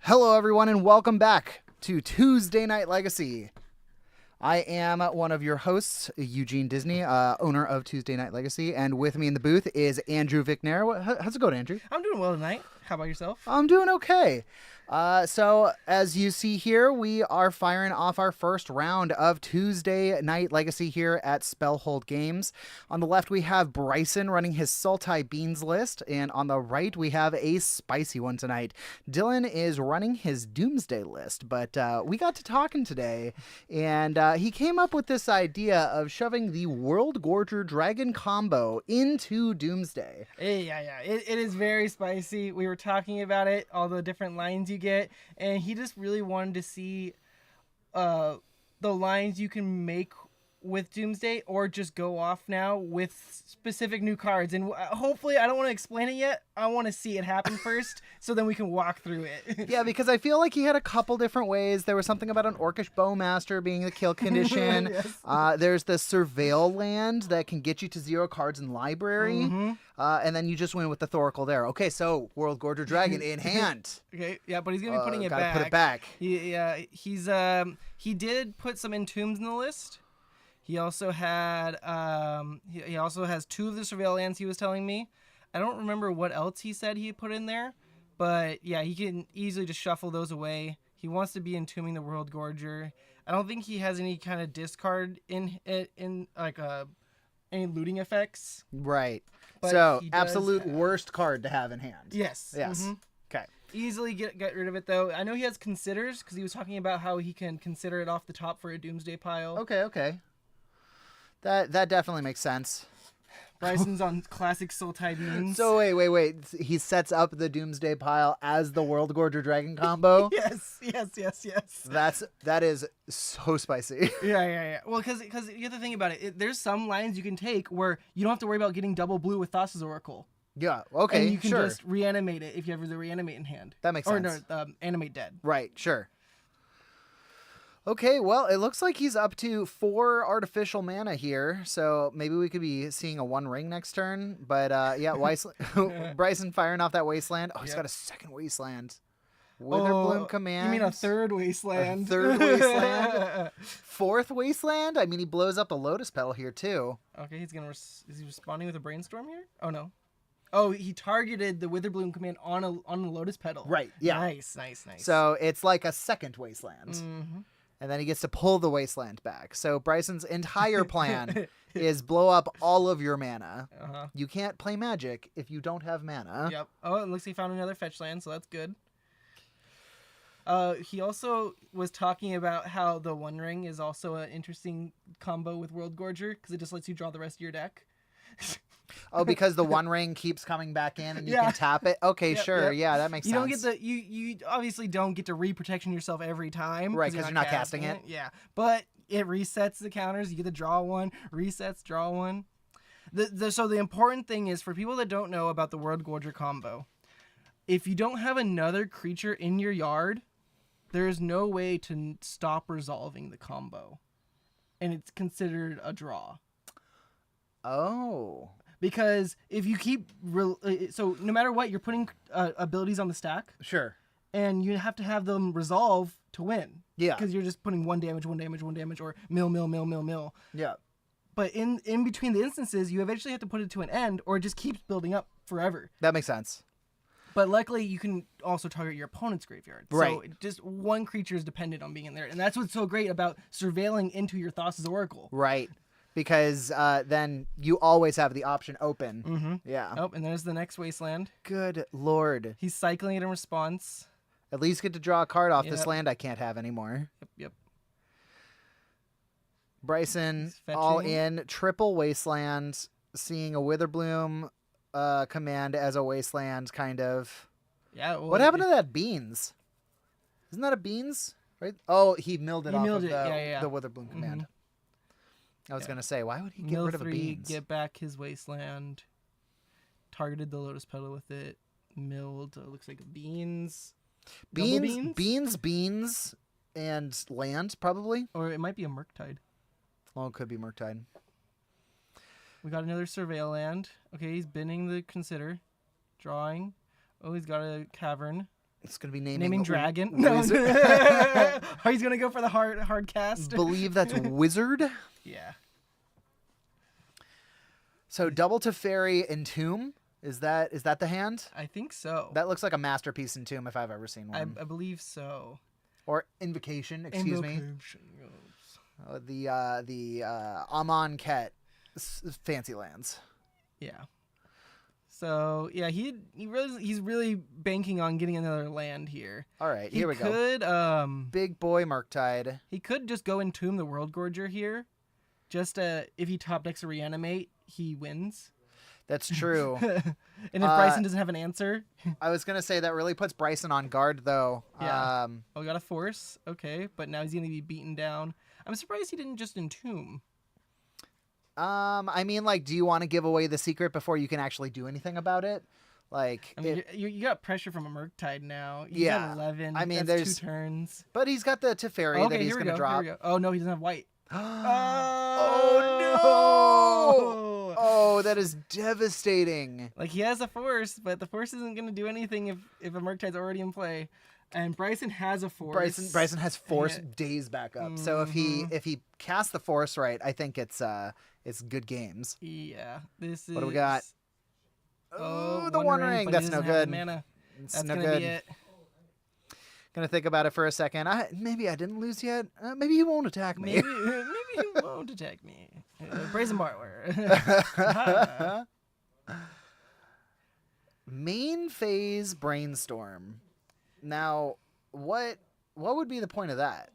Hello, everyone, and welcome back to Tuesday Night Legacy. I am one of your hosts, Eugene Disney, owner of Tuesday Night Legacy, and with me in the booth is Andrew Vickner. How's it going, Andrew? I'm doing well tonight. How about yourself? I'm doing okay. So as you see here, we are firing off our first round of Tuesday Night Legacy here at Spellhold Games. On the left, we have Bryson running his Salty Beans list, and on the right, we have a spicy one tonight. Dylan is running his Doomsday list, but we got to talking today, and he came up with this idea of shoving the World Gorger Dragon combo into Doomsday. Yeah. It is very spicy. We were talking about it, all the different lines you get, and he just really wanted to see the lines you can make with Doomsday, or just go off now with specific new cards. And hopefully, I don't want to explain it yet. I want to see it happen first, so then we can walk through it. Yeah, because I feel like he had a couple different ways. There was something about an Orcish Bowmaster being the kill condition. Yes. There's the Surveil land that can get you to 0 cards in library. Mm-hmm. And then you just win with the Thoracle there. Okay, so World Gorger Dragon in hand. Okay, yeah, but he's gonna be putting it gotta back. put it back. He did put some Entombs in the list. He also had he also has 2 of the Surveil lands he was telling me. I don't remember what else he said he put in there, but yeah, he can easily just shuffle those away. He wants to be entombing the World Gorger. I don't think he has any kind of discard in like any looting effects. Right. But So, he does absolute have- worst card to have in hand. Yes. Yes. Mhm. Okay. Easily get rid of it though. I know he has considers because he was talking about how he can consider it off the top for a Doomsday pile. Okay. That definitely makes sense. Bryson's on classic Sultai Beans. So wait. He sets up the Doomsday pile as the World Gorger Dragon combo. Yes. That is so spicy. Yeah. Well, because you have to think about it. There's some lines you can take where you don't have to worry about getting double blue with Thassa's Oracle. Yeah. Okay. And you can sure. just reanimate it if you have the reanimate in hand. That makes sense. Or no, animate dead. Right. Sure. Okay, well, it looks like he's up to 4 artificial mana here, so maybe we could be seeing a 1 ring next turn. But yeah, Bryson firing off that Wasteland. Oh, he's got a second Wasteland. Witherbloom Command. You mean a third Wasteland? A third Wasteland. 4th Wasteland? I mean, he blows up a Lotus Petal here, too. Okay, he's gonna. Is he responding with a Brainstorm here? Oh no. Oh, he targeted the Witherbloom Command on a Lotus Petal. Right, yeah. Nice. So it's like a second Wasteland. Mm-hmm. And then he gets to pull the Wasteland back. So Bryson's entire plan is blow up all of your mana. Uh-huh. You can't play Magic if you don't have mana. Yep. Oh, it looks like he found another fetch land, so that's good. He also was talking about how the One Ring is also an interesting combo with World Gorger because it just lets you draw the rest of your deck. Oh, because the One Ring keeps coming back in and you Yeah. can tap it? Okay, Yep, sure. yep. Yeah, that makes You sense. don't get you obviously don't get to re-protection yourself every time. Right, 'cause you're not casting it. Yeah, but it resets the counters. You get to draw one, resets, draw one. So the important thing is for people that don't know about the World Gorger combo, if you don't have another creature in your yard, there is no way to stop resolving the combo, and it's considered a draw. Oh. Because if you keep so no matter what, you're putting abilities on the stack. Sure. And you have to have them resolve to win. Yeah. Because you're just putting one damage, or mill. Yeah. But in between the instances, you eventually have to put it to an end, or it just keeps building up forever. That makes sense. But luckily, you can also target your opponent's graveyard. Right. So just one creature is dependent on being in there. And that's what's so great about surveilling into your Thassa's Oracle. Right. Because then you always have the option open. Mm-hmm. Yeah. Oh, and there's the next Wasteland. Good Lord. He's cycling it in response. At least get to draw a card off this Yep. land I can't have anymore. Yep. Bryson He's fetching. all in, triple Wasteland, seeing a Witherbloom command as a Wasteland, kind of. Yeah. Well, What happened to that Beans? Isn't that a Beans? Right? Oh, he milled it He off milled of it, yeah. the Witherbloom command. I was going to say, why would he get Mill rid of a 3, Beans? get back his Wasteland. Targeted the Lotus Petal with it. Milled. Looks like beans. Double Beans, and land, probably. Or it might be a Murktide. Oh, it could be Murktide. We got another Surveil land. Okay, he's binning the Consider. Drawing. Oh, he's got a Cavern. It's going to be naming dragon. No. Are you going to go for the hard cast? Believe that's wizard. Yeah. So double Teferi Entomb. Is that the hand? I think so. That looks like a masterpiece Entomb if I've ever seen one. I believe so. Or Invocation, excuse me. Yes. The Amon Ket fancy lands. Yeah. So yeah, he's really banking on getting another land here. All right, here we go. Big boy Murktide. He could just go Entomb the World Gorger here. Just if he top decks a Reanimate, he wins. That's true. And if Bryson doesn't have an answer, I was gonna say that really puts Bryson on guard though. Yeah. We got a Force, okay, but now he's gonna be beaten down. I'm surprised he didn't just Entomb. I mean, like, do you want to give away the secret before you can actually do anything about it? Like, I mean, you got pressure from a Murktide now. He's yeah, at 11. I mean, there's 2 turns. But he's got the Teferi that he's going to drop. Here we go. Oh no, he doesn't have white. Oh no! Oh, that is devastating. Like, he has a Force, but the Force isn't going to do anything if a Murktide's already in play. And Bryson has a Force. Bryson has Force days back up. So if he casts the Force right, I think it's good games. Yeah, this is. What do we got? Oh, the One Ring. That's no good. Mana. That's no gonna good. be it. Gonna think about it for a second. Maybe I didn't lose yet. Maybe he won't attack me. Maybe he won't attack me. Brazen Bartware. Main phase Brainstorm. Now, what would be the point of that?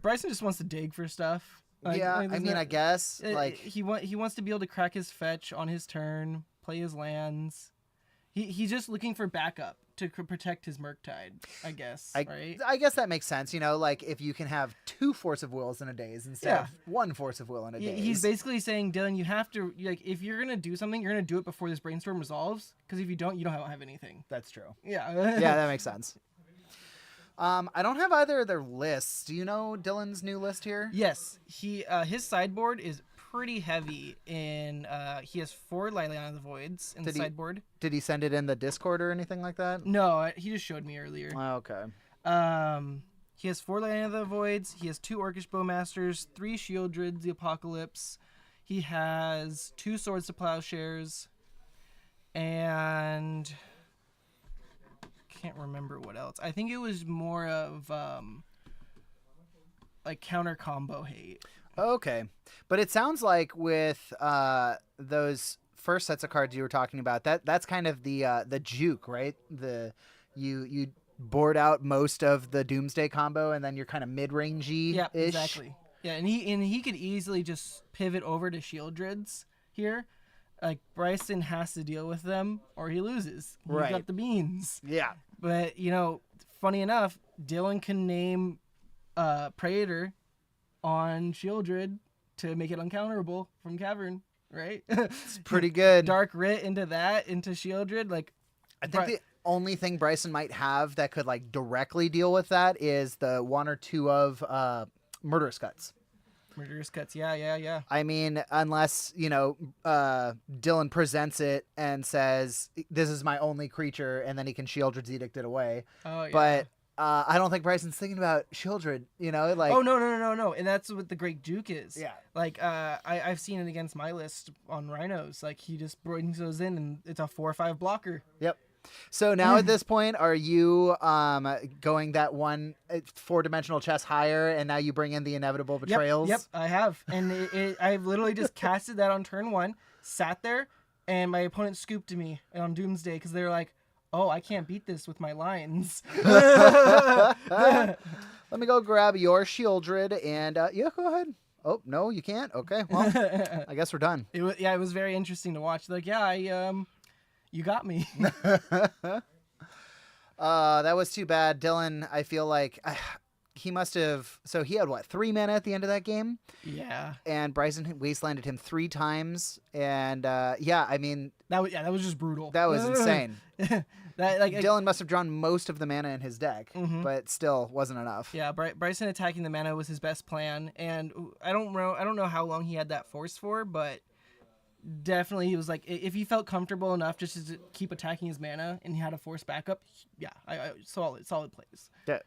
Bryson just wants to dig for stuff. I guess he wants to be able to crack his fetch on his turn, play his lands. He's just looking for backup to protect his Murktide, I guess. Right? I guess that makes sense. You know, like if you can have 2 Force of Wills in a daze instead of 1 Force of Will in a daze. He's basically saying, Dylan, you have to, like, if you're gonna do something, you're gonna do it before this Brainstorm resolves. Because if you don't have anything. That's true. Yeah. Yeah, that makes sense. I don't have either of their lists. Do you know Dylan's new list here? Yes, his sideboard is pretty heavy in. He has 4 Liliana of the Voids in the sideboard. Did he send it in the Discord or anything like that? No, he just showed me earlier. Oh, okay. He has 4 Liliana of the Voids. He has 2 Orcish Bowmasters, 3 Shieldreds, the Apocalypse. He has 2 Swords to Plowshares, and can't remember what else. I think it was more of like counter combo hate. Okay, but it sounds like with those first sets of cards you were talking about, that's kind of the juke, right? You board out most of the Doomsday combo, and then you're kind of mid-rangey-ish. Yeah, exactly. Yeah, and he could easily just pivot over to Shieldreds here. Like, Bryson has to deal with them, or he loses. He's got the beans. Yeah. But, funny enough, Dylan can name Praetor on Shieldred to make it uncounterable from Cavern, right? It's pretty good. Dark Writ into Shieldred. Like, I think the only thing Bryson might have that could like directly deal with that is the 1 or 2 of Murderous Cuts. Murderous Cuts, yeah. I mean, unless, Dylan presents it and says, this is my only creature, and then he can Shieldred's Edict it away. Oh, yeah. But I don't think Bryson's thinking about Shieldred, like... Oh, no. And that's what the Great Duke is. Yeah. Like, I've seen it against my list on Rhinos. Like, he just brings those in, and it's a 4 or 5 blocker. Yep. So now at this point, are you going that 1 4-dimensional chess higher, and now you bring in the Inevitable Betrayals? Yep, I have. And I've literally just casted that on turn 1, sat there, and my opponent scooped to me on Doomsday because they're like, oh, I can't beat this with my lines. Let me go grab your Shieldred, and yeah, go ahead. Oh, no, you can't? Okay, well, I guess we're done. It was very interesting to watch. Like, you got me. That was too bad. Dylan, I feel like he must have... So he had, 3 mana at the end of that game? Yeah. And Bryson wastelanded him 3 times. And, I mean... That was just brutal. That was insane. Dylan must have drawn most of the mana in his deck, but still wasn't enough. Yeah, Bryson attacking the mana was his best plan. And I don't know how long he had that Force for, but... definitely he was like, if he felt comfortable enough just to keep attacking his mana and he had a force backup, yeah, I solid plays. Yeah.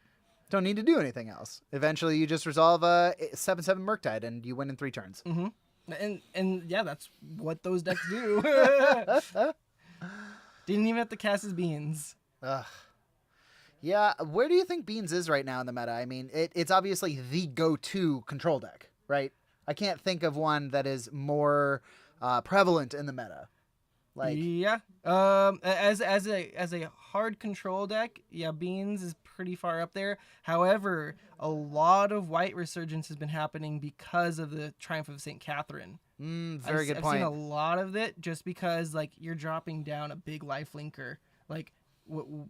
Don't need to do anything else. Eventually, you just resolve a 7/7 Murktide and you win in 3 turns. And yeah, that's what those decks do. Didn't even have to cast his beans. Ugh. Yeah, where do you think Beans is right now in the meta? I mean, it's obviously the go-to control deck, right? I can't think of one that is more prevalent in the meta. Like, yeah, as a hard control deck, yeah, Beans is pretty far up there. However, a lot of white resurgence has been happening because of the Triumph of St. Catherine. very good I've point. seen a lot of it just because like you're dropping down a big life linker. Like,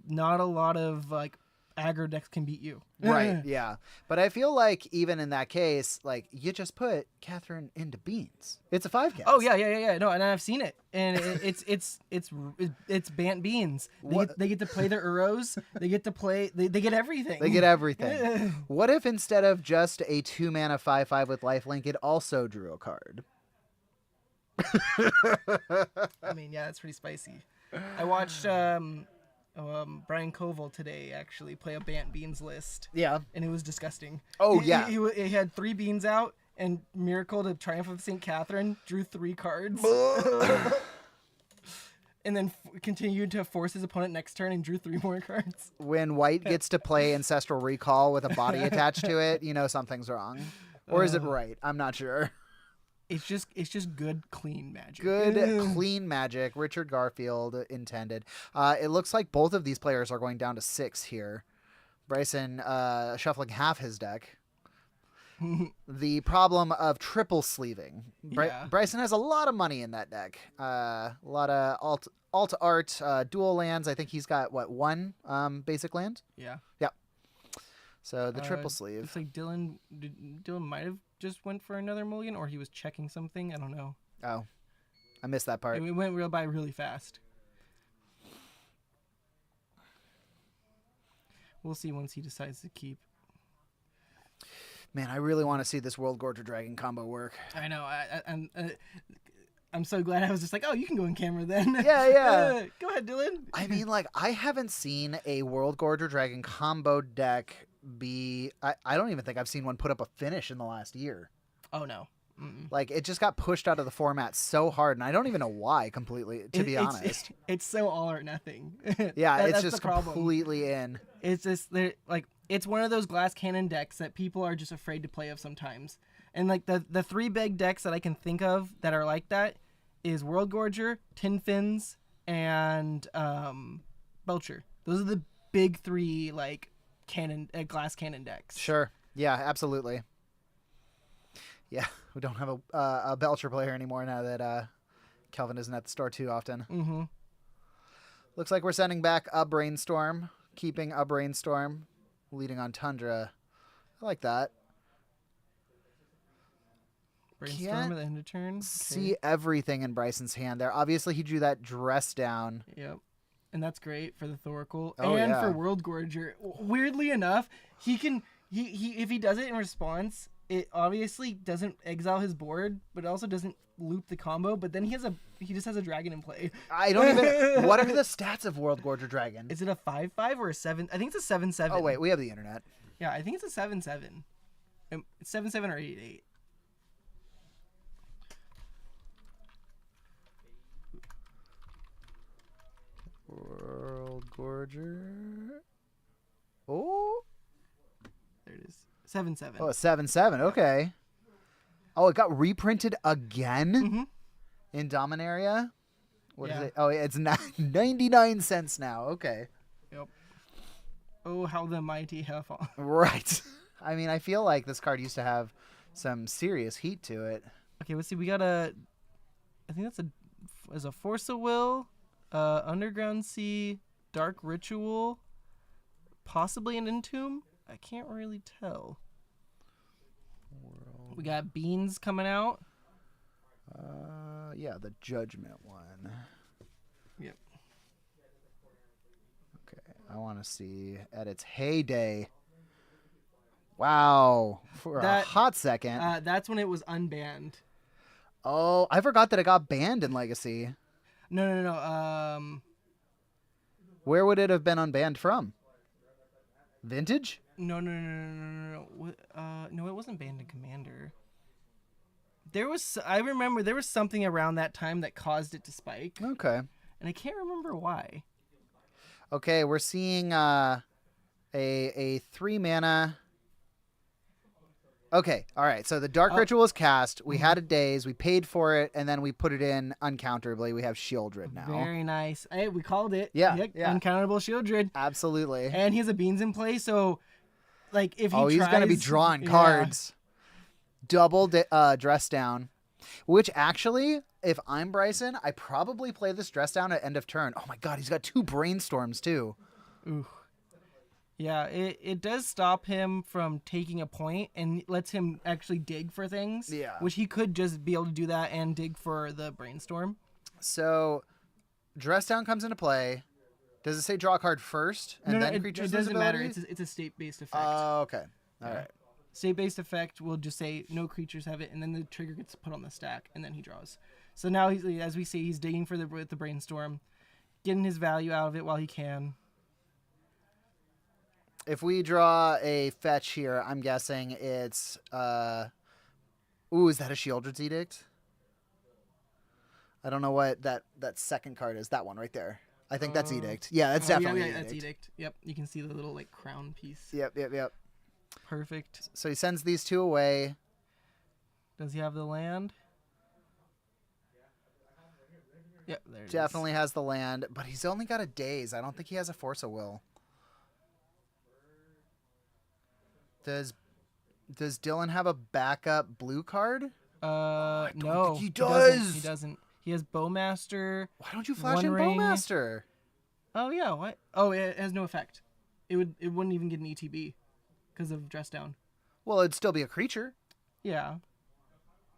not a lot of like aggro decks can beat you. Right, yeah. But I feel like even in that case, like you just put Catherine into Beans. It's a 5 cast. Oh yeah. No, and I've seen it, and it's Bant Beans. They get to play their Uros. They get to play. They get everything. They get everything. What if instead of just a 2 mana 5/5 with lifelink, it also drew a card? I mean, yeah, that's pretty spicy. I watched Brian Koval today actually play a Bant Beans list. Yeah. And it was disgusting. Oh, yeah. He had 3 beans out, and Miracle to Triumph of St. Catherine drew 3 cards. And then continued to force his opponent next turn and drew 3 more cards. When white gets to play Ancestral Recall with a body attached to it, you know something's wrong. Or is it right? I'm not sure. It's just good, clean magic. Good, clean magic. Richard Garfield intended. It looks like both of these players are going down to 6 here. Bryson shuffling half his deck. The problem of triple sleeving. Yeah. Bryson has a lot of money in that deck. A lot of alt art, dual lands. I think he's got, what, 1 basic land? Yeah. Yep. So the triple sleeve. Looks like Dylan might have just went for another mulligan, or he was checking something. I don't know. Oh, I missed that part. It went by really fast. We'll see once he decides to keep. Man, I really want to see this World Gorger Dragon combo work. I know. I'm so glad I was just like, oh, you can go in camera then. Yeah. Go ahead, Dylan. I mean, like, I haven't seen a World Gorger Dragon combo deck be... I don't even think I've seen one put up a finish in the last year. Oh, no. Mm-mm. Like, it just got pushed out of the format so hard, and I don't even know why, completely, to be honest. It's so all or nothing. Yeah, it's that's just the problem. completely in. It's just, like, it's one of those glass cannon decks that people are just afraid to play of sometimes. And, like, the 3 big decks that I can think of that are like that is World Gorger, Tin Fins, and Belcher. Those are the big 3, like, glass cannon decks. Sure. Yeah, absolutely. Yeah, we don't have a Belcher player anymore now that Kelvin isn't at the store too often. Mm-hmm. Looks like we're sending back a Brainstorm, keeping a Brainstorm, leading on Tundra. I like that. Brainstorm at the end of turn. Okay. See everything in Bryson's hand there. Obviously, he drew that dress down. Yep. And that's great for the Thoracle. Oh, and yeah. for World Gorger. Weirdly enough, he if he does it in response, it obviously doesn't exile his board, but it also doesn't loop the combo, but then he just has a dragon in play. I don't even... What are the stats of World Gorger Dragon? Is it a 5/5 or a 7? I think it's a 7/7. Oh, wait, we have the internet. Yeah, I think it's a 7/7. It's 7/7 or 8/8. World Gorger. Oh. There it is. 7/7. Oh, 7/7. Okay. Oh, it got reprinted again Mm-hmm. in Dominaria. What is Yeah. it? Oh, it's 99 cents now. Okay. Yep. Oh, how the mighty have fallen. Right. I mean, I feel like this card used to have some serious heat to it. Okay, let's see. We got I think that's a Force of Will, Underground Sea, Dark Ritual, possibly an Entomb. I can't really tell. We got Beans coming out. Yeah, the Judgment one. Yep. Okay, I want to see at its heyday. Wow, for a hot second. That's when it was unbanned. Oh, I forgot that it got banned in Legacy. No. Where would it have been unbanned from? Vintage? No, it wasn't banned in Commander. I remember there was something around that time that caused it to spike, Okay. and I can't remember why. Okay, we're seeing a 3-mana. Okay, all right. So the Dark Ritual is cast. We had a daze. We paid for it, and then we put it in uncounterably. We have Shieldred now. Very nice. Hey, we called it. Yeah. Uncountable Shieldred. Absolutely. And he has a Beans in play, so like if he he's going to be drawing cards. Double dress down. Which actually, if I'm Bryson, I probably play this dress down at end of turn. Oh my god, he's got 2 brainstorms too. Ooh. Yeah, it does stop him from taking a point and lets him actually dig for things. Yeah. Which he could just be able to do that and dig for the brainstorm. So, dress down comes into play. Does it say draw a card first and then creatures? It doesn't matter. It's a state-based effect. Oh, okay. All right. State-based effect will just say no creatures have it, and then the trigger gets put on the stack, and then he draws. So now, as we see, he's digging for the brainstorm, getting his value out of it while he can. If we draw a fetch here, I'm guessing it's... Ooh, is that a Shieldred's Edict? I don't know what that second card is. That one right there. I think that's Edict. Yeah, that's definitely Edict. That's Edict. Yep, you can see the little like crown piece. Yep. Perfect. So he sends these 2 away. Does he have the land? Yep, there it Definitely has the land, but he's only got a daze. I don't think he has a Force of Will. Does Dylan have a backup blue card? No. He does. He doesn't. He has Bowmaster. Why don't you flash in Ring. Bowmaster? Oh yeah, what? Oh, it has no effect. It wouldn't even get an ETB because of dress down. Well, it'd still be a creature, Yeah.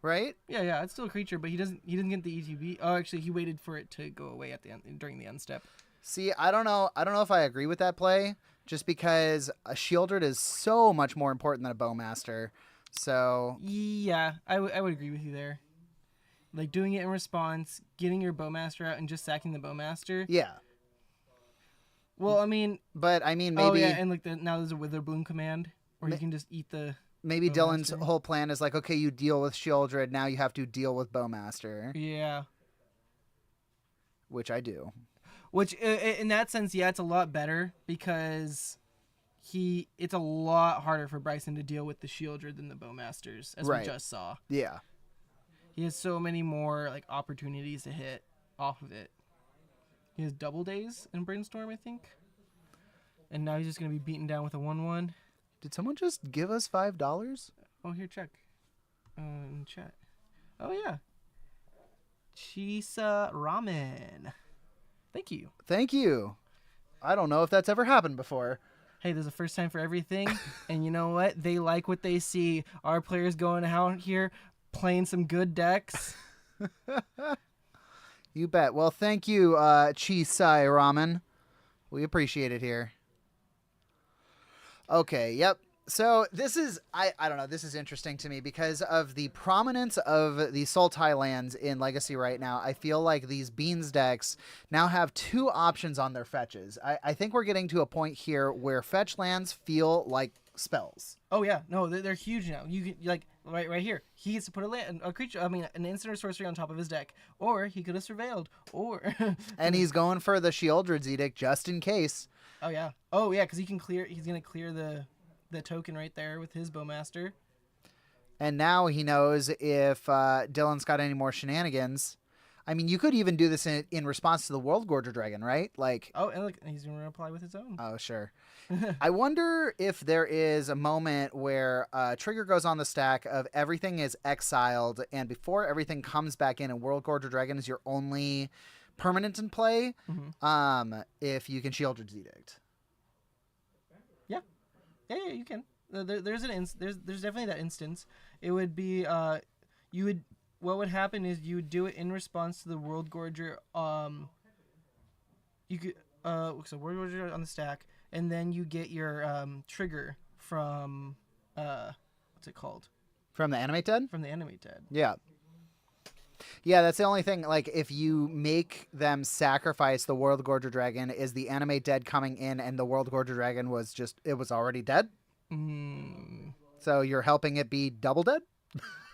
right? Yeah, it's still a creature, but he doesn't get the ETB. Oh, actually, he waited for it to go away at the end during the unstep. See, I don't know if I agree with that play, just because a Shieldred is so much more important than a Bowmaster. So Yeah, I would agree with you there. Like doing it in response, getting your Bowmaster out, and just sacking the Bowmaster. yeah. Well, I mean. But I mean, Oh maybe yeah, and like now there's a Witherbloom command, where you can just eat the. maybe Bowmaster. Dylan's whole plan is like, okay, you deal with Shieldred, now you have to deal with Bowmaster. Yeah. Which I do. Which, in that sense, yeah, it's a lot better because it's a lot harder for Bryson to deal with the Shieldred than the Bowmasters, as we just saw. Yeah. He has so many more like opportunities to hit off of it. He has double days in Brainstorm, I think. And now he's just going to be beaten down with a 1/1. Did someone just give us $5? Oh, here, check. In chat. Oh, yeah. Chisa Ramen. Thank you. Thank you. I don't know if that's ever happened before. Hey, there's a first time for everything. And you know what? They like what they see. Our players going out here playing some good decks. You bet. Well, thank you, Chisai Ramen. We appreciate it here. Okay, yep. So this is, I don't know, this is interesting to me because of the prominence of the Sultai lands in Legacy right now. I feel like these Beans decks now have 2 options on their fetches. I think we're getting to a point here where fetch lands feel like spells. Oh yeah, no, they're huge now. You can like right here. He gets to put a creature, an instant or sorcery on top of his deck, or he could have surveilled, or and he's going for the Shieldred's Edict just in case. Oh yeah, because he's gonna clear the token right there with his Bowmaster. And now he knows if Dylan's got any more shenanigans. I mean, you could even do this in response to the World Gorger Dragon, right? Like, oh, and look, he's gonna reply with his own. Oh, sure. I wonder if there is a moment where trigger goes on the stack of everything is exiled, and before everything comes back in, and World Gorger Dragon is your only permanent in play. If you can Shieldred's Edict. Yeah, you can. There's definitely that instance. It would be what would happen is you would do it in response to the World Gorger. You could so World Gorger on the stack, and then you get your trigger from what's it called? From the Animate Dead? From the Animate Dead. Yeah. Yeah, that's the only thing. Like, if you make them sacrifice the World Gorger Dragon, is the Animate Dead coming in and the World Gorger Dragon it was already dead? Mm. So you're helping it be double dead?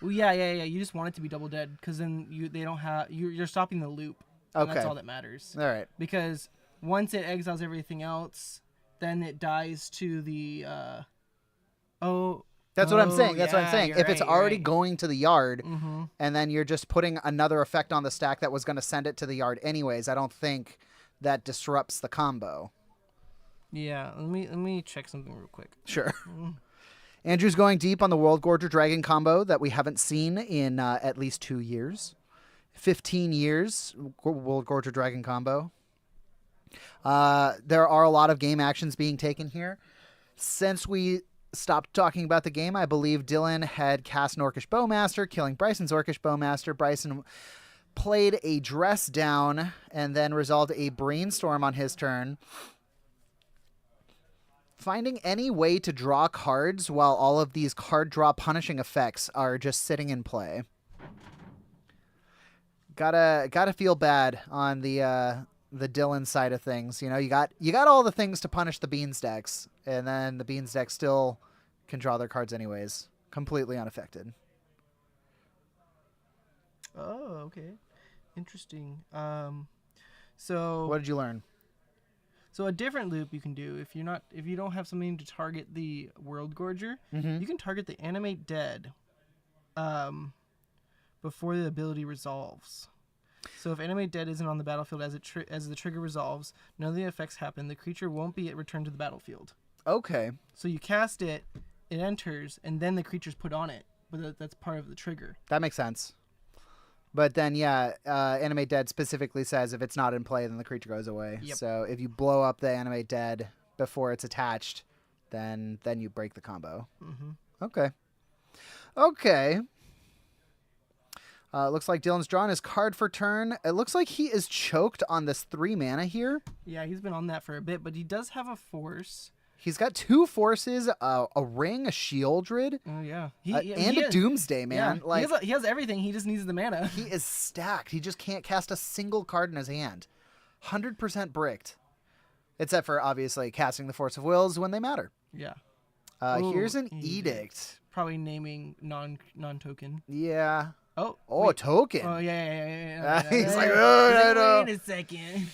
Well, yeah. You just want it to be double dead because then they don't have you're stopping the loop, and that's Okay. all that matters. All right. Because once it exiles everything else, then it dies to the That's what I'm saying. That's what I'm yeah, saying. you're If it's right, you're already right. going to the yard, Mm-hmm. and then you're just putting another effect on the stack that was going to send it to the yard anyways, I don't think that disrupts the combo. Yeah, let me check something real quick. Sure. Andrew's going deep on the World Gorger Dragon combo that we haven't seen in at least 2 years. 15 years, World Gorger Dragon combo. There are a lot of game actions being taken here. Since we stopped talking about the game, I believe Dylan had cast an Orcish Bowmaster, killing Bryson's Orcish Bowmaster. Bryson played a Dress Down and then resolved a Brainstorm on his turn. Finding any way to draw cards while all of these card draw punishing effects are just sitting in play. Gotta feel bad on the Dylan side of things. You know, you got all the things to punish the Beans decks, and then the Beans deck still can draw their cards anyways, completely unaffected. Oh, okay, interesting. So What did you learn? So a different loop you can do if you don't have something to target the World Gorger, you can target the Animate Dead before the ability resolves. So if Animate Dead isn't on the battlefield as the trigger resolves, none of the effects happen. The creature won't be returned to the battlefield. Okay. So you cast it, it enters, and then the creature's put on it. But that's part of the trigger. That makes sense. But then, yeah, Animate Dead specifically says if it's not in play, then the creature goes away. Yep. So if you blow up the Animate Dead before it's attached, then you break the combo. Mm-hmm. Okay. Okay. Looks like Dylan's drawn his card for turn. It looks like he is choked on this 3 mana here. Yeah, he's been on that for a bit, but he does have a force. He's got 2 forces, a ring, a Shieldred, Oh yeah, and a Doomsday, man. Yeah, Like he has everything. He just needs the mana. he is stacked. He just can't cast a single card in his hand. 100% bricked. Except for, obviously, casting the Force of Wills when they matter. Yeah. Here's an Edict. Edict. Probably naming non-token. Yeah. Oh, Oh, a wait. token. Oh yeah. He's like, oh, no. Wait a second.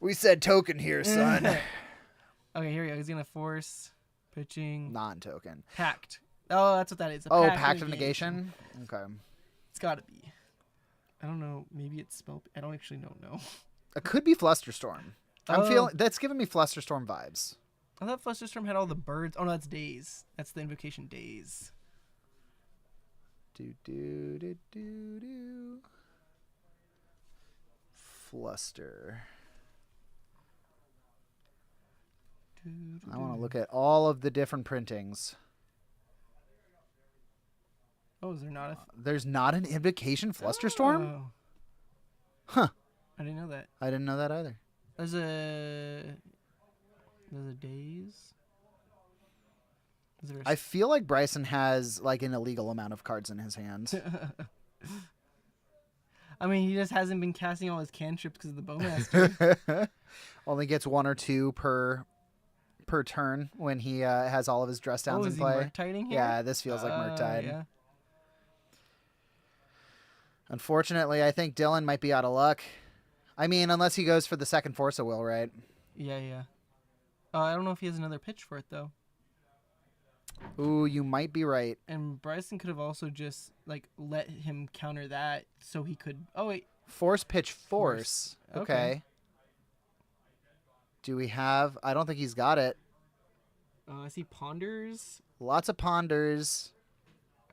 We said token here, son. Okay, here we go. He's gonna force pitching Non-token. pact. Oh, that's what that is. Oh, Pact of Negation? Okay. It's gotta be. I don't know. Maybe it's spell. I don't actually don't know. It could be Flusterstorm. I'm Oh. feeling that's giving me Flusterstorm vibes. I thought Flusterstorm had all the birds. Oh no, that's days. That's the invocation days. Do. Fluster. I want to look at all of the different printings. Oh, is there not a? There's not an Invocation Flusterstorm? Oh. Huh. I didn't know that. I didn't know that either. There's a days. Is there I feel like Bryson has like an illegal amount of cards in his hand. I mean, he just hasn't been casting all his cantrips because of the Bowmaster. Only gets 1 or 2 per turn when he has all of his dress downs is in he play. Murktiding here? Yeah, this feels like Murktide. Yeah. Unfortunately, I think Dylan might be out of luck. I mean, unless he goes for the second Force of Will, right? Yeah. I don't know if he has another pitch for it though. Ooh, you might be right. And Bryson could have also just like let him counter that so he could. Oh wait. Force pitch force. Force. Okay. Okay. Do we have? I don't think he's got it. I see ponders, Lots of ponders.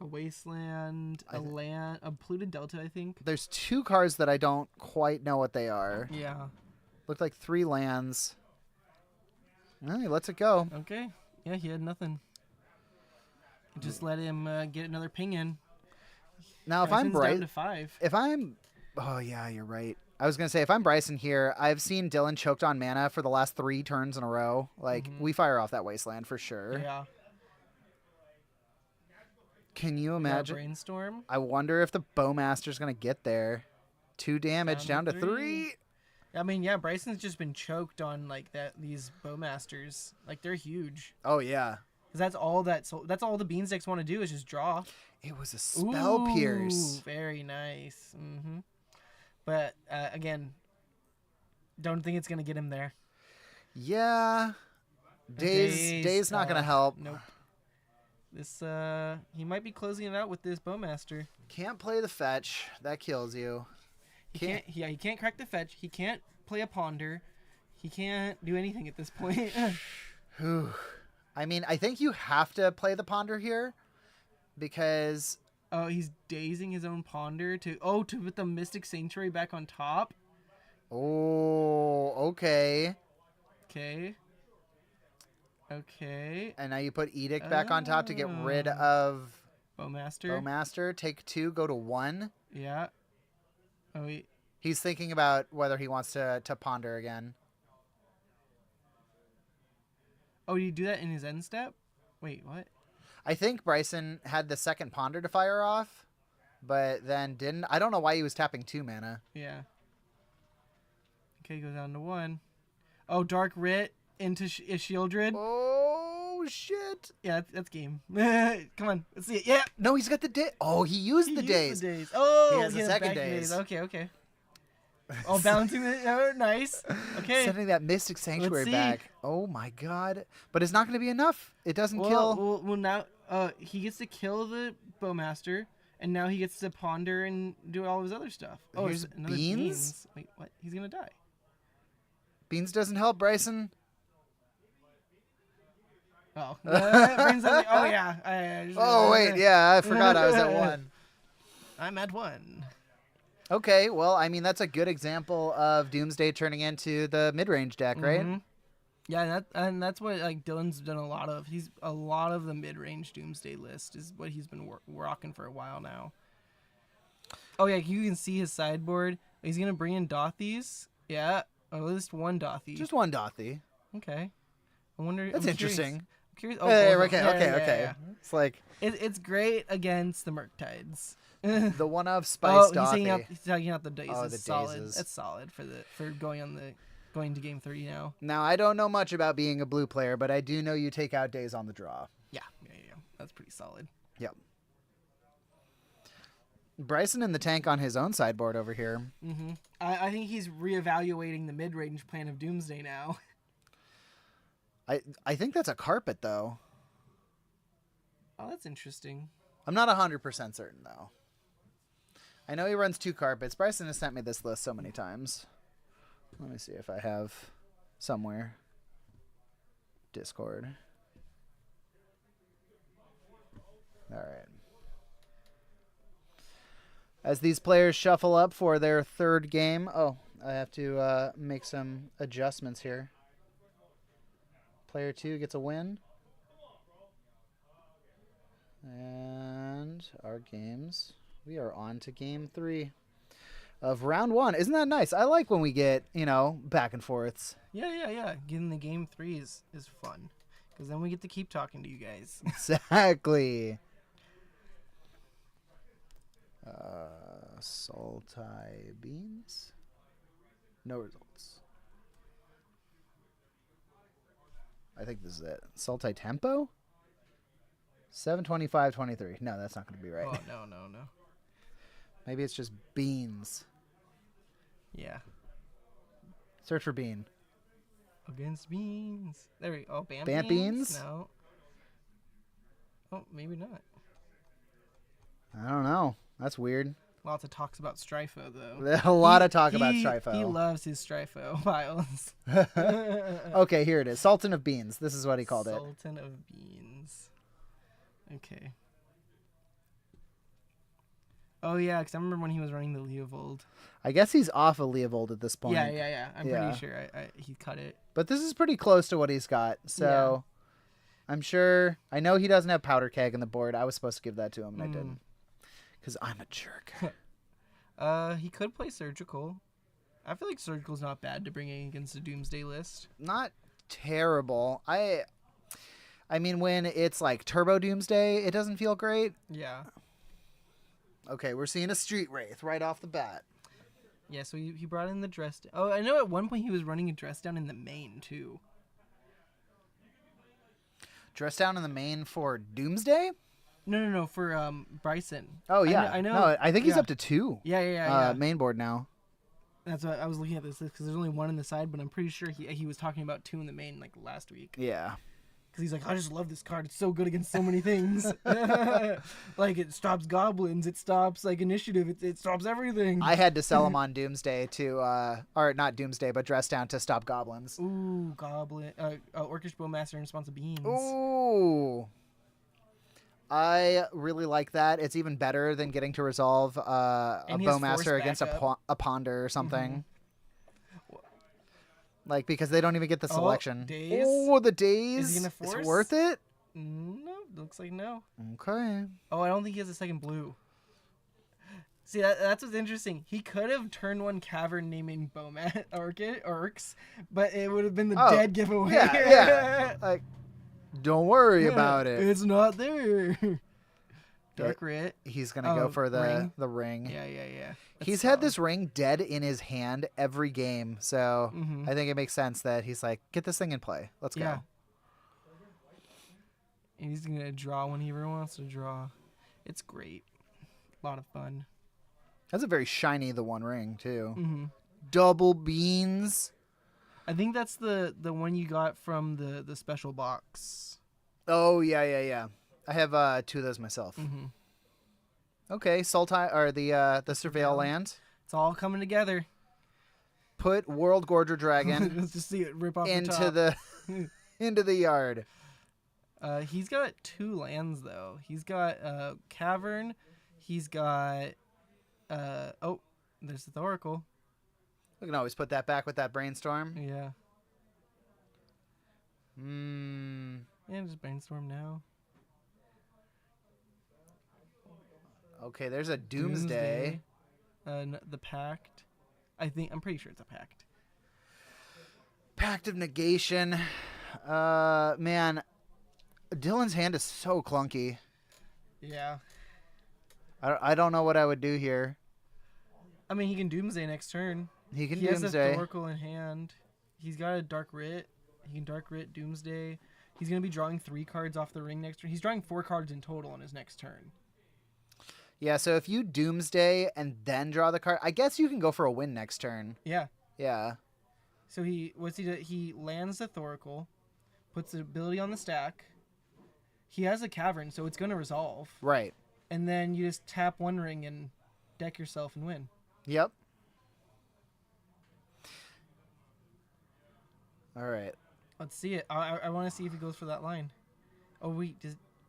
a wasteland, a land, a polluted delta. I think. There's 2 cards that I don't quite know what they are. Yeah. Looked like 3 lands. He lets it go. Okay. Yeah, he had nothing. Just let him get another ping in. Now, if I'm Bryson's down Bryson, to 5. oh yeah, you're right. I was gonna say if I'm Bryson here, I've seen Dylan choked on mana for the last 3 turns in a row. Like we fire off that wasteland for sure. Yeah. Can you Got imagine? Brainstorm. I wonder if the Bowmaster's gonna get there. 2 damage down to 3. I mean, yeah, Bryson's just been choked on like these bowmasters. Like they're huge. Oh yeah. Because that's all that's all the beans decks want to do is just draw. It was a spell pierce. Very nice. But again, don't think it's gonna get him there. Yeah. Days not gonna help. Nope. This he might be closing it out with this bowmaster. Can't play the fetch. That kills you. He can't crack the fetch. He can't play a ponder. He can't do anything at this point. I mean, I think you have to play the ponder here because he's dazing his own ponder to put the Mystic Sanctuary back on top. Oh, okay. Okay. And now you put Edict back on top to get rid of Bowmaster. Take 2, go to 1. Yeah. Oh, he's thinking about whether he wants to ponder again. Oh, did you do that in his end step? Wait, what? I think Bryson had the second ponder to fire off, but then didn't. I don't know why he was tapping 2 mana. Yeah. Okay, goes down to 1. Oh, Dark Writ into Shieldred. Oh, shit. Yeah, that's game. Come on, let's see it. Yeah. No, he's got the daze. Oh, he used the daze. Oh, he has the second daze. Okay. Oh, balancing it. Oh, nice. Okay. Sending that Mystic Sanctuary back. Oh, my God. But it's not going to be enough. It doesn't kill. Well, now he gets to kill the Bowmaster, and now he gets to ponder and do all his other stuff. Oh, here's another Beans. Wait, what? He's going to die. Beans doesn't help Bryson. Oh. Oh, yeah. Oh, wait. Yeah, I forgot I was at 1. I'm at 1. Okay, well, I mean, that's a good example of Doomsday turning into the mid-range deck, right? Yeah, and that's what like Dylan's done a lot of. He's a lot of the mid-range Doomsday list is what he's been rocking for a while now. Oh, yeah, you can see his sideboard. He's going to bring in Dothies. Yeah. Oh, at least 1 Dothie. Just 1 Dothie. Okay. I wonder. That's interesting. I'm curious. Okay. It's like it's great against the Murktides. The one of Spice Dothie. He's taking out the Dazes. Oh, the solid. Dazes. That's solid for going to game 3 now. Now, I don't know much about being a blue player, but I do know you take out Daze on the draw. Yeah. That's pretty solid. Yep. Bryson in the tank on his own sideboard over here. I think he's reevaluating the mid-range plan of Doomsday now. I think that's a carpet, though. Oh, that's interesting. I'm not 100% certain, though. I know he runs 2 carpets. Bryson has sent me this list so many times. Let me see if I have somewhere. Discord. All right. As these players shuffle up for their 3rd game. Oh, I have to make some adjustments here. Player 2 gets a win. And our games. We are on to game 3 of round 1. Isn't that nice? I like when we get, back and forths. Yeah. Getting the game 3 is fun. Because then we get to keep talking to you guys. Exactly. Salty beans. No results. I think this is it. Salty tempo? 725-23. No, that's not going to be right. Oh, no. Maybe it's just beans. Yeah. Search for bean. Against beans. There we go. Oh, Bant beans? No. Oh, maybe not. I don't know. That's weird. Lots of talks about Stryfo, though. A lot of talk about Stryfo. He loves his Stryfo files. Okay, here it is. Sultan of Beans. This is what he called it. Sultan of Beans. Okay. Oh, yeah, because I remember when he was running the Leovold. I guess he's off of Leovold at this point. Yeah. I'm pretty sure he cut it. But this is pretty close to what he's got. So I'm sure. I know he doesn't have Powder Keg in the board. I was supposed to give that to him, and I didn't. Because I'm a jerk. He could play Surgical. I feel like Surgical's not bad to bring in against the Doomsday list. Not terrible. I mean, when it's like Turbo Doomsday, it doesn't feel great. Yeah. Okay, we're seeing a Street Wraith right off the bat. Yeah, so he brought in the dress. Oh, I know at one point he was running a dress down in the main, too. Dress down in the main for Doomsday? No, for Bryson. Oh, yeah. I know. No, I think he's yeah. up to 2. Yeah. Main board now. That's what I was looking at this because there's only 1 in the side, but I'm pretty sure he was talking about 2 in the main like last week. Yeah. Because he's like, I just love this card. It's so good against so many things. Like, it stops goblins. It stops, like, initiative. It stops everything. I had to sell him on Doomsday to, or not Doomsday, but Dress Down to stop goblins. Ooh, goblin. Orcish Bowmaster in response to beans. Ooh. I really like that. It's even better than getting to resolve a Bowmaster against a Ponder or something. Like, because they don't even get the selection. Daze? Oh, the days. Is he gonna force? Is it worth it? No, looks like no. Okay. Oh, I don't think he has a second blue. See, that's what's interesting. He could have turned 1 cavern naming Bowman Orcs, but it would have been the dead giveaway. Yeah. Like, don't worry about it. It's not there. Dark Writ. He's gonna go for the ring. Yeah. He's had this ring dead in his hand every game, so I think it makes sense that he's like, get this thing in play. Let's go. And he's gonna draw whenever he wants to draw. It's great. A lot of fun. That's a very shiny the One Ring too. Double beans. I think that's the one you got from the special box. Oh yeah. I have 2 of those myself. Okay, Sultai or the Surveil land. It's all coming together. Put World Gorger Dragon Let's just see it rip off into the into the yard. He's got 2 lands though. He's got Cavern. He's got there's the Thoracle. We can always put that back with that Brainstorm. Yeah. Yeah, just Brainstorm now. Okay, there's a Doomsday. The Pact. I'm pretty sure it's a Pact. Pact of Negation. Man, Dylan's hand is so clunky. Yeah. I don't know what I would do here. I mean, he can Doomsday next turn. He can He Doomsday. has a Thoracle in hand. He's got a Dark Writ. He can Dark Writ Doomsday. He's going to be drawing 3 cards off the ring next turn. He's drawing 4 cards in total on his next turn. Yeah, so if you Doomsday and then draw the card, I guess you can go for a win next turn. Yeah. Yeah. So he lands the Thoracle, puts the ability on the stack. He has a Cavern, so it's going to resolve. Right. And then you just tap 1 ring and deck yourself and win. Yep. All right. Let's see it. I want to see if he goes for that line. Oh, wait.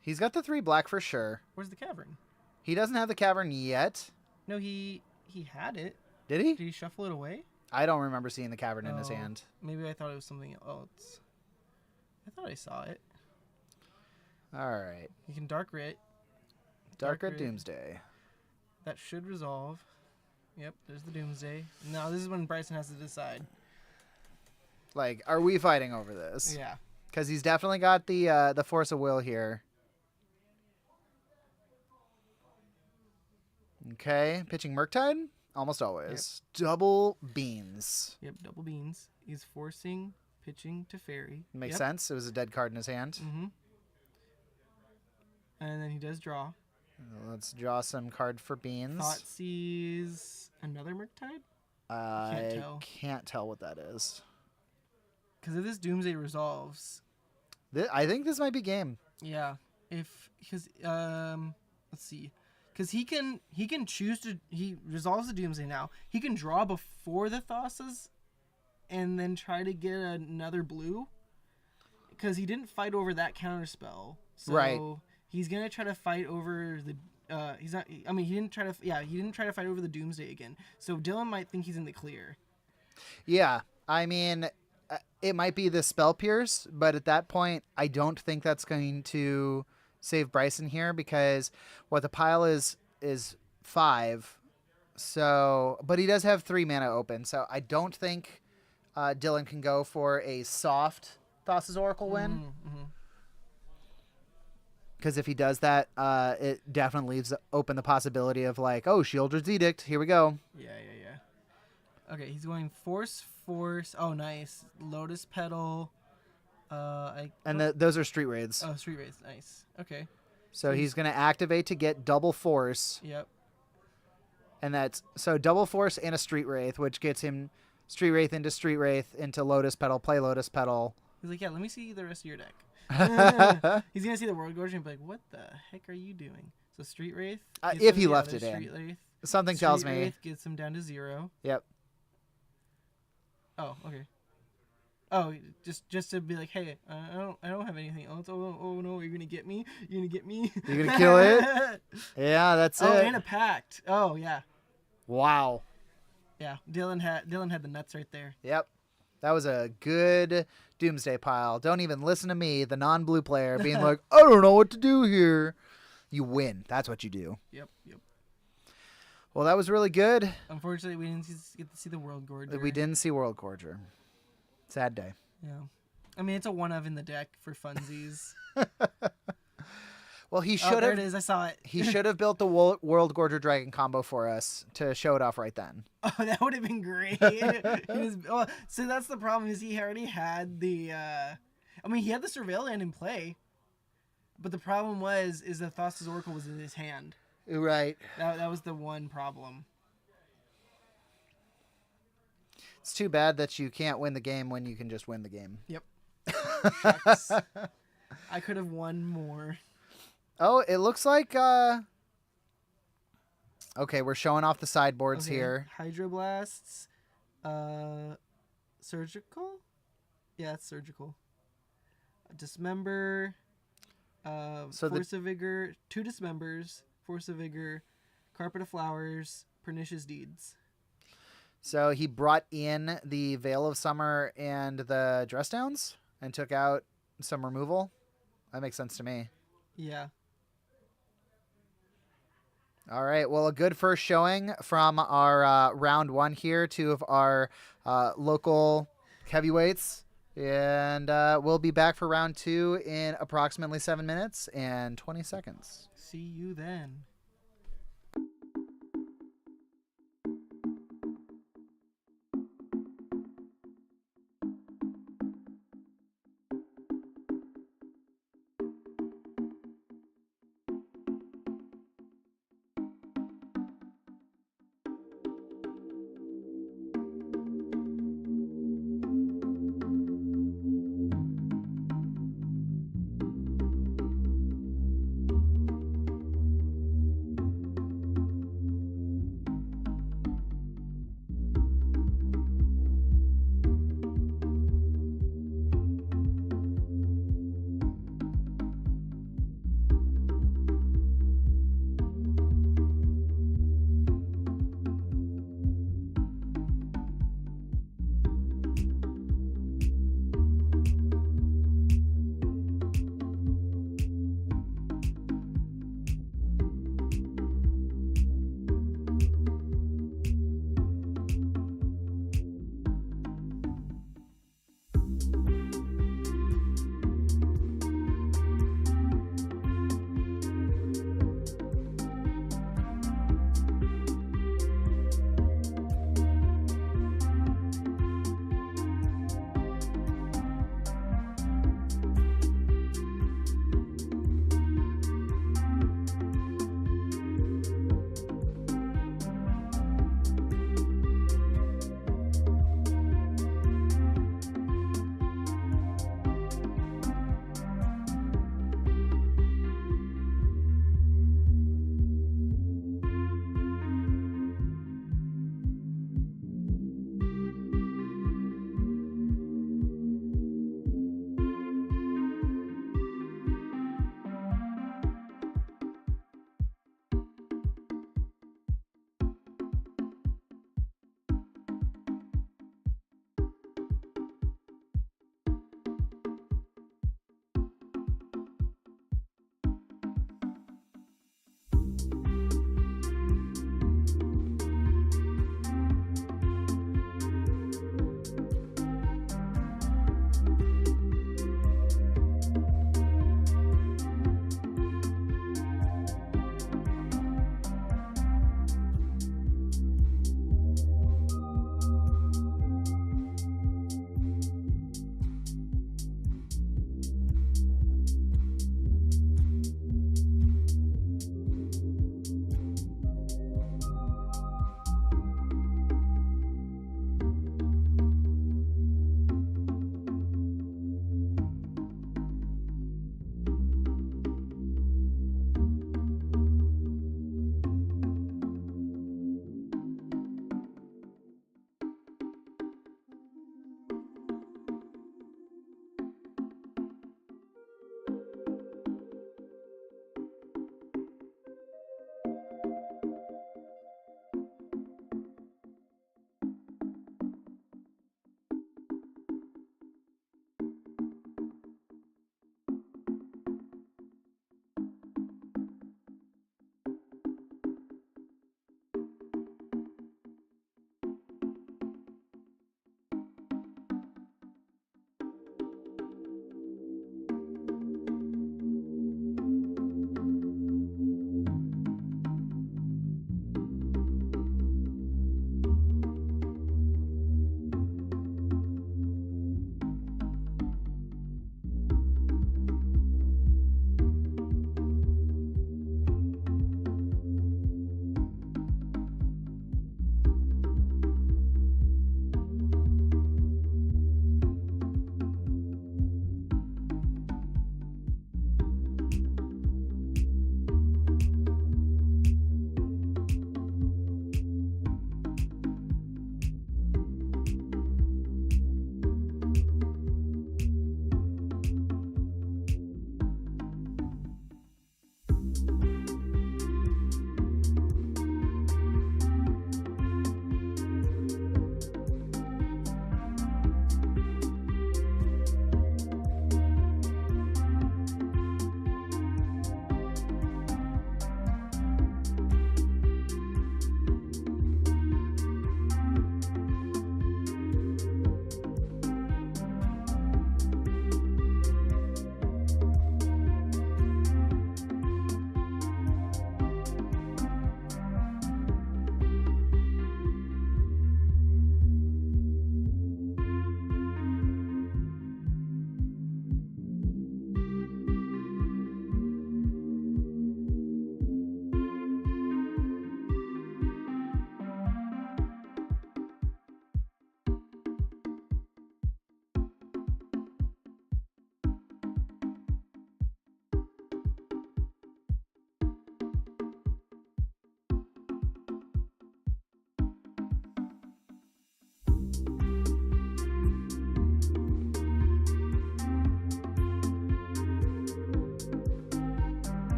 He's got the 3 black for sure. Where's the Cavern? He doesn't have the Cavern yet. No, he had it. Did he? Did he shuffle it away? I don't remember seeing the Cavern in his hand. Maybe I thought it was something else. I thought I saw it. All right. You can Dark Writ. Dark Writ Doomsday. That should resolve. Yep, there's the Doomsday. Now this is when Bryson has to decide. Like, are we fighting over this? Yeah. Because he's definitely got the Force of Will here. Okay, pitching Murktide? Almost always. Yep. Double beans. Yep, double beans. He's forcing pitching to Fairy. Makes sense. It was a dead card in his hand. And then he does draw. Let's draw some card for beans. Thoughtseize another Murktide? I can't tell what that is. Because if this Doomsday resolves... I think this might be game. Yeah. Because, let's see. Because he can choose to... He resolves the Doomsday now. He can draw before the Thassa's and then try to get another blue. Because he didn't fight over that counterspell. So right. He's going to try to fight over the... he didn't try to... Yeah, he didn't try to fight over the Doomsday again. So Dylan might think he's in the clear. Yeah. I mean... It might be the Spell Pierce, but at that point, I don't think that's going to save Bryson here because what the pile is 5. So, but he does have 3 mana open, so I don't think Dylan can go for a soft Thassa's Oracle win. Because if he does that, it definitely leaves open the possibility of like, oh, Sheoldred's Edict, here we go. Yeah. Okay, he's going force. Oh, nice. Lotus Petal. And those are street wraiths. Oh, Street Wraith. Nice. Okay. So he's going to activate to get double force. Yep. And that's so double force and a street wraith, which gets him street wraith into Lotus Petal, play Lotus Petal. He's like, yeah, let me see the rest of your deck. He's going to see the World Gorge and be like, what the heck are you doing? So Street Wraith. If he left it in. Street Wraith. Something tells Street me. Wraith gets him down to 0. Yep. Oh, okay. Oh, just to be like, hey, I don't have anything else. Oh no, you're gonna get me. You're gonna get me. You're gonna kill it. Yeah, that's it. Oh, and a pact. Oh yeah. Wow. Yeah, Dylan had the nuts right there. Yep. That was a good doomsday pile. Don't even listen to me, the non-blue player, being like, I don't know what to do here. You win. That's what you do. Yep. Well, that was really good. Unfortunately, we didn't get to see the World Gorger. We didn't see World Gorger. Sad day. Yeah. I mean, it's a one of in the deck for funsies. Well, he should have. There it is. I saw it. He should have built the World Gorger Dragon combo for us to show it off right then. Oh, that would have been great. So that's the problem is he already had the. I mean, he had the Surveil Land in play, but the problem is the Thassa's Oracle was in his hand. Right. That was the one problem. It's too bad that you can't win the game when you can just win the game. Yep. Shucks. I could have won more. Oh, it looks like... Okay, we're showing off the sideboards here. Hydroblasts. Surgical? Yeah, it's surgical. Dismember. Force of Vigor. 2 Dismembers. Force of Vigor. Carpet of Flowers. Pernicious Deeds. So he brought in the Veil of Summer and the Dress Downs and took out some removal. That makes sense to me. Yeah. All right. Well, a good first showing from our round 1 here. 2 of our local heavyweights. And we'll be back for round 2 in approximately 7 minutes and 20 seconds. See you then.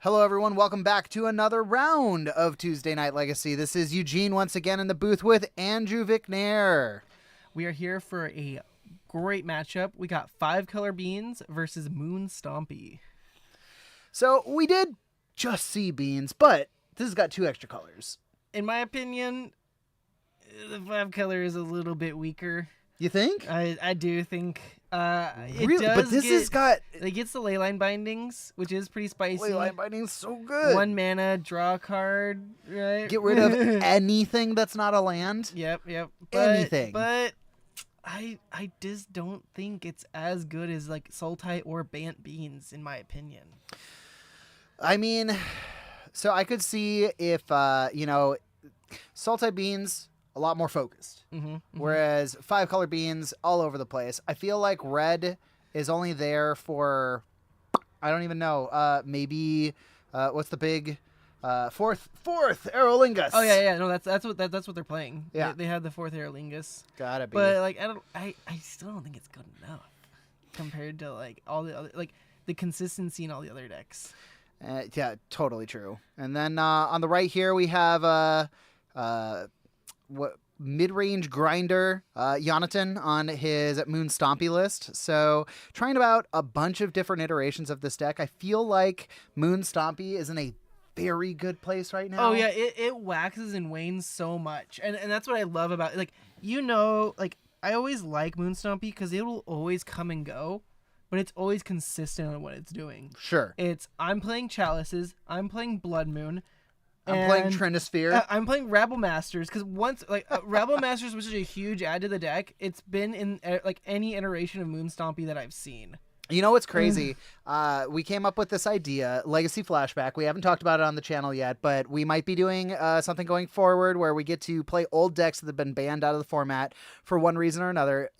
Hello, everyone. Welcome back to another round of Tuesday Night Legacy. This is Eugene once again in the booth with Andrew Vicknair. We are here for a great matchup. We got 5-color beans versus Moon Stompy. So we did just see beans, but this has got 2 extra colors. In my opinion, the 5-color is a little bit weaker. You think? I do think. It Really? does But this has got... It gets the leyline bindings, which is pretty spicy. Leyline binding's so good. 1 mana, draw a card, right? Get rid of anything that's not a land. Yep. Anything. But I just don't think it's as good as like Sultai or Bant Beans, in my opinion. I mean, so I could see if, Sultai beans, a lot more focused. Whereas 5-color beans, all over the place. I feel like red is only there for, I don't even know, maybe, what's the big, fourth Aerolingus. Oh yeah, no, that's what they're playing. Yeah. They had the 4th Aerolingus. Gotta be. But like I still don't think it's good enough compared to like all the other, like the consistency in all the other decks. Yeah, totally true. And then on the right here we have mid-range grinder Jonathan on his Moon Stompy list. So trying about a bunch of different iterations of this deck. I feel like Moon Stompy is in a very good place right now. Oh yeah, it waxes and wanes so much, and that's what I love about it. Like, like I always like Moon Stompy because it will always come and go, but it's always consistent on what it's doing. Sure. I'm playing Chalices, I'm playing Blood Moon, I'm playing Trinisphere. I'm playing Rabble Masters because once Rabble Masters was such a huge add to the deck. It's been in like any iteration of Moon Stompy that I've seen. You know what's crazy? We came up with this idea, Legacy Flashback. We haven't talked about it on the channel yet, but we might be doing something going forward where we get to play old decks that have been banned out of the format for one reason or another.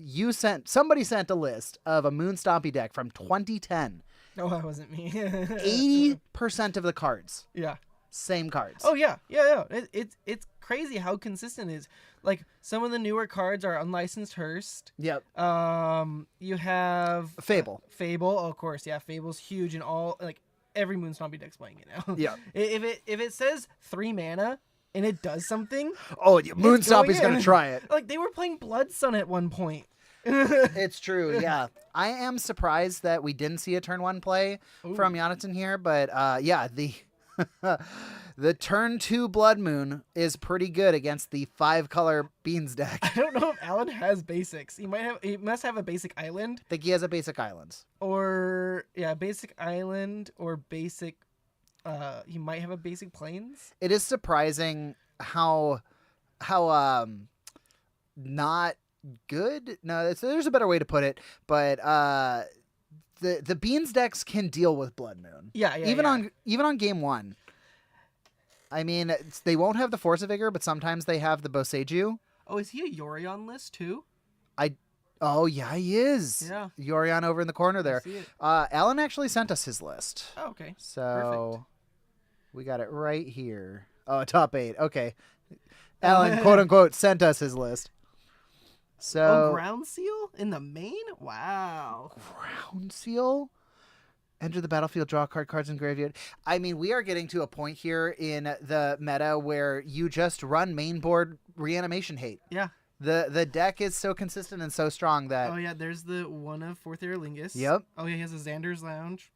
Somebody sent a list of a Moon Stompy deck from 2010. No, that wasn't me. 80% of the cards. Yeah. Same cards. Oh yeah. It's crazy how consistent it is. Like some of the newer cards are Unlicensed Hearst. Yep. You have Fable. Fable, of course. Yeah, Fable's huge in all like every Moon Stompy deck's playing it now. Yeah. If it says 3 mana and it does something, oh, Moon Stompy's gonna try it. Like they were playing Blood Sun at one point. It's true, yeah. I am surprised that we didn't see a turn 1 play from Jonathan here, but the turn 2 Blood Moon is pretty good against the 5-color beans deck. I don't know if Alan has basics. He must have a basic island. I think he has a basic islands. Or basic island or basic he might have a basic plains. It is surprising how not good. No, there's a better way to put it, but the beans decks can deal with Blood Moon. Yeah. Even on game 1. I mean, they won't have the Force of Vigor, but sometimes they have the Boseiju. Oh, is he a Yorion list too? Oh yeah, he is. Yeah, Yorion over in the corner there. I see it. Alan actually sent us his list. Oh, okay. So Perfect. We got it right here. Oh, top 8. Okay. Alan, quote unquote, sent us his list. So Ground Seal in the main? Wow. Ground Seal? Enter the battlefield, draw cards in graveyard. I mean, we are getting to a point here in the meta where you just run main board Reanimation Hate. Yeah. The deck is so consistent and so strong that... Oh, yeah, there's the one of 4th Aerolingus. Yep. Oh, yeah, he has a Xander's Lounge.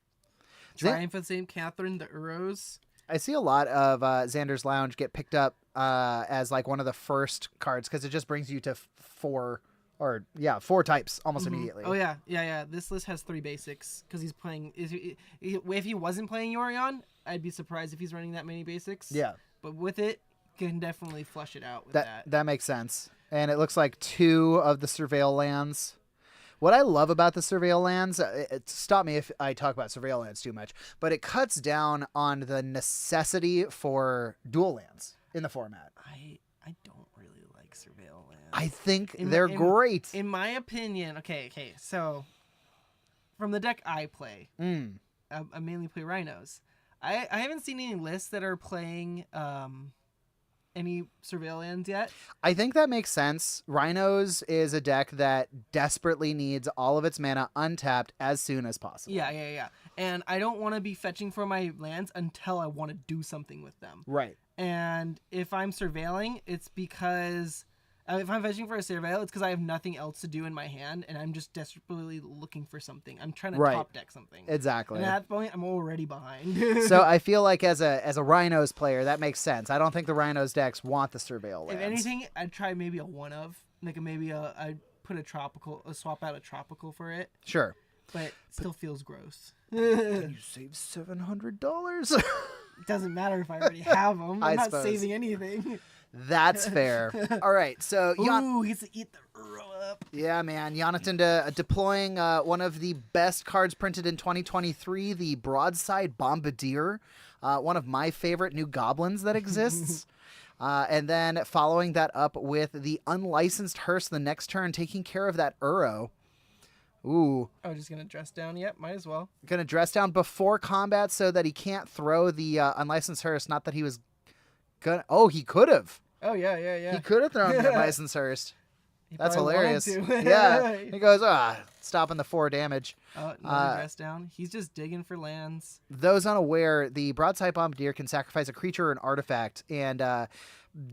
Triumph of St. Catherine, the Uros. I see a lot of Xander's Lounge get picked up as like one of the first cards because it just brings you to 4 types almost immediately. Oh yeah. This list has 3 basics because he's playing. If he wasn't playing Yorion, I'd be surprised if he's running that many basics. Yeah, but with it, you can definitely flush it out with that. That makes sense. And it looks like 2 of the Surveil lands. What I love about the Surveil lands, stop me if I talk about Surveil lands too much, but it cuts down on the necessity for dual lands in the format. I don't really like Surveil lands. I think they're great. In my opinion, okay, so from the deck I play, I mainly play Rhinos. I haven't seen any lists that are playing any surveillance yet. I think that makes sense. Rhinos is a deck that desperately needs all of its mana untapped as soon as possible. Yeah. And I don't want to be fetching for my lands until I want to do something with them. Right. And if I'm surveilling, it's because if I'm fetching for a surveil, it's because I have nothing else to do in my hand, and I'm just desperately looking for something. I'm trying to top deck something. Exactly. And at that point, I'm already behind. So I feel like as a Rhinos player, that makes sense. I don't think the Rhinos decks want the surveil lands. If anything, I'd try maybe a one of, like I'd put a swap out a tropical for it. Sure. But it still feels gross. Can you save $700? It doesn't matter if I already have them. I'm not suppose. saving anything. That's fair. All right, so he gets to eat the Uro up. Yeah, man. Jonathan deploying one of the best cards printed in 2023, the Broadside Bombardier, one of my favorite new goblins that exists. And then following that up with the Unlicensed Hearse the next turn, taking care of that Uro. Ooh. Oh, just gonna dress down? Yep, might as well. Gonna dress down before combat so that he can't throw the Unlicensed Hearse. Not that he was gonna. Oh, he could have. Oh yeah. He could have thrown the Unlicensed Hearse. That's hilarious. Yeah. He goes, stopping the 4 damage. Another dress down. He's just digging for lands. Those unaware, the Broadside Bombardier can sacrifice a creature or an artifact and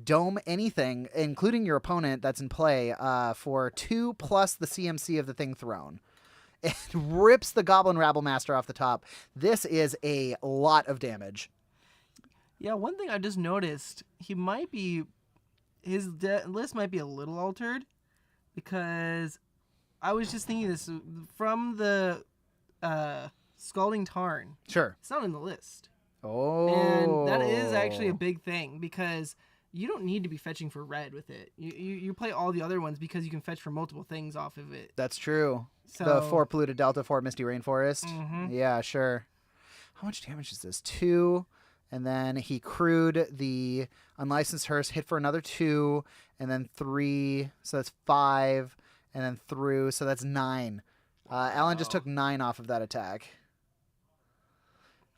dome anything, including your opponent that's in play, for 2 plus the CMC of the thing thrown. It rips the Goblin Rabblemaster off the top. This is a lot of damage. Yeah, one thing I just noticed, his list might be a little altered, because I was just thinking this from the Scalding Tarn. Sure. It's not in the list. Oh. And that is actually a big thing, because you don't need to be fetching for red with it. You play all the other ones because you can fetch for multiple things off of it. That's true. So, the 4 Polluted Delta, 4 Misty Rainforest. Mm-hmm. Yeah, sure. How much damage is this? 2. And then he crewed the Unlicensed Hearse, hit for another 2, and then 3, so that's 5, and then through, so that's 9. Alan just took 9 off of that attack,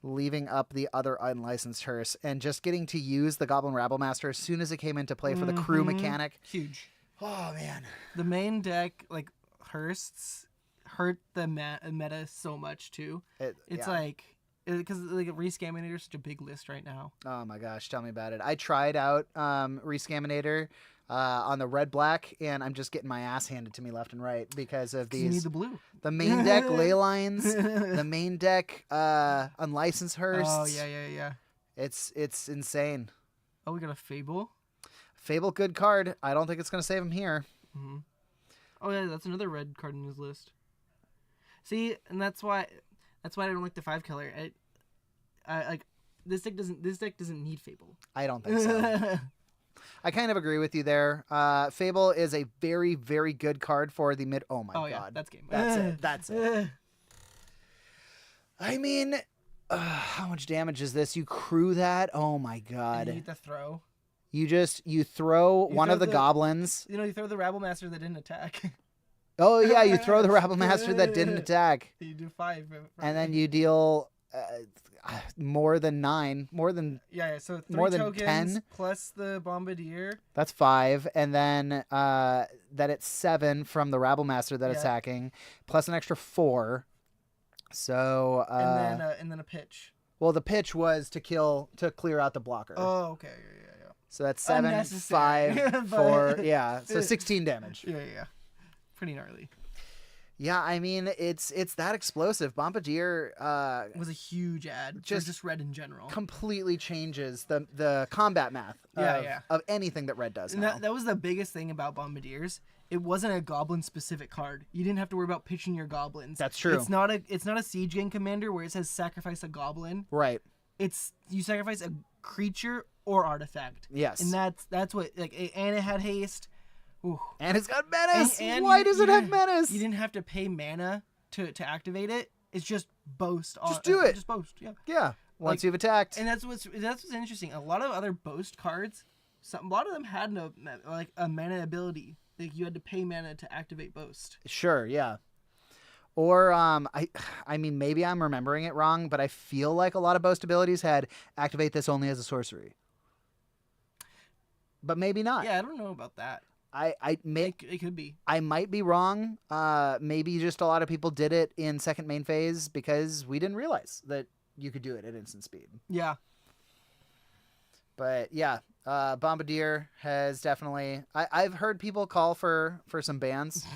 leaving up the other Unlicensed Hearse, and just getting to use the Goblin Rabblemaster as soon as it came into play for the crew mechanic. Huge. Oh, man. The main deck, like, Hearsts, hurt the meta so much, too. It's like... Because Rescaminator is such a big list right now. Oh my gosh, tell me about it. I tried out Rescaminator on the red-black, and I'm just getting my ass handed to me left and right because of these. You need the blue. The main deck ley lines, the main deck Unlicensed Hearse. Oh yeah. It's insane. Oh, we got a Fable. Fable, good card. I don't think it's gonna save him here. Mm-hmm. Oh yeah, that's another red card in his list. See, and that's why I don't like the 5 color. I like this deck doesn't need Fable. I don't think so. I kind of agree with you there. Fable is a very, very good card for the mid. Oh my god, yeah, that's game. That's it. I mean, how much damage is this? You crew that? Oh my god. You need to throw. You throw one of the goblins. You throw the Rabblemaster that didn't attack. Oh yeah, you throw the Rabblemaster that didn't attack. You do 5. And then you deal more than 9, so 3 more than tokens 10 plus the Bombardier. That's 5, and then that it's 7 from the Rabblemaster that attacking, plus an extra 4. So and then a pitch. Well, the pitch was to clear out the blocker. Oh, okay, yeah. So that's 7, 5, 4, so 16 damage. Yeah. Pretty gnarly. Yeah, I mean it's that explosive. Bombardier was a huge ad. Just red in general. Completely changes the combat math of anything that red does. And that was the biggest thing about Bombardiers. It wasn't a goblin specific card. You didn't have to worry about pitching your goblins. That's true. It's not a siege game commander where it says sacrifice a goblin. Right. It's you sacrifice a creature or artifact. Yes. And that's what and it had haste. Ooh. And it's got menace. And why does it have menace? You didn't have to pay mana to activate it. It's just boast. Just do it. Just boast. Yeah. Yeah. Once you've attacked. And that's what's interesting. A lot of other boast cards, a lot of them had a mana ability. Like you had to pay mana to activate boast. Sure. Yeah. Or I mean maybe I'm remembering it wrong, but I feel like a lot of boast abilities had activate this only as a sorcery. but maybe not. Yeah, I don't know about that. It could be. I might be wrong. Maybe just a lot of people did it in second main phase because we didn't realize that you could do it at instant speed. Yeah. But yeah, Bombardier has definitely. I've heard people call for some bans.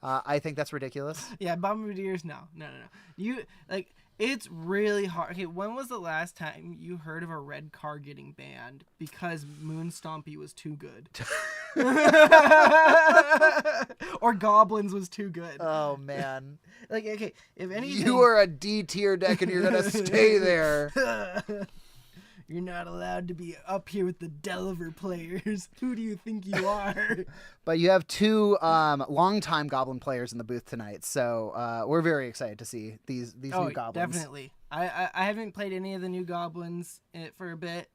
I think that's ridiculous. Yeah, Bombardiers. No. You like. It's really hard. Okay, when was the last time you heard of a red car getting banned because Moon Stompy was too good? Or Goblins was too good? Oh, man. Like, okay, if anything... You are a D tier deck and you're going to stay there. You're not allowed to be up here with the Delver players. Who do you think you are? But you have two longtime Goblin players in the booth tonight, so we're very excited to see these new Goblins. Definitely. I haven't played any of the new Goblins for a bit,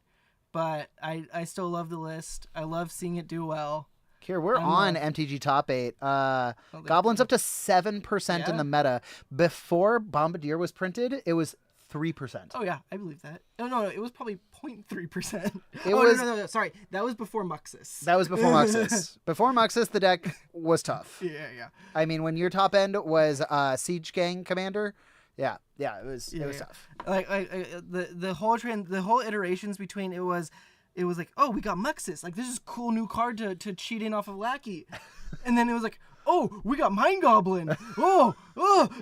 but I still love the list. I love seeing it do well. Here, we're on MTG Top 8. Goblins up to 7% in the meta. Before Bombardier was printed, it was 3%. Oh, yeah, I believe that. No, it was probably 0.3%. No, sorry. That was before Muxus. That was before Muxus. Before Muxus, the deck was tough. Yeah. I mean, when your top end was Siege Gang Commander, it was tough. Like the whole iterations between it was like, oh, we got Muxus. Like, this is a cool new card to cheat in off of Lackey. And then it was like, oh, we got Mind Goblin. Oh,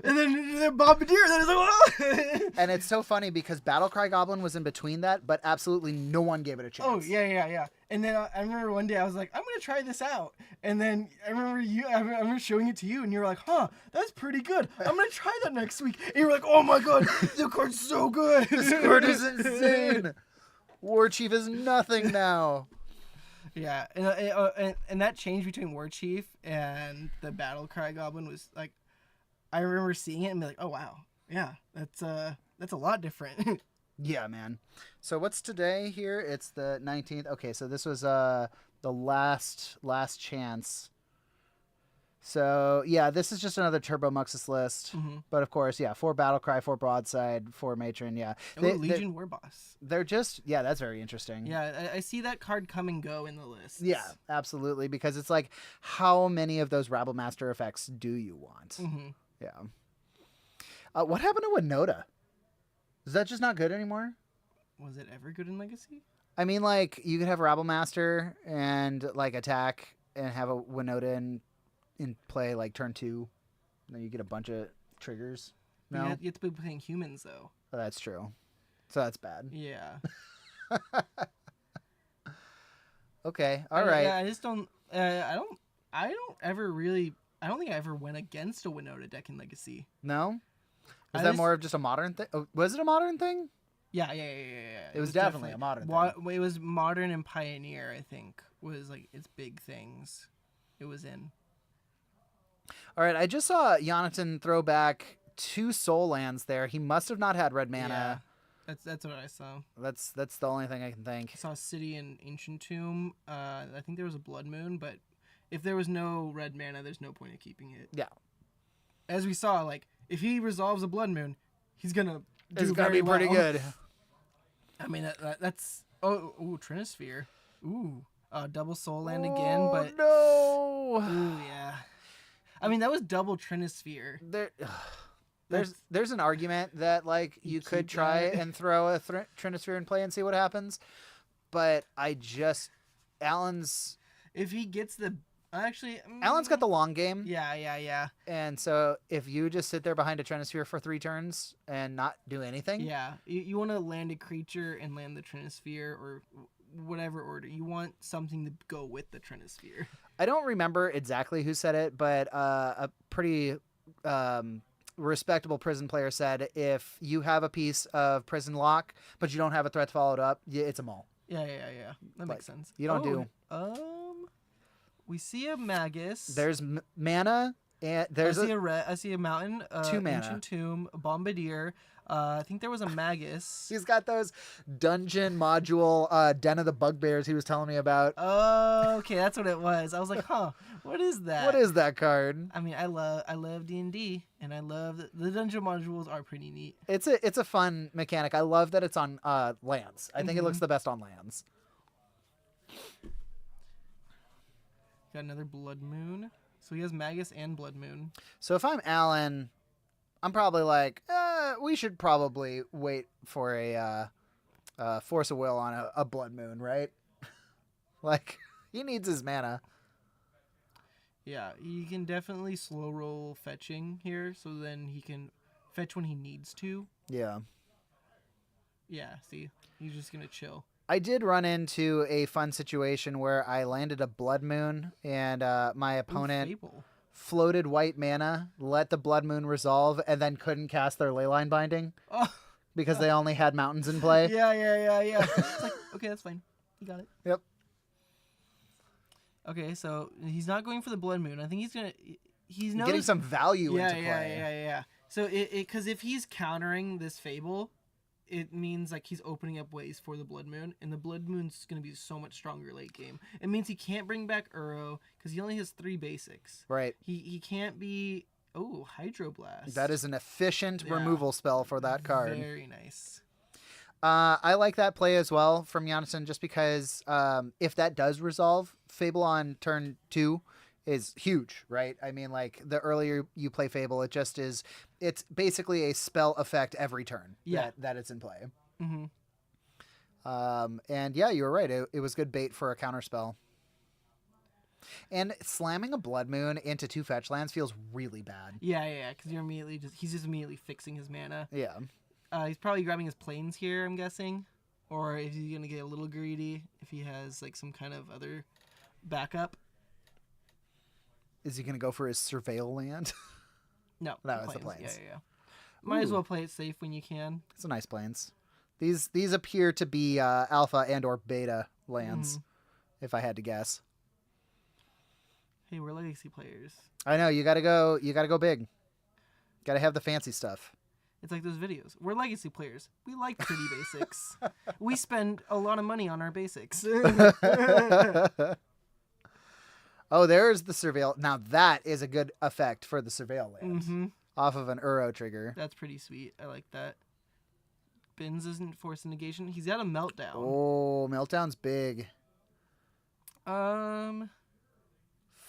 and then Bombardier. Then it's like, oh. And it's so funny because Battlecry Goblin was in between that, but absolutely no one gave it a chance. Oh, yeah. And then I remember one day I was like, I'm going to try this out. And then I remember showing it to you, and you were like, huh, that's pretty good. I'm going to try that next week. And you were like, oh my God, the card's so good. This card is insane. War Chief is nothing now. Yeah, and that change between War Chief and the Battlecry Goblin was like, I remember seeing it and be like, oh wow, yeah, that's a lot different. Yeah, man. So what's today here? It's the 19th. Okay, so this was the last chance. So yeah, this is just another Turbo Muxus list. Mm-hmm. But of course, yeah, 4 Battlecry, 4 Broadside, 4 Matron. Yeah, Legion War Boss. They're just that's very interesting. Yeah, I see that card come and go in the list. Yeah, absolutely, because it's like, how many of those Rabble Master effects do you want? Mm-hmm. Yeah. What happened to Winota? Is that just not good anymore? Was it ever good in Legacy? I mean, like, you could have Rabble Master and like attack and have a Winota in play like turn 2, and then you get a bunch of triggers. No, you have to be playing humans though. Oh, that's true. So that's bad. Yeah. Okay. All right. Yeah, I just don't. I don't ever really. I don't think I ever went against a Winota deck in Legacy. No. Was that more of just a modern thing? Oh, was it a modern thing? Yeah. It was definitely a modern thing. It was modern and Pioneer, I think, was like its big things. It was in. All right, I just saw Jonathan throw back 2 soul lands there. He must have not had red mana. Yeah, that's what I saw. That's the only thing I can think. I saw City and Ancient Tomb. I think there was a Blood Moon, but if there was no red mana, there's no point in keeping it. Yeah. As we saw, like, if he resolves a Blood Moon, he's gonna do it's gonna be pretty good. I mean, that's Trinisphere. Ooh, double soul land again, but no. Ooh, yeah. I mean, that was double Trinisphere. There's an argument that like you could try and throw a Trinisphere in play and see what happens, but Alan's. If he gets the Alan's got the long game. Yeah. And so if you just sit there behind a Trinisphere for 3 turns and not do anything, yeah, you want to land a creature and land the Trinisphere or whatever order. You want something to go with the Trinisphere. I don't remember exactly who said it, but a pretty respectable prison player said if you have a piece of prison lock but you don't have a threat followed up, it's a maul. Yeah. That makes sense. You don't do. We see a Magus. There's mana, and there's I see a mountain. 2 mana. Ancient Tomb, a Bombardier. I think there was a Magus. He's got those dungeon module Den of the Bugbears he was telling me about. Oh, okay, that's what it was. I was like, huh, what is that? What is that card? I mean, I love D&D, and I love the dungeon modules are pretty neat. It's a fun mechanic. I love that it's on lands. I think it looks the best on lands. Got another Blood Moon. So he has Magus and Blood Moon. So if I'm Alan, I'm probably like, we should probably wait for a Force of Will on a Blood Moon, right? Like, he needs his mana. Yeah, he can definitely slow roll fetching here, so then he can fetch when he needs to. Yeah. Yeah, see? He's just going to chill. I did run into a fun situation where I landed a Blood Moon, and my opponent Fable. floated white mana, let the Blood Moon resolve, and then couldn't cast their Leyline Binding Oh, because they only had mountains in play. yeah. It's like, okay, that's fine. You got it. Yep. Okay, so he's not going for the Blood Moon. I think he's Getting some value into play. Yeah. So because if he's countering this Fable, it means like he's opening up ways for the Blood Moon, and the Blood Moon's going to be so much stronger late game. It means he can't bring back Uro because he only has 3 basics. Right. He can't be Hydroblast. That is an efficient removal spell for that card. Very nice. I like that play as well from Janssen, just because if that does resolve, Fable on turn 2 is huge, right? I mean, like, the earlier you play Fable, it's basically a spell effect every turn that it's in play. Mm-hmm. And yeah, you were right. It was good bait for a counter spell. And slamming a Blood Moon into 2 fetch lands feels really bad. Yeah, because he's just immediately fixing his mana. Yeah. He's probably grabbing his planes here, I'm guessing. Or if he's going to get a little greedy, if he has like some kind of other backup. Is he going to go for his Surveil land? No. That was the planes. Yeah. Might as well play it safe when you can. It's a nice planes. These appear to be alpha and or beta lands, if I had to guess. Hey, we're legacy players. I know, you gotta go big. Gotta have the fancy stuff. It's like those videos. We're legacy players. We like pretty basics. We spend a lot of money on our basics. Oh, there's the Surveil. Now that is a good effect for the Surveil land. Off of an Uro trigger. That's pretty sweet. I like that. Bins isn't forced negation. He's got a Meltdown. Oh, Meltdown's big. 4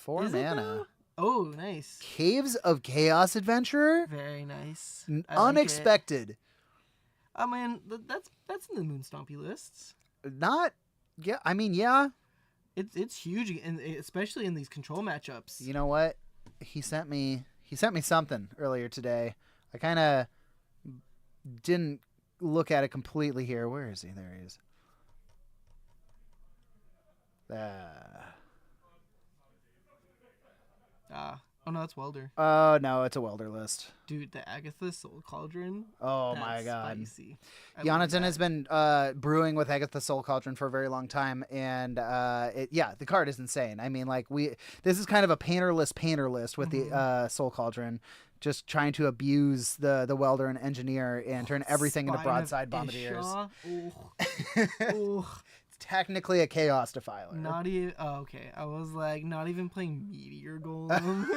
mana. Oh, nice. Caves of Chaos Adventurer? Very nice. Unexpected. I mean, that's in the Moonstompy lists. Not, yeah, I mean, yeah. It's huge, and especially in these control matchups. You know what? He sent me something earlier today. I kind of didn't look at it completely here. Where is he? There he is. Oh no, that's Welder. Oh no, it's a Welder list. Dude, the Agatha Soul Cauldron. Oh my god. Spicy. Jonathan has been brewing with Agatha Soul Cauldron for a very long time, and the card is insane. I mean, like, this is kind of a painter list with the Soul Cauldron, just trying to abuse the welder and engineer and turn everything into broadside bombardiers. It's technically a chaos defiler. Not even. Oh, okay. I was like, not even playing Meteor Golem.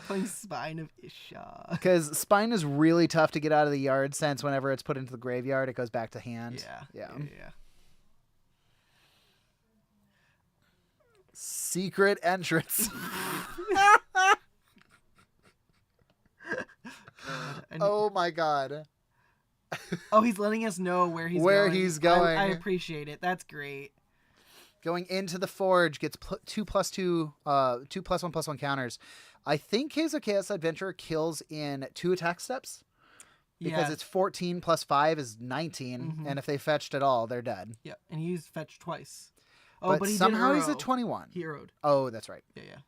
Playing Spine of Isha. Because Spine is really tough to get out of the yard, since whenever it's put into the graveyard, it goes back to hand. Yeah. Secret entrance. Oh my god. Oh, he's letting us know where he's going. I appreciate it. That's great. Going into the Forge gets 2/2, 2/1/1 counters. I think Caves of Chaos Adventurer kills in 2 attack steps. Because it's 14 plus 5 is 19, and if they fetched at all, they're dead. Yeah, and he's fetched twice. Oh, but he somehow did he's at 21. He Uro'd. Oh, that's right. Yeah.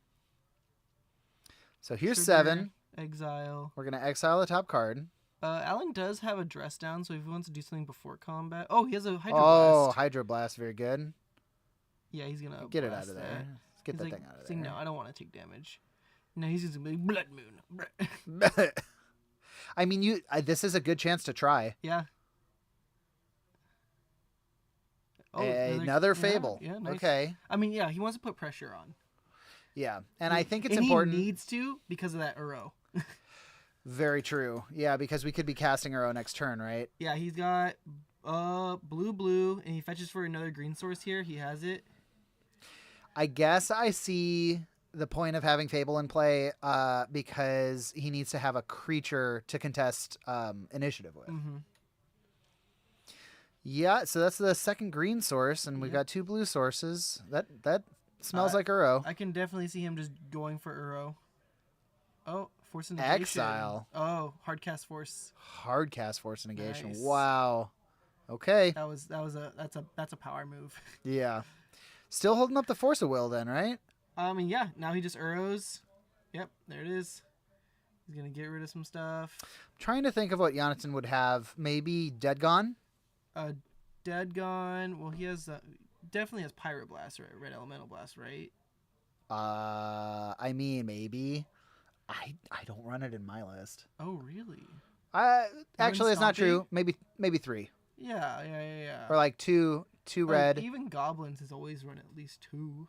So here's 7. Exile. We're going to exile the top card. Alan does have a dress down, so if he wants to do something before combat. Oh, he has a Hydroblast. Oh, Hydroblast, very good. Yeah, he's going to get it out of there. Let's get that thing out of there. No, I don't want to take damage. No, he's just going to be Blood Moon. I mean, this is a good chance to try. Yeah. Oh, another Fable. Yeah, nice. Okay. I mean, yeah, he wants to put pressure on. Yeah, and I think it's important. He needs to because of that Uro. Very true. Yeah, because we could be casting Uro next turn, right? Yeah, he's got blue, and he fetches for another green source here. He has it. I guess I see the point of having Fable in play because he needs to have a creature to contest initiative with. Mm-hmm. Yeah, so that's the second green source, and we've Yep. got 2 blue sources. That smells like Uro. I can definitely see him just going for Uro. Oh, Force of Negation. Exile. Oh, Hardcast Force. Hardcast Force of Negation. Nice. Wow. Okay. That's a power move. Yeah. Still holding up the Force of Will then, right? Yeah. Now he just Uros. Yep, there it is. He's gonna get rid of some stuff. Trying to think of what Jonathan would have. Maybe Dead Gone? Dead Gone. Well, he has definitely has Pirate Blast, right? Red Elemental Blast, right? I mean, maybe. I don't run it in my list. Oh, really? Actually, it's not Stompy? true. Maybe 3 Yeah. or like two red. Even Goblins has always run at least 2.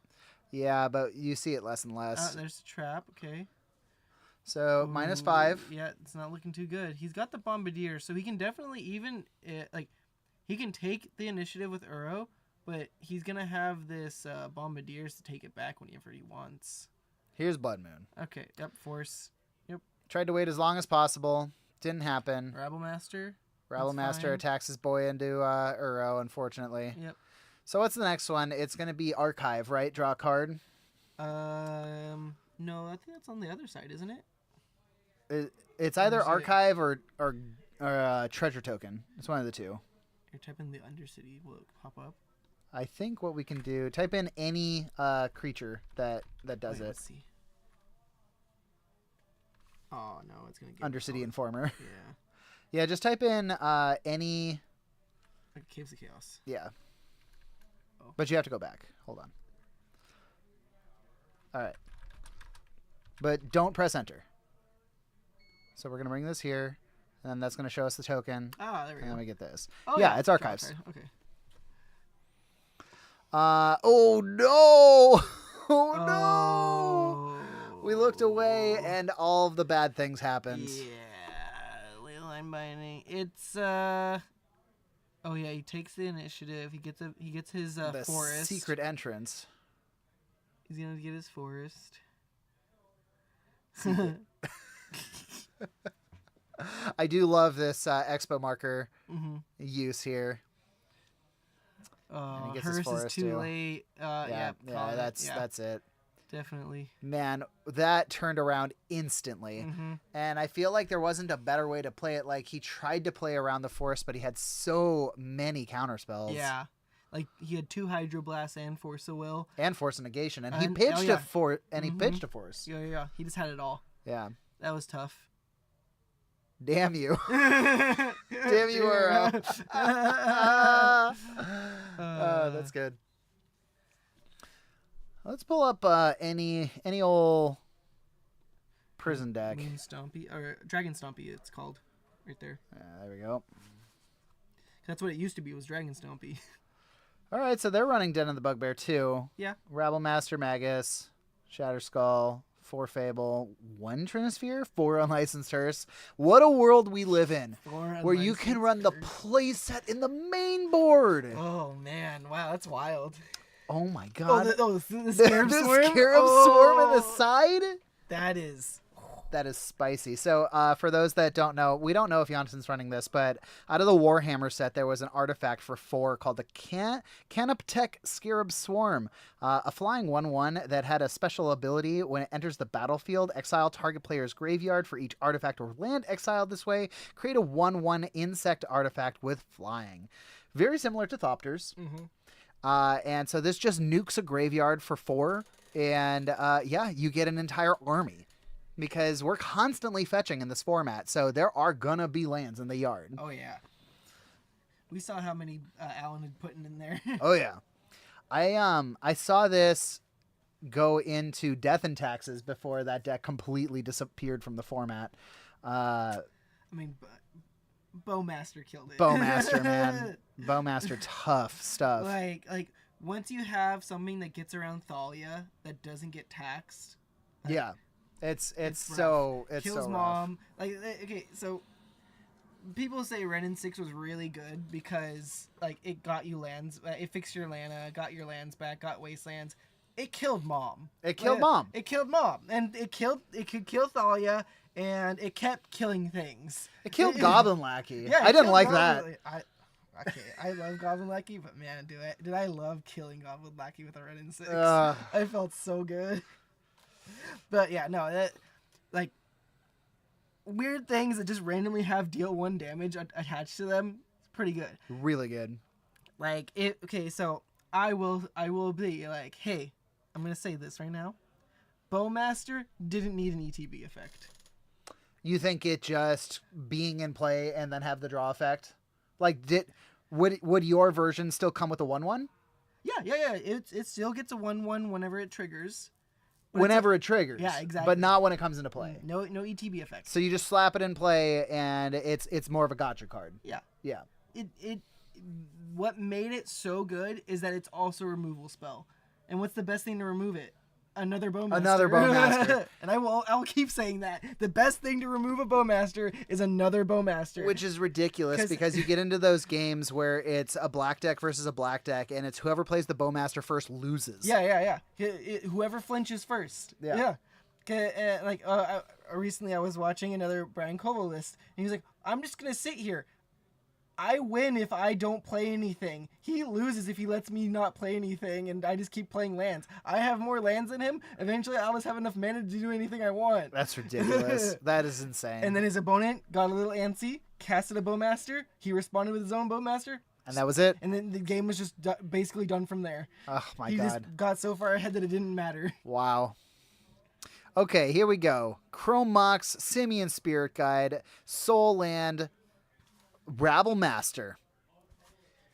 Yeah, but you see it less and less. There's the trap. Okay. So -5. Yeah, it's not looking too good. He's got the Bombardier, so he can definitely he can take the initiative with Uro, but he's gonna have this Bombardiers to take it back whenever he wants. Here's Blood Moon. Okay. Yep. Force. Yep. Tried to wait as long as possible. Didn't happen. Rabble Master. Rabble Master fine. attacks his boy into Uro, unfortunately. Yep. So what's the next one? It's going to be Archive, right? Draw a card. No, I think that's on the other side, isn't it? It's either Undercity. Archive or Treasure Token. It's one of the two. You're typing the Undercity. Will it pop up? I think what we can do, type in any creature that does Wait, it. Let's see. Oh no, it's gonna get Undercity Informer. Yeah. Yeah, just type in any. Like Caves of Chaos. Yeah. Oh. But you have to go back. Hold on. All right. But don't press enter. So we're going to bring this here, and then that's going to show us the token, Ah, there we and then go. we get this. Oh, yeah, it's Draw Archives. card. Okay. Oh, no! Oh, no! Oh. We looked away, and all of the bad things happened. Yeah, ley line binding. It's Oh yeah, he takes the initiative. He gets his The forest. secret entrance. He's gonna get his forest. I do love this expo marker Mm-hmm. use here. Oh, he gets his hers is forest, too too. late. Yeah, call it. that's it. Definitely. Man, that turned around instantly. Mm-hmm. And I feel like there wasn't a better way to play it. Like, he tried to play around the forest, but he had so many counter spells. Yeah. Like, he had 2 Hydroblasts and Force of Will. And Force of Negation. And he And- pitched oh, yeah. he pitched a force. Yeah. He just had it all. Yeah. That was tough. Damn you. Damn you, Uro. That's good. Let's pull up any old prison deck. Moon Stompy, or Dragon Stompy, it's called, right there. There we go. That's what it used to be. Was Dragon Stompy. All right, so they're running Den of the Bugbear too. Yeah. Rabble Master Magus, Shatter Skull, 4 Fable, 1 Trinisphere, 4 Unlicensed Hearse. What a world we live in, where you can run the play set in the main board. Oh man! Wow, that's wild. Oh my god. The Scarab The Swarm. Scarab Swarm in the side? That is. That is spicy. So for those that don't know, we don't know if Janssen's running this, but out of the Warhammer set, there was an artifact for 4 called the Canoptek Scarab Swarm, a flying 1/1 that had a special ability. When it enters the battlefield, exile target player's graveyard for each artifact or land exiled this way. Create a 1/1 insect artifact with flying. Very similar to Thopters. Mm-hmm. And so this just nukes a graveyard for 4, and yeah, you get an entire army. Because we're constantly fetching in this format, so there are gonna be lands in the yard. Oh yeah. We saw how many Alan had put in there. Oh yeah, I saw this go into Death and Taxes before that deck completely disappeared from the format. I mean, Bowmaster killed it. Bowmaster, man, Bowmaster, tough stuff. Like once you have something that gets around Thalia that doesn't get taxed. Yeah. It's rough. so Kills rough. mom. Like okay, so people say Renin 6 was really good because like it got you lands, it fixed your Lana, got your lands back, got wastelands. it killed Mom. It killed Mom. It killed Mom, and it could kill Thalia, and it kept killing things. It killed Goblin Lackey. Yeah, I didn't like that. Okay, I love Goblin Lackey, but man, did I love killing Goblin Lackey with a red and 6. I felt so good. But yeah, no, that like weird things that just randomly have deal 1 damage attached to them. It's pretty good. Really good. Like okay, so I will be like, hey, I'm gonna say this right now. Bowmaster didn't need an ETB effect. You think it just being in play and then have the draw effect? Like, would your version still come with a 1/1? Yeah. It still gets a 1/1 whenever it triggers. Whenever it triggers. Yeah, exactly. But not when it comes into play. No ETB effect. So you just slap it in play, and it's more of a gotcha card. Yeah. Yeah. What made it so good is that it's also a removal spell. And what's the best thing to remove it? Another Bowmaster. Another Bowmaster. And I'll keep saying that. The best thing to remove a Bowmaster is another Bowmaster. Which is ridiculous because you get into those games where it's a black deck versus a black deck, and it's whoever plays the Bowmaster first loses. Yeah. Whoever flinches first. Yeah. Recently I was watching another Brian Koval list, and he was like, I'm just going to sit here. I win if I don't play anything. He loses if he lets me not play anything, and I just keep playing lands. I have more lands than him. Eventually, I'll just have enough mana to do anything I want. That's ridiculous. That is insane. And then his opponent got a little antsy, casted a Bowmaster. He responded with his own Bowmaster. And that was it? And then the game was just basically done from there. Oh, my God. He just got so far ahead that it didn't matter. Wow. Okay, here we go. Chrome Mox, Simian Spirit Guide, Soul Land, Rabble Master.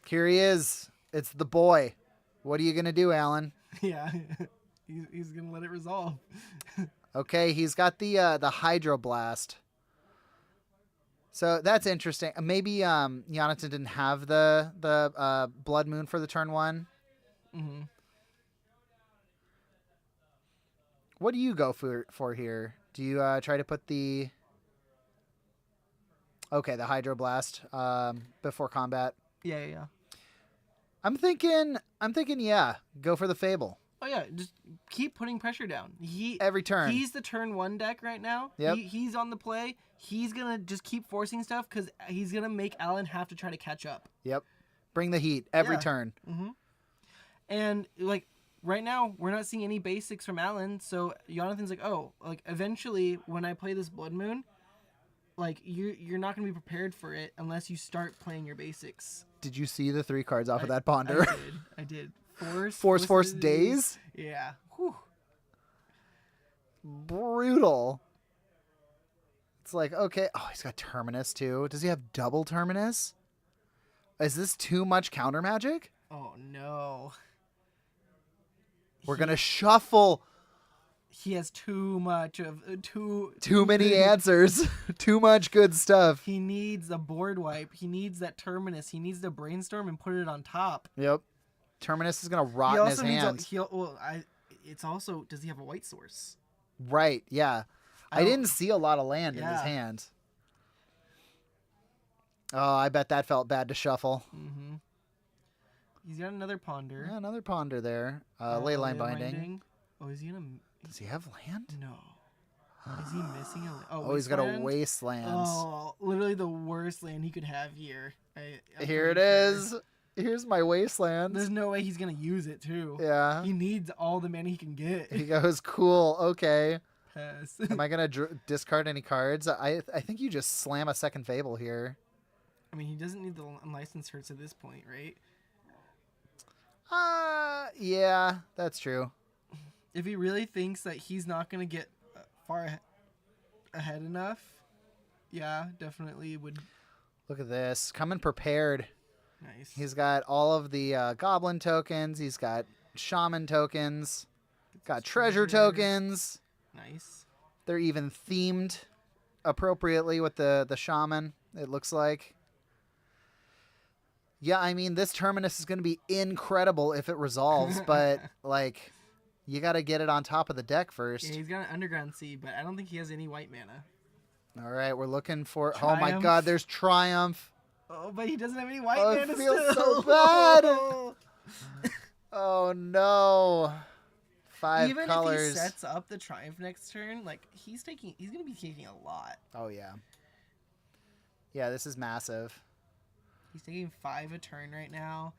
Here he is. It's the boy. What are you going to do, Alan? Yeah, he's going to let it resolve. Okay, he's got the Hydroblast. So that's interesting. Maybe Jonathan didn't have the Blood Moon for the turn 1. Mm-hmm. What do you go for here? Do you try to put the... Okay, the Hydroblast before combat. Yeah. I'm thinking, yeah, go for the Fable. Oh yeah, just keep putting pressure down. Every turn. He's the turn 1 deck right now. Yep. He's on the play. He's gonna just keep forcing stuff because he's gonna make Alan have to try to catch up. Yep. Bring the heat every turn. Mm-hmm. And like right now, we're not seeing any basics from Alan. So Jonathan's like, oh, like eventually when I play this Blood Moon, like you're not gonna be prepared for it unless you start playing your basics. Did you see the 3 cards off of that Ponder? I did. Force Days? Yeah. Whew. Brutal. It's like, okay. Oh, he's got Terminus too. Does he have double Terminus? Is this too much counter magic? Oh no. We're going to shuffle. He has too much of too many answers. Too much good stuff. He needs a board wipe. He needs that Terminus. He needs to brainstorm and put it on top. Yep. Terminus is gonna rot in his hand. It's also, does he have a white source? Right. Yeah. I didn't see a lot of land in his hand. Oh, I bet that felt bad to shuffle. Mm-hmm. He's got another Ponder. Yeah, another Ponder there. Leyline Binding. Oh, is he gonna? Does he have land? No. Is he missing a? Oh, he's got a Wasteland. Oh, literally the worst land he could have here. Here it is. Here's my Wasteland. There's no way he's gonna use it too. Yeah. He needs all the mana he can get. He goes, cool. Okay. Pass. Am I gonna discard any cards? I think you just slam a second Fable here. I mean, he doesn't need the unlicensed hurts at this point, right? Yeah, that's true. If he really thinks that he's not going to get far ahead enough, yeah, definitely would. Look at this. Coming prepared. Nice. He's got all of the Goblin tokens. He's got Shaman tokens. Got treasure tokens. Nice. They're even themed appropriately with the Shaman, it looks like. Yeah, I mean, this Terminus is going to be incredible if it resolves, but, like, you got to get it on top of the deck first. Yeah, he's got an Underground Sea, but I don't think he has any white mana. All right, we're looking for... Triumph. Oh, my God, there's Triumph. Oh, but he doesn't have any white mana It feels still. so bad. Oh, no. 5 Even colors. if he sets up the Triumph next turn, like he's gonna be taking a lot. Oh yeah. Yeah, this is massive. He's taking 5 a turn right now.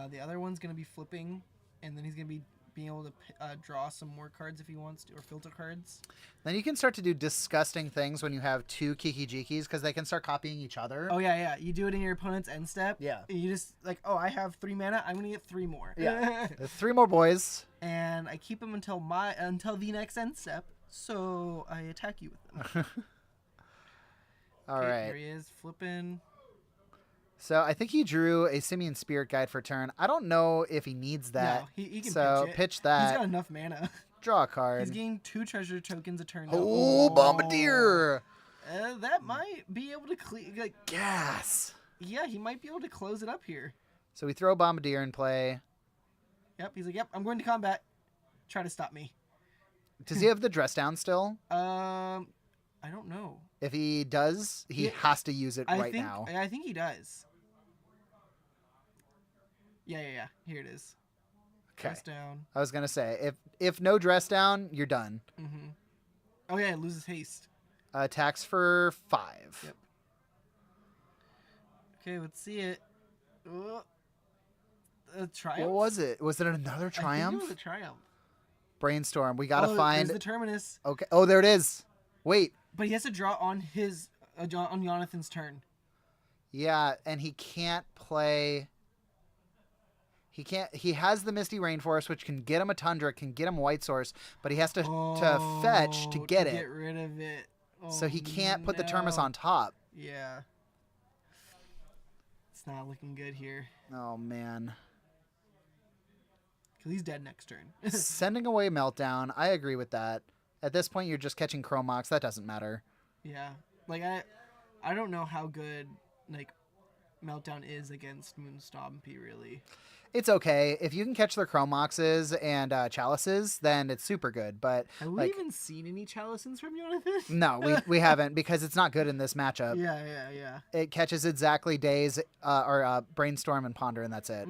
The other one's gonna be flipping, and then he's gonna be being able to draw some more cards if he wants to, or filter cards. Then you can start to do disgusting things when you have 2 Kiki-Jikis because they can start copying each other. Oh yeah. You do it in your opponent's end step. Yeah. You just like, oh, I have 3 mana. I'm gonna get 3 more. Yeah. There's 3 more boys. And I keep them until the next end step, so I attack you with them. All right. Here he is flipping. So I think he drew a Simian Spirit Guide for turn. I don't know if he needs that. No, he can so pitch it. pitch that. He's got enough mana. Draw a card. He's getting 2 treasure tokens a turn. Oh, Bombardier! That might be able to like. Gas. Yeah, he might be able to close it up here. So we throw Bombardier in play. Yep, he's like, yep, I'm going to combat. Try to stop me. Does he have the dress down still? I don't know. If he does, he has to use it right now. I think he does. Yeah. Here it is. Okay. Dress down. I was gonna say if no dress down, you're done. Mm-hmm. Oh yeah, it loses haste. Attacks for 5. Yep. Okay, let's see it. Triumph. What was it? Was it another Triumph? I think it was a Triumph. Brainstorm. We gotta find. There's the Terminus. Okay. Oh, there it is. Wait. But he has to draw on his on Jonathan's turn. Yeah, and he can't play. He can't. He has the Misty Rainforest, which can get him a Tundra, can get him White Source, but he has to fetch to get it. Get rid of it. So he can't put the Terminus on top. Yeah. It's not looking good here. Oh man. Because he's dead next turn. Sending away Meltdown. I agree with that. At this point, you're just catching Chromox. That doesn't matter. Yeah. Like I don't know how good like Meltdown is against Moonstompy really. It's okay. If you can catch their Chromoxes and Chalices, then it's super good. But have we even seen any Chalisins from Jonathan? No, we haven't because it's not good in this matchup. Yeah. It catches exactly Daze or Brainstorm and Ponder, and that's it.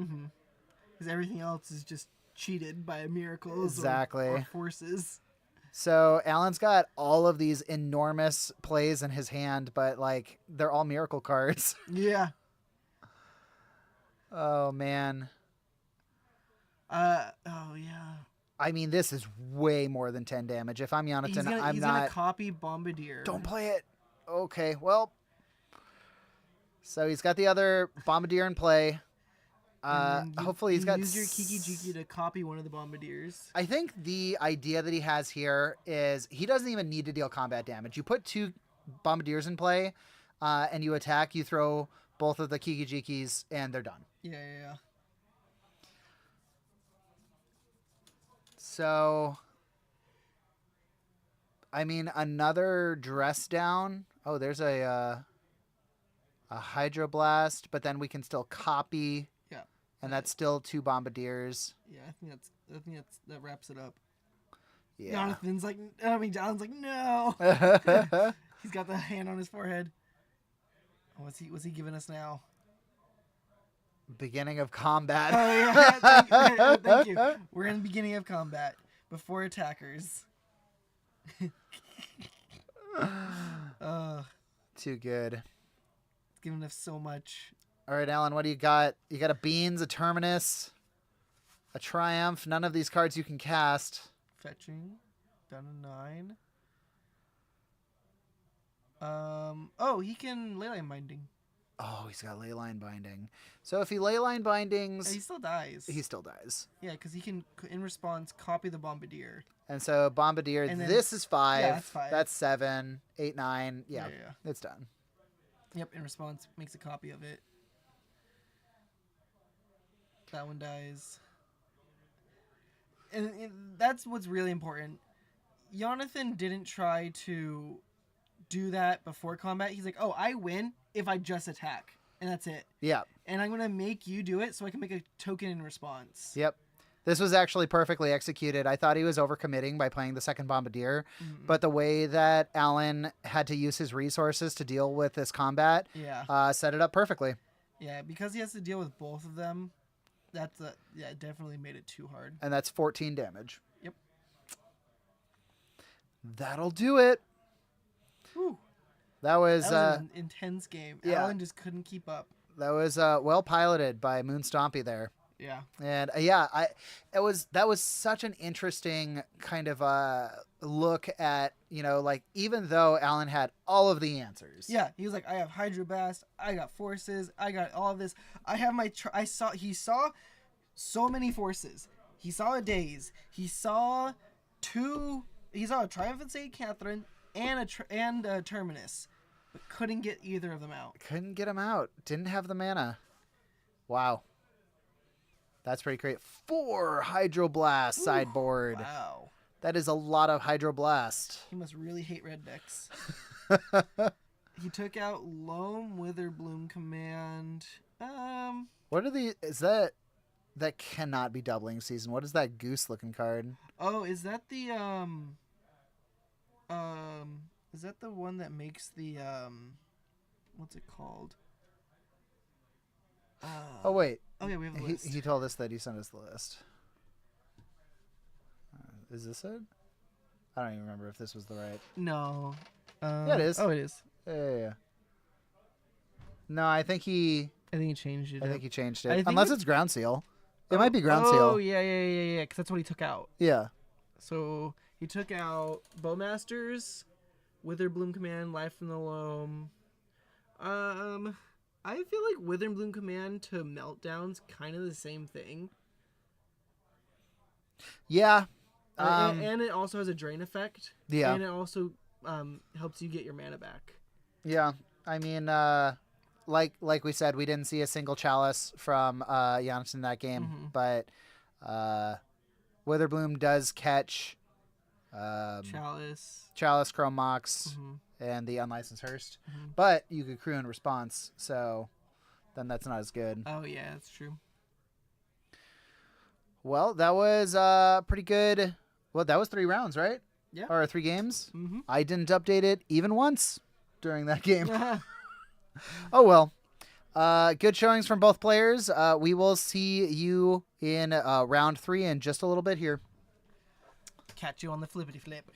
Because everything else is just cheated by miracles or forces. So Alan's got all of these enormous plays in his hand, but like they're all miracle cards. Yeah. Oh man. Oh yeah. I mean, this is way more than 10 damage. If I'm Jonathan, he's gonna copy Bombardier. Don't play it. Okay, well. So he's got the other Bombardier in play. Hopefully he's got. Use your Kiki-Jiki to copy one of the Bombardiers. I think the idea that he has here is he doesn't even need to deal combat damage. You put 2 Bombardiers in play, and you attack. You throw both of the Kiki-Jikis, and they're done. Yeah. So, I mean, another dress down. Oh, there's a Hydroblast, but then we can still copy. Yeah. And that's still 2 Bombardiers. Yeah, I think that wraps it up. Yeah. Jonathan's like, no. He's got the hand on his forehead. What's he giving us now? Beginning of combat. Oh yeah, thank you. We're in the beginning of combat before attackers. Too good. It's giving us so much. All right, Alan, what do you got? You got a Beans, a Terminus, a Triumph. None of these cards you can cast. Fetching, down to 9. Oh, he can Leyline Binding. Oh, he's got Leyline Binding. So if he Leyline Bindings... He still dies. He still dies. Yeah, because he can, in response, copy the Bombardier. And so Bombardier, And then, this is 5. Yeah, that's 5. That's 7, 8, 9. Yeah, it's done. Yep, in response, makes a copy of it. That one dies. And that's what's really important. Jonathan didn't try to do that before combat. He's like, oh, I win if I just attack. And that's it. Yeah. And I'm going to make you do it so I can make a token in response. Yep. This was actually perfectly executed. I thought he was overcommitting by playing the second Bombardier, but the way that Alan had to use his resources to deal with this combat set it up perfectly. Yeah, because he has to deal with both of them, it definitely made it too hard. And that's 14 damage. Yep. That'll do it. Whew. That was, an intense game. yeah. Alan just couldn't keep up. that was well piloted by Moon Stompy there. Yeah. And that was such an interesting kind of look at, like, even though Alan had all of the answers. Yeah, he was like, I have Hydroblast, I got forces, I got all of this. I have my he saw so many forces. He saw a Daze. He saw a Triumphant St. Catherine and a Terminus, but couldn't get either of them out. Couldn't get him out. Didn't have the mana. Wow. That's pretty great. 4 Hydroblast sideboard. Wow. That is a lot of Hydroblast. He must really hate red decks. He took out Loam Witherbloom Command. What are the... Is that... That cannot be doubling season. What is that goose-looking card? Oh, is that the, is that the one that makes the, what's it called? Oh, wait. Oh, yeah, we have the list. He told us that he sent us the list. Is this it? I don't even remember if this was the right... No. Yeah, it is. Oh, it is. Yeah. No, I think he changed it. I think he changed I it. think Unless it- it's Ground Seal. It might be Ground Oh, Seal. yeah, because that's what he took out. Yeah. So, he took out Bowmasters, Witherbloom Command, Life from the Loam. I feel like Witherbloom Command to Meltdown's kind of the same thing. Yeah. And it also has a drain effect. Yeah. And it also helps you get your mana back. Yeah. I mean, like we said, we didn't see a single Chalice from Giannis in that game, but Witherbloom does catch Chalice, Chrome Mox, and the Unlicensed Hearst. But you could crew in response, so then that's not as good. Oh, yeah, that's true. Well, that was pretty good. Well, that was 3 rounds, right? Yeah. Or 3 games. Mm-hmm. I didn't update it even once during that game. Oh, well. Good showings from both players. We will see you in round 3 in just a little bit here. Catch you on the flippity flip.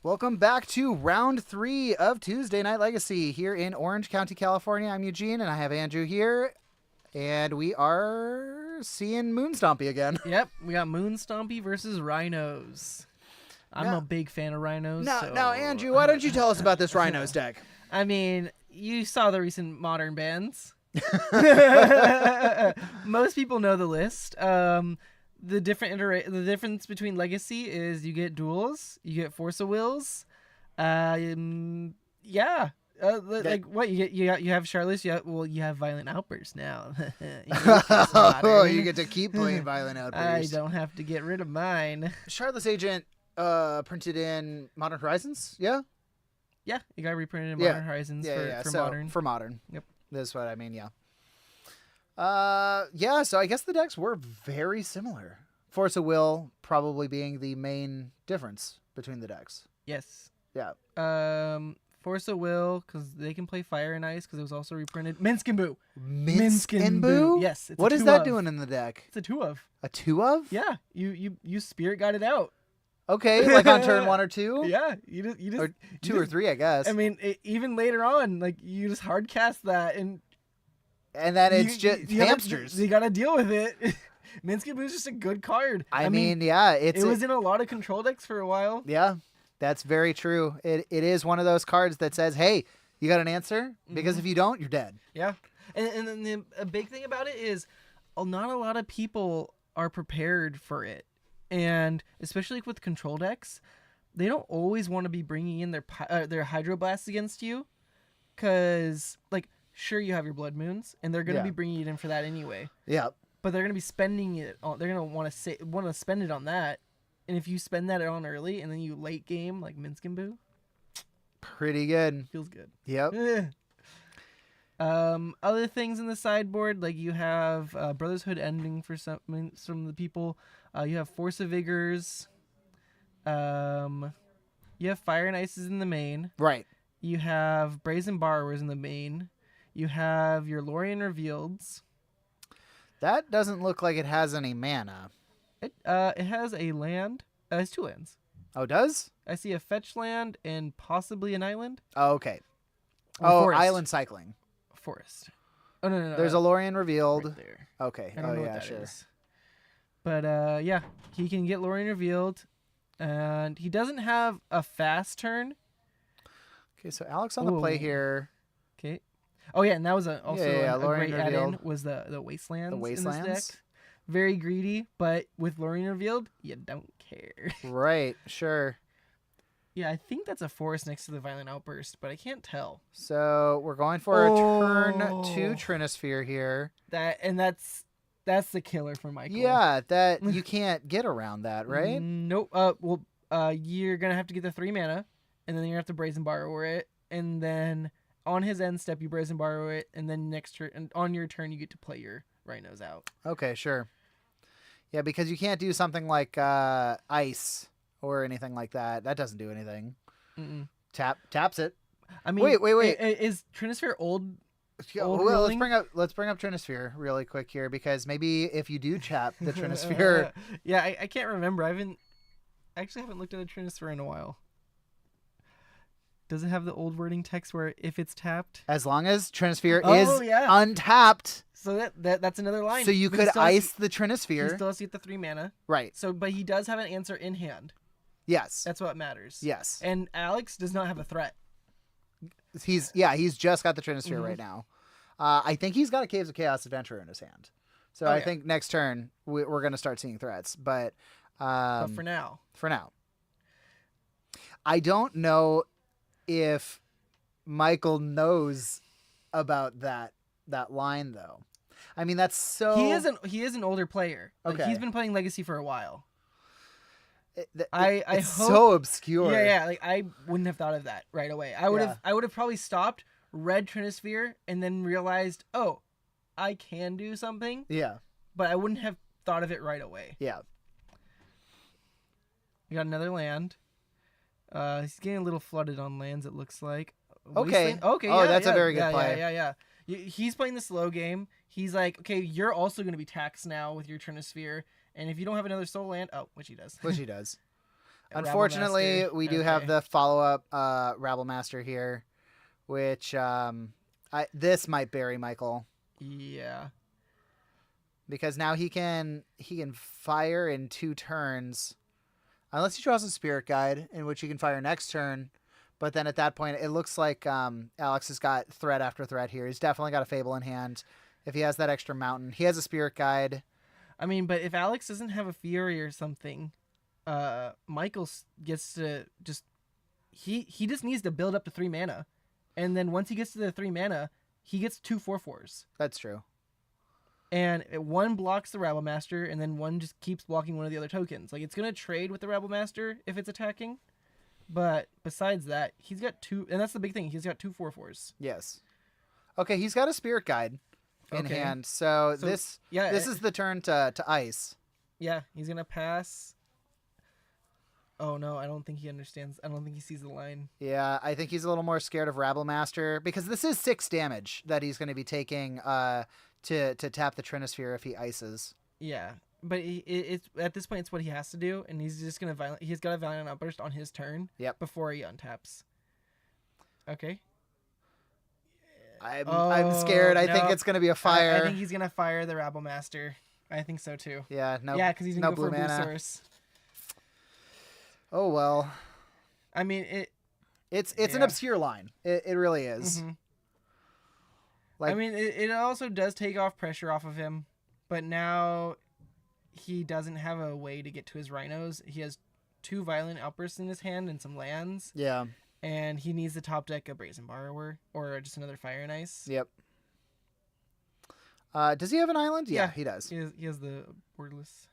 Welcome back to round 3 of Tuesday Night Legacy here in Orange County, California. I'm Eugene, and I have Andrew here, and we are seeing Moonstompy again. Yep, we got Moonstompy versus Rhinos. I'm a big fan of Rhinos. Now, Andrew, why don't you tell us about this Rhinos deck? I mean, you saw the recent Modern bans. Most people know the list. The difference between Legacy is you get duels, you get Force of Wills. Like what you have Charlotte. You have Violent Outburst now. You get to keep playing Violent Outburst. I don't have to get rid of mine. Charlotte's Agent printed in Modern Horizons, yeah? Yeah, you got reprinted in Modern Horizons for Modern. For Modern. Yep. That's what I mean, yeah. So I guess the decks were very similar. Force of Will probably being the main difference between the decks. Yes. Yeah. Force of Will, because they can play Fire and Ice, because it was also reprinted. Minsk and Boo. Boo? Yes. What is that doing in the deck? It's a 2-of. A 2-of? Yeah. You Spirit got it out. Okay, like on turn 1 or 2? Yeah. You just or 2 or 3, I guess. I mean, even later on, like you just hard cast that and then it's just hamsters. You gotta deal with it. Minsk and Boo is just a good card. I mean, yeah, it was in a lot of control decks for a while. Yeah, that's very true. It is one of those cards that says, "Hey, you got an answer?" Because if you don't, you're dead. Yeah, and then a big thing about it is, not a lot of people are prepared for it, and especially with control decks, they don't always want to be bringing in their Hydroblasts against you, because like. Sure, you have your Blood Moons, and they're going to be bringing it in for that anyway. Yeah. But they're going to be spending it on. They're going to want to spend it on that, and if you spend that on early and then you late game like Minsk and Boo, pretty good. Feels good. Yep. Other things in the sideboard, like you have Brotherhood Ending for some of the people. You have Force of Vigors. You have Fire and Ices in the main. Right. You have Brazen Borrowers in the main. You have your Lorien Revealeds. That doesn't look like it has any mana. It has a land. It has 2 lands. Oh, it does? I see a fetch land and possibly an island. Oh, okay. Forest. Island cycling. Forest. Oh, no. There's a Lorien Revealed. Right there. Okay. I don't know yeah, what that sure. is. But, yeah, he can get Lorien Revealed. And he doesn't have a fast turn. Okay, so Alex on the play here. Okay. Oh, yeah, and that was also a great Revealed. add-in was the Wastelands. The Wastelands? In this deck. Very greedy, but with Lorien Revealed, you don't care. Right, sure. Yeah, I think that's a forest next to the Violent Outburst, but I can't tell. So we're going for a turn 2 Trinisphere here. That's the killer for Michael. Yeah, that you can't get around that, right? Nope. You're gonna have to get the 3 mana, and then you're gonna have to Brazen Borrower it, and then on his end step you Brazen Borrow it, and then next turn, and on your turn you get to play your Rhinos out. Okay, sure. Yeah, because you can't do something like ice or anything like that. That doesn't do anything. Taps it. I mean, wait. Is Trinisphere old? Well, let's bring up Trinisphere really quick here, because maybe if you do tap the Trinisphere. Yeah, I can't remember. I actually haven't looked at a Trinisphere in a while. Does it have the old wording text where if it's tapped? As long as Trinisphere is untapped. So that's another line. So you could ice the Trinisphere. He still has to get the 3 mana. Right. So, but he does have an answer in hand. Yes. That's what matters. Yes. And Alex does not have a threat. He's just got the Trinisphere right now. I think he's got a Caves of Chaos Adventurer in his hand. So I think next turn we're going to start seeing threats. But for now. I don't know if Michael knows about that line though. I mean, that's so. He is an older player. Like, okay. He's been playing Legacy for a while. It's so obscure. Yeah. Like I wouldn't have thought of that right away. I would have probably stopped, read Trinisphere, and then realized, oh, I can do something. Yeah. But I wouldn't have thought of it right away. Yeah. We got another land. He's getting a little flooded on lands, it looks like. Okay. Okay. Oh, that's a very good play. Yeah. He's playing the slow game. He's like, okay, you're also going to be taxed now with your Trinisphere. And if you don't have another soul land, which he does. Unfortunately, Rabblemaster. we do have Okay. the follow-up Rabble Master here, which this might bury Michael Yeah. because now he can fire in 2 turns unless he draws a Spirit Guide, in which he can fire next turn. But then at that point, it looks like Alex has got threat after threat here. He's definitely got a Fable in hand. If he has that extra mountain, he has a Spirit Guide. I mean, but if Alex doesn't have a Fury or something, Michael gets to just he just needs to build up to 3 mana, and then once he gets to the 3 mana, he gets 2 4/4s. That's true. And one blocks the Rabble Master, and then one just keeps blocking one of the other tokens. Like, it's gonna trade with the Rabble Master if it's attacking, but besides that, he's got 2, and that's the big thing. He's got 2 4/4s. Yes. Okay, he's got a Spirit Guide in hand, so this is the turn to ice. Yeah, he's gonna pass. Oh no, I don't think he understands. I don't think he sees the line. Yeah, I think he's a little more scared of Rabble Master because this is 6 damage that he's going to be taking to tap the Trinisphere if he ices. Yeah, but it's at this point it's what he has to do, and he's just gonna he's got a Violent Outburst on his turn. Yep. Before he untaps. Okay. I'm scared. I think it's going to be a fire. I think he's gonna fire the Rabble Master. I think so too. Yeah, no. Yeah, because he's gonna no go for blue blue mana. source. Oh well. I mean It's an obscure line. It really is. Mm-hmm. Like, I mean, it also does take off pressure off of him, but now he doesn't have a way to get to his rhinos. He has 2 Violent Outbursts in his hand and some lands. Yeah. And he needs to top deck a Brazen Borrower or just another Fire and Ice. Yep. Does he have an island? Yeah, he does. He has the wordless.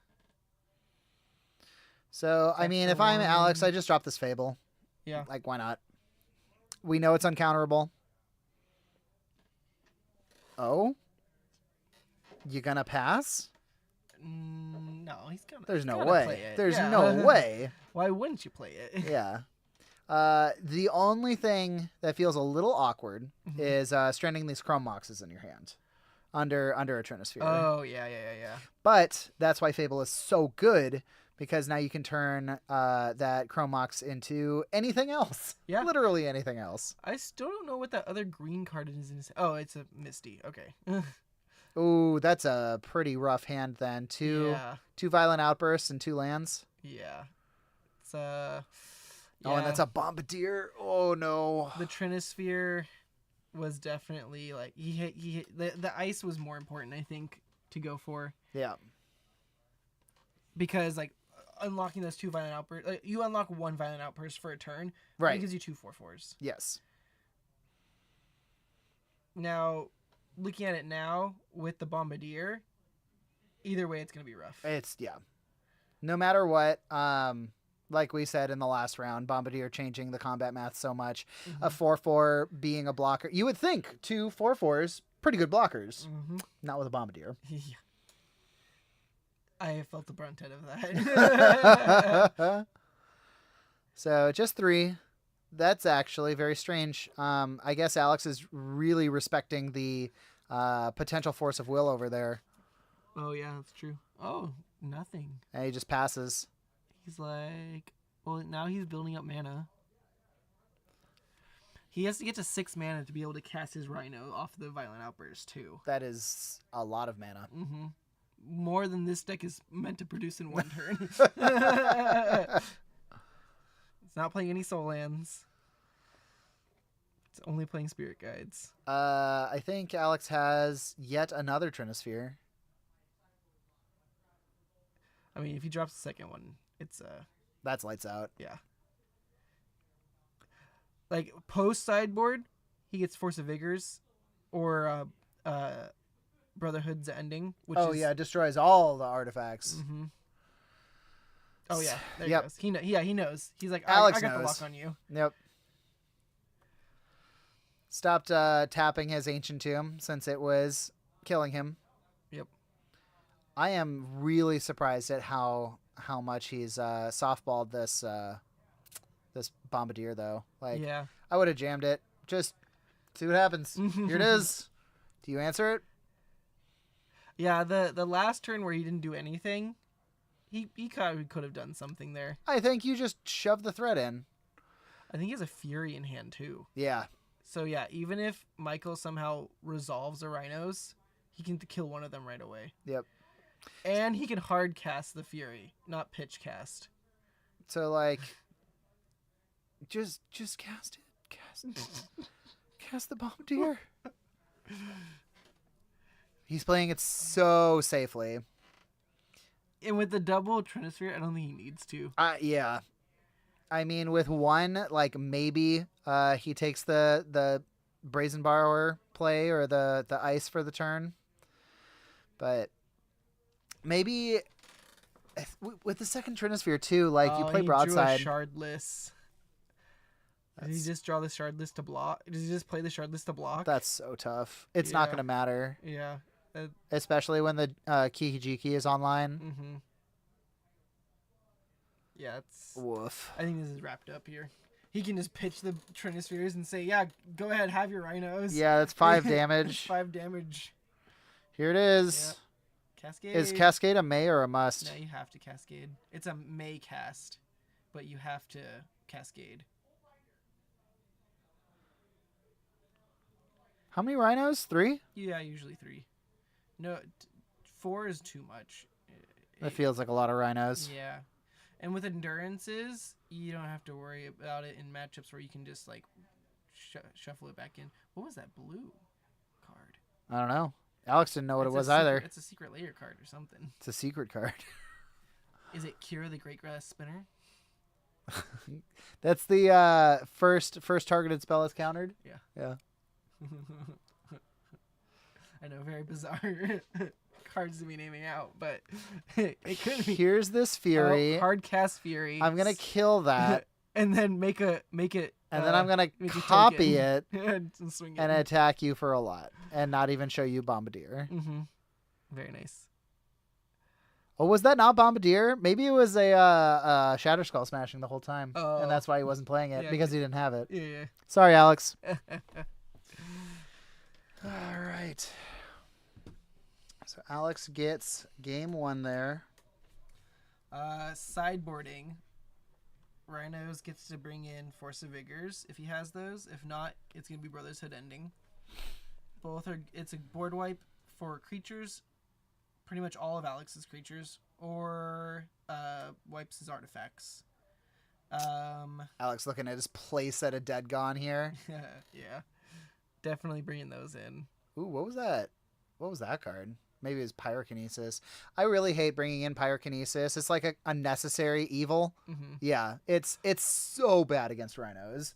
So, I mean, if I'm Alex, I just drop this Fable. Yeah. Like, why not? We know it's uncounterable. Oh? You gonna pass? No, he's gonna. There's he's no gonna way. play it. There's Yeah. no way. Why wouldn't you play it? Yeah. The only thing that feels a little awkward is stranding these Chrome Moxes in your hand under a Trinisphere. Oh, yeah. But that's why Fable is so good, because now you can turn that Chrome Mox into anything else. Yeah. Literally anything else. I still don't know what that other green card is in his... Oh, it's a Misty. Okay. Ooh, that's a pretty rough hand then. Two Violent Outbursts and 2 lands. Yeah. It's Oh, and that's a Bombardier. Oh no. The Trinisphere was definitely like he the ice was more important, I think, to go for. Yeah. Because like unlocking those 2 Violent Outbursts, like, you unlock 1 Violent Outburst for a turn. Right. It gives you 2 4/4s. Yes. Now, looking at it now with the Bombardier, either way it's gonna be rough. It's no matter what, like we said in the last round, Bombardier changing the combat math so much. A 4/4 being a blocker. You would think 2 4/4s, pretty good blockers. Not with a Bombardier. Yeah. I felt the brunt out of that. So just 3. That's actually very strange. I guess Alex is really respecting the potential force of will over there. Oh, yeah, that's true. Oh, nothing. And he just passes. He's like, well, now he's building up mana. He has to get to 6 mana to be able to cast his Rhino off the Violent Outburst, too. That is a lot of mana. More than this deck is meant to produce in 1 turn. It's not playing any Soul Lands. It's only playing Spirit Guides. I think Alex has yet another Trinisphere. I mean, if he drops the second one, it's That's lights out. yeah. Like post sideboard, he gets Force of Vigors, or Brotherhood's Ending, which destroys all the artifacts. Oh yeah, there Yep. he goes. He knows. He's like, Alex I got the knows. lock on you. Yep. Stopped tapping his Ancient Tomb since it was killing him. Yep. I am really surprised at how much he's softballed this this Bombardier though. Like, Yeah. I would have jammed it. Just see what happens. Here it is. Do you answer it? Yeah, the last turn where he didn't do anything, he could have done something there. I think you just shove the threat in. I think he has a Fury in hand too. Yeah. So yeah, even if Michael somehow resolves the Rhinos, he can kill one of them right away. Yep. And he can hard cast the Fury, not pitch cast. So like, just cast it. Cast the Bombardier. He's playing it so safely. And with the double Trinisphere, I don't think he needs to. Yeah. I mean, with one, like maybe he takes the Brazen Borrower play or the ice for the turn. But maybe with the second Trinisphere too, like you play broadside. Drew a Shardless. Did he just draw the Shardless to block? Does he just play the Shardless to block? That's so tough. It's not going to matter. Yeah. Especially when the Kihijiki is online. Mm-hmm. Yeah, it's... Woof. I think this is wrapped up here. He can just pitch the Trinispheres and say, yeah, go ahead, have your Rhinos. Yeah, that's 5 damage. 5 damage. Here it is. Yep. Cascade. Is Cascade a may or a must? No, you have to Cascade. It's a may cast, but you have to Cascade. How many Rhinos? 3? Yeah, usually 3. No, 4 is too much. That feels like a lot of Rhinos. Yeah. And with endurances, you don't have to worry about it in matchups where you can just like shuffle it back in. What was that blue card? I don't know. Alex didn't know what it was secret, either. It's a secret layer card or something. It's a secret card. Is it Kira the Great Grass Spinner? That's the first targeted spell that's countered. Yeah. Yeah. I know, very bizarre cards to be naming out, but it could be. Here's this Fury. Hard cast Fury. I'm gonna kill that. And then make it. And then I'm gonna copy it and swing it and attack you for a lot, and not even show you Bombardier. Mm-hmm. Very nice. Oh, was that not Bombardier? Maybe it was a Shatter Skull smashing the whole time, and that's why he wasn't playing it, because he didn't have it. Yeah. Sorry, Alex. All right. So Alex gets game 1 there. Sideboarding. Rhinos gets to bring in Force of Vigors if he has those. If not, it's gonna be Brotherhood Ending. Both are. It's a board wipe for creatures, pretty much all of Alex's creatures, or wipes his artifacts. Alex looking at his playset of Dead Gone here. Yeah, definitely bringing those in. Ooh, what was that? What was that card? Maybe it was Pyrokinesis. I really hate bringing in Pyrokinesis. It's like a unnecessary evil. Mm-hmm. Yeah, it's so bad against Rhinos,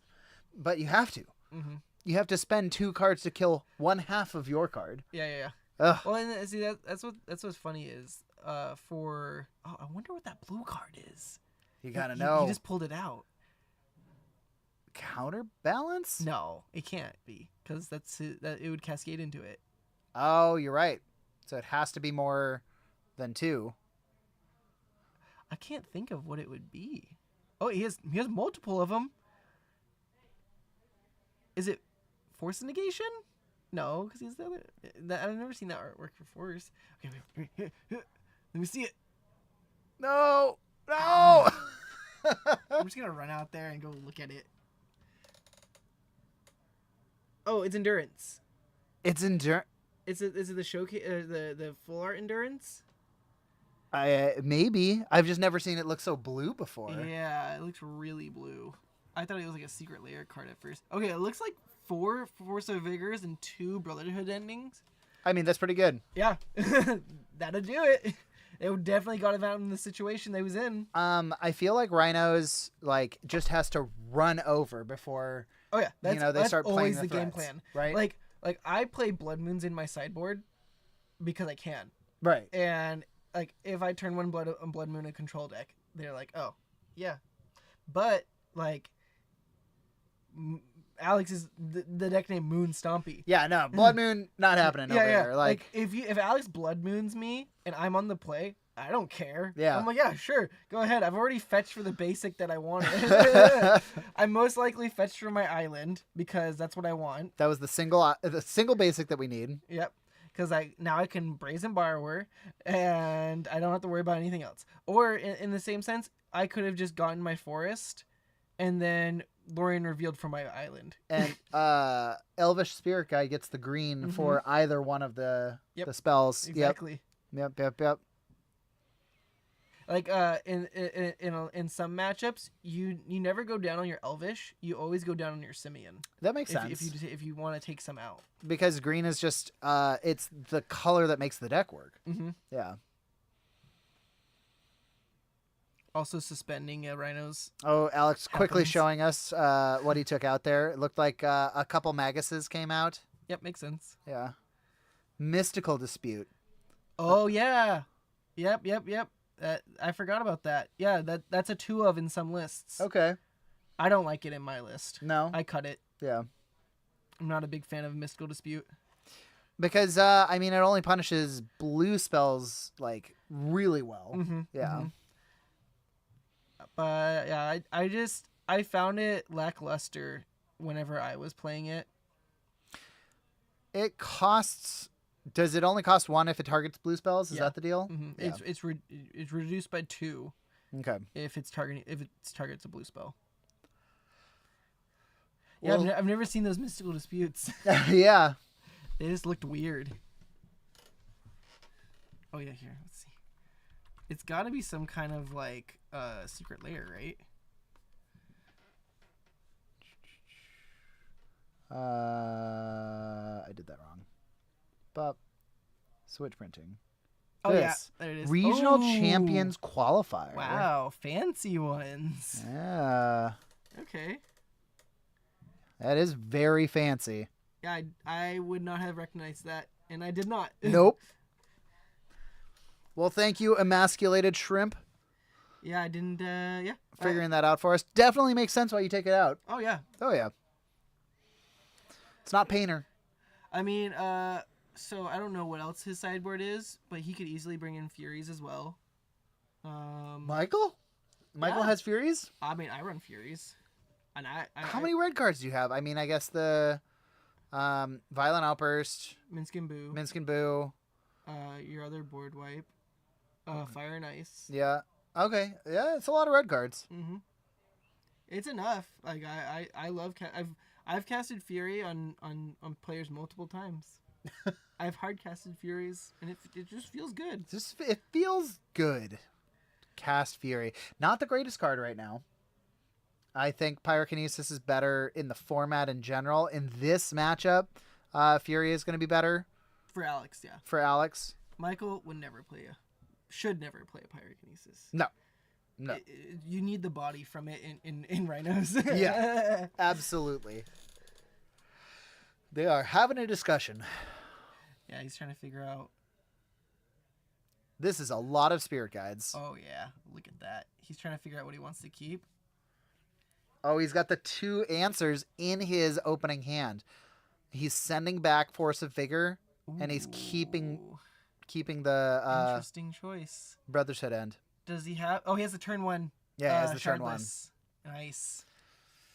but you have to. Mm-hmm. You have to spend 2 cards to kill 1/2 of your card. Yeah. Ugh. Well, and see that's what's funny is I wonder what that blue card is. You gotta know. He just pulled it out. Counterbalance? No, it can't be because that it would cascade into it. Oh, you're right. So it has to be more than 2. I can't think of what it would be. Oh, he has multiple of them. Is it Force Negation? No, because he's the other. I've never seen that artwork for Force. Okay, wait. Let me see it. No. I'm just gonna run out there and go look at it. Oh, it's Endurance. It's Endurance. Is it the showcase? The full art Endurance? Maybe. I've just never seen it look so blue before. Yeah, it looks really blue. I thought it was like a secret layer card at first. Okay, it looks like 4 Force of Vigors and 2 Brotherhood endings. I mean, that's pretty good. Yeah, that'll do it. It definitely got him out in the situation they was in. I feel like Rhinos just has to run over before. Oh yeah, they start playing always the the threats, game plan, right? Like I play Blood Moons in my sideboard because I can. Right. And like if I turn one Blood Moon a control deck, they're like, oh, yeah. But like Alex is the deck name Moon Stompy. Yeah, no, Blood Moon not happening over there. Like if Alex Blood Moons me and I'm on the play, I don't care. Yeah. I'm like, yeah, sure, go ahead. I've already fetched for the basic that I wanted. I most likely fetched from my island because that's what I want. That was the single basic that we need. Yep. because I can Brazen Borrower, and I don't have to worry about anything else. Or in the same sense, I could have just gotten my forest, and then Lorien revealed from my island. And Elvish Spirit Guide gets the green for either one of the spells. Exactly. Yep. Like in some matchups, you never go down on your Elvish. You always go down on your Simian. That makes sense. If you want to take some out, because green is just it's the color that makes the deck work. Yeah. Also suspending Rhinos. Oh, Alex quickly happens. showing us what he took out there. It looked like a couple Maguses came out. Yep, makes sense. Yeah. Mystical Dispute. Oh yeah. Yep. I forgot about that. Yeah, that's a 2 of in some lists. Okay. I don't like it in my list. No. I cut it. Yeah. I'm not a big fan of Mystical Dispute. Because I mean, it only punishes blue spells like really well. Yeah. But yeah, I found it lackluster whenever I was playing it. It costs. Does it only cost 1 if it targets blue spells? Is that the deal? Yeah. It's reduced by 2. Okay. If it targets a blue spell. Well, yeah, I've never seen those Mystical Disputes. Yeah. They just looked weird. Oh yeah, here, let's see. It's got to be some kind of like secret layer, right? I did that wrong. But switch printing. Oh yeah, there it is. Regional Champions Qualifier. Wow, fancy ones. Yeah. Okay. That is very fancy. Yeah, I would not have recognized that, and I did not. Nope. Well, thank you, Emasculated Shrimp. Yeah, I didn't. Yeah. Figuring that out for us. Definitely makes sense why you take it out. Oh yeah. Oh yeah. It's not Painter. I mean, so I don't know what else his sideboard is, but he could easily bring in Furies as well. Michael? Michael has Furies? I mean, I run Furies. And How many red cards do you have? I mean, I guess the Violent Outburst, Minsk and Boo. Minsk and Boo. Your other board wipe. Fire and Ice. Yeah. Okay. Yeah, it's a lot of red cards. It's enough. Like I love I've casted Fury on players multiple times. I've hard casted Furies, and it just feels good. It feels good. Cast Fury. Not the greatest card right now. I think Pyrokinesis is better in the format in general. In this matchup, Fury is going to be better. For Alex, yeah. For Alex. Michael should never play a Pyrokinesis. No. You need the body from it in Rhinos. Yeah, absolutely. They are having a discussion. Yeah, he's trying to figure out. This is a lot of Spirit Guides. Oh, yeah. Look at that. He's trying to figure out what he wants to keep. Oh, he's got the 2 answers in his opening hand. He's sending back Force of Vigor, and he's keeping the interesting choice. Brother's Hood End. Does he have? Oh, he has the turn 1. Yeah, he has the turn 1. Nice.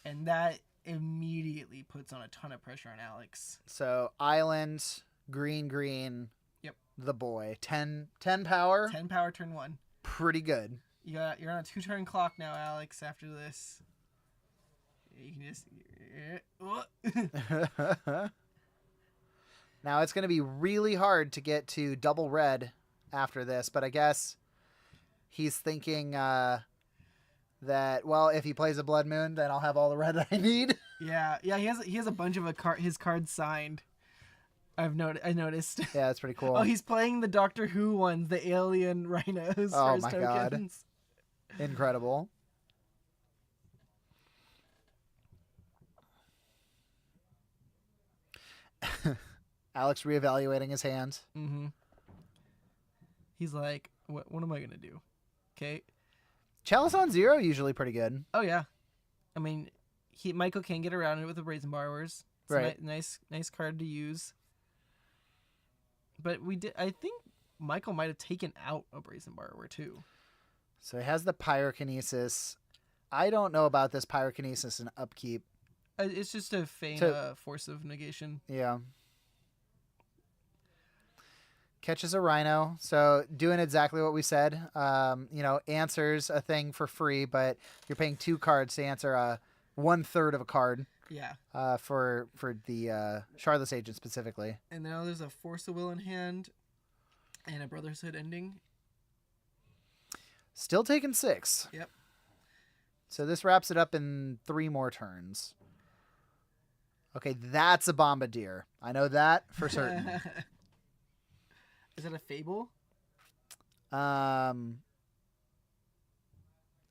And that immediately puts on a ton of pressure on Alex. So Island, green. Yep. The boy. 10 power. 10 power turn 1. Pretty good. You're on a 2-turn clock now, Alex. After this, you can just. Now it's going to be really hard to get to double red after this, but I guess he's thinking that, well, if he plays a Blood Moon, then I'll have all the red that I need. Yeah. He has a bunch of his cards signed. I noticed. Yeah, that's pretty cool. Oh, he's playing the Doctor Who ones, the alien rhinos. Oh for his my tokens. God. Incredible. Alex reevaluating his hand. He's like, what am I gonna do? Okay. Chalice on 0 usually pretty good. Oh yeah. I mean, Michael can get around it with the Brazen Borrowers. It's right. Nice card to use. But I think Michael might have taken out a Brazen Borrower too. So he has the Pyrokinesis. I don't know about this Pyrokinesis and upkeep. It's just a feign Force of Negation. Yeah. Catches a rhino. So doing exactly what we said. Answers a thing for free, but you're paying 2 cards to answer a 1/3 of a card. Yeah. For the Shardless Agent specifically. And now there's a Force of Will in hand and a Brotherhood ending. Still taking 6. Yep. So this wraps it up in 3 more turns. Okay, that's a Bombardier. I know that for certain. Is that a Fable?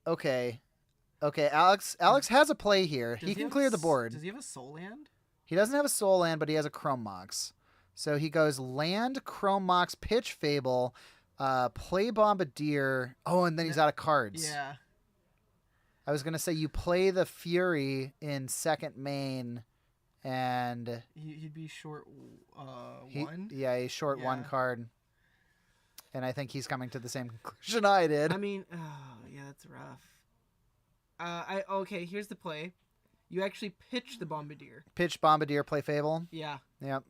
Okay. Okay, Alex has a play here. He can clear the board. Does he have a Soul Land? He doesn't have a Soul Land, but he has a Chrome Mox. So he goes land, Chrome Mox, pitch Fable, play Bombardier. Oh, and then he's out of cards. Yeah. I was going to say you play the Fury in second main, and he'd be short 1. Yeah, he's short 1 card. And I think he's coming to the same conclusion I did. I mean, yeah, that's rough. Okay, here's the play. You actually pitch the Bombardier. Pitch Bombardier, play Fable. Yeah. Yep.